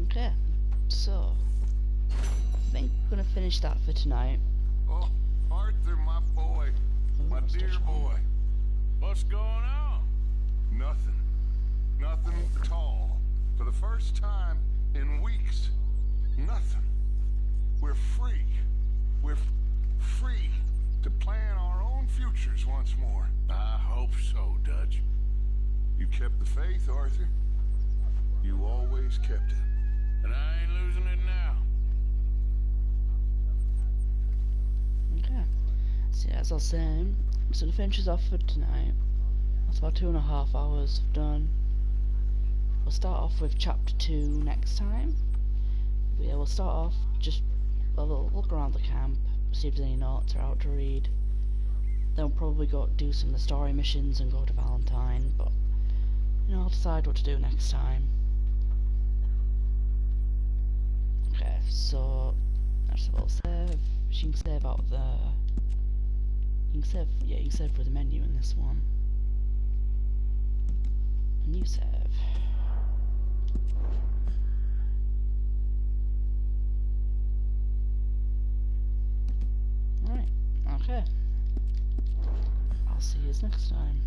Okay, so I think we're gonna finish that for tonight. Oh, Arthur, my boy, my dear boy. What's going on? Nothing. Nothing at all. For the first time in weeks, nothing. We're free. We're free to plan our own futures once more. I hope so, Dutch. You kept the faith, Arthur. You always kept it. And I ain't losing it now. Okay. So yeah, as I was saying, I'm just gonna finish this off for tonight. That's about 2.5 hours done. We'll start off with chapter 2 next time. But yeah, we'll start off just a little look around the camp, see if there's any notes are out to read. Then we'll probably go do some of the story missions and go to Valentine, but you know, I'll decide what to do next time. Okay, so that's a little save. You can save out the. You can save, yeah, you can save for the menu in this one. A new save. Alright, okay. I'll see you next time.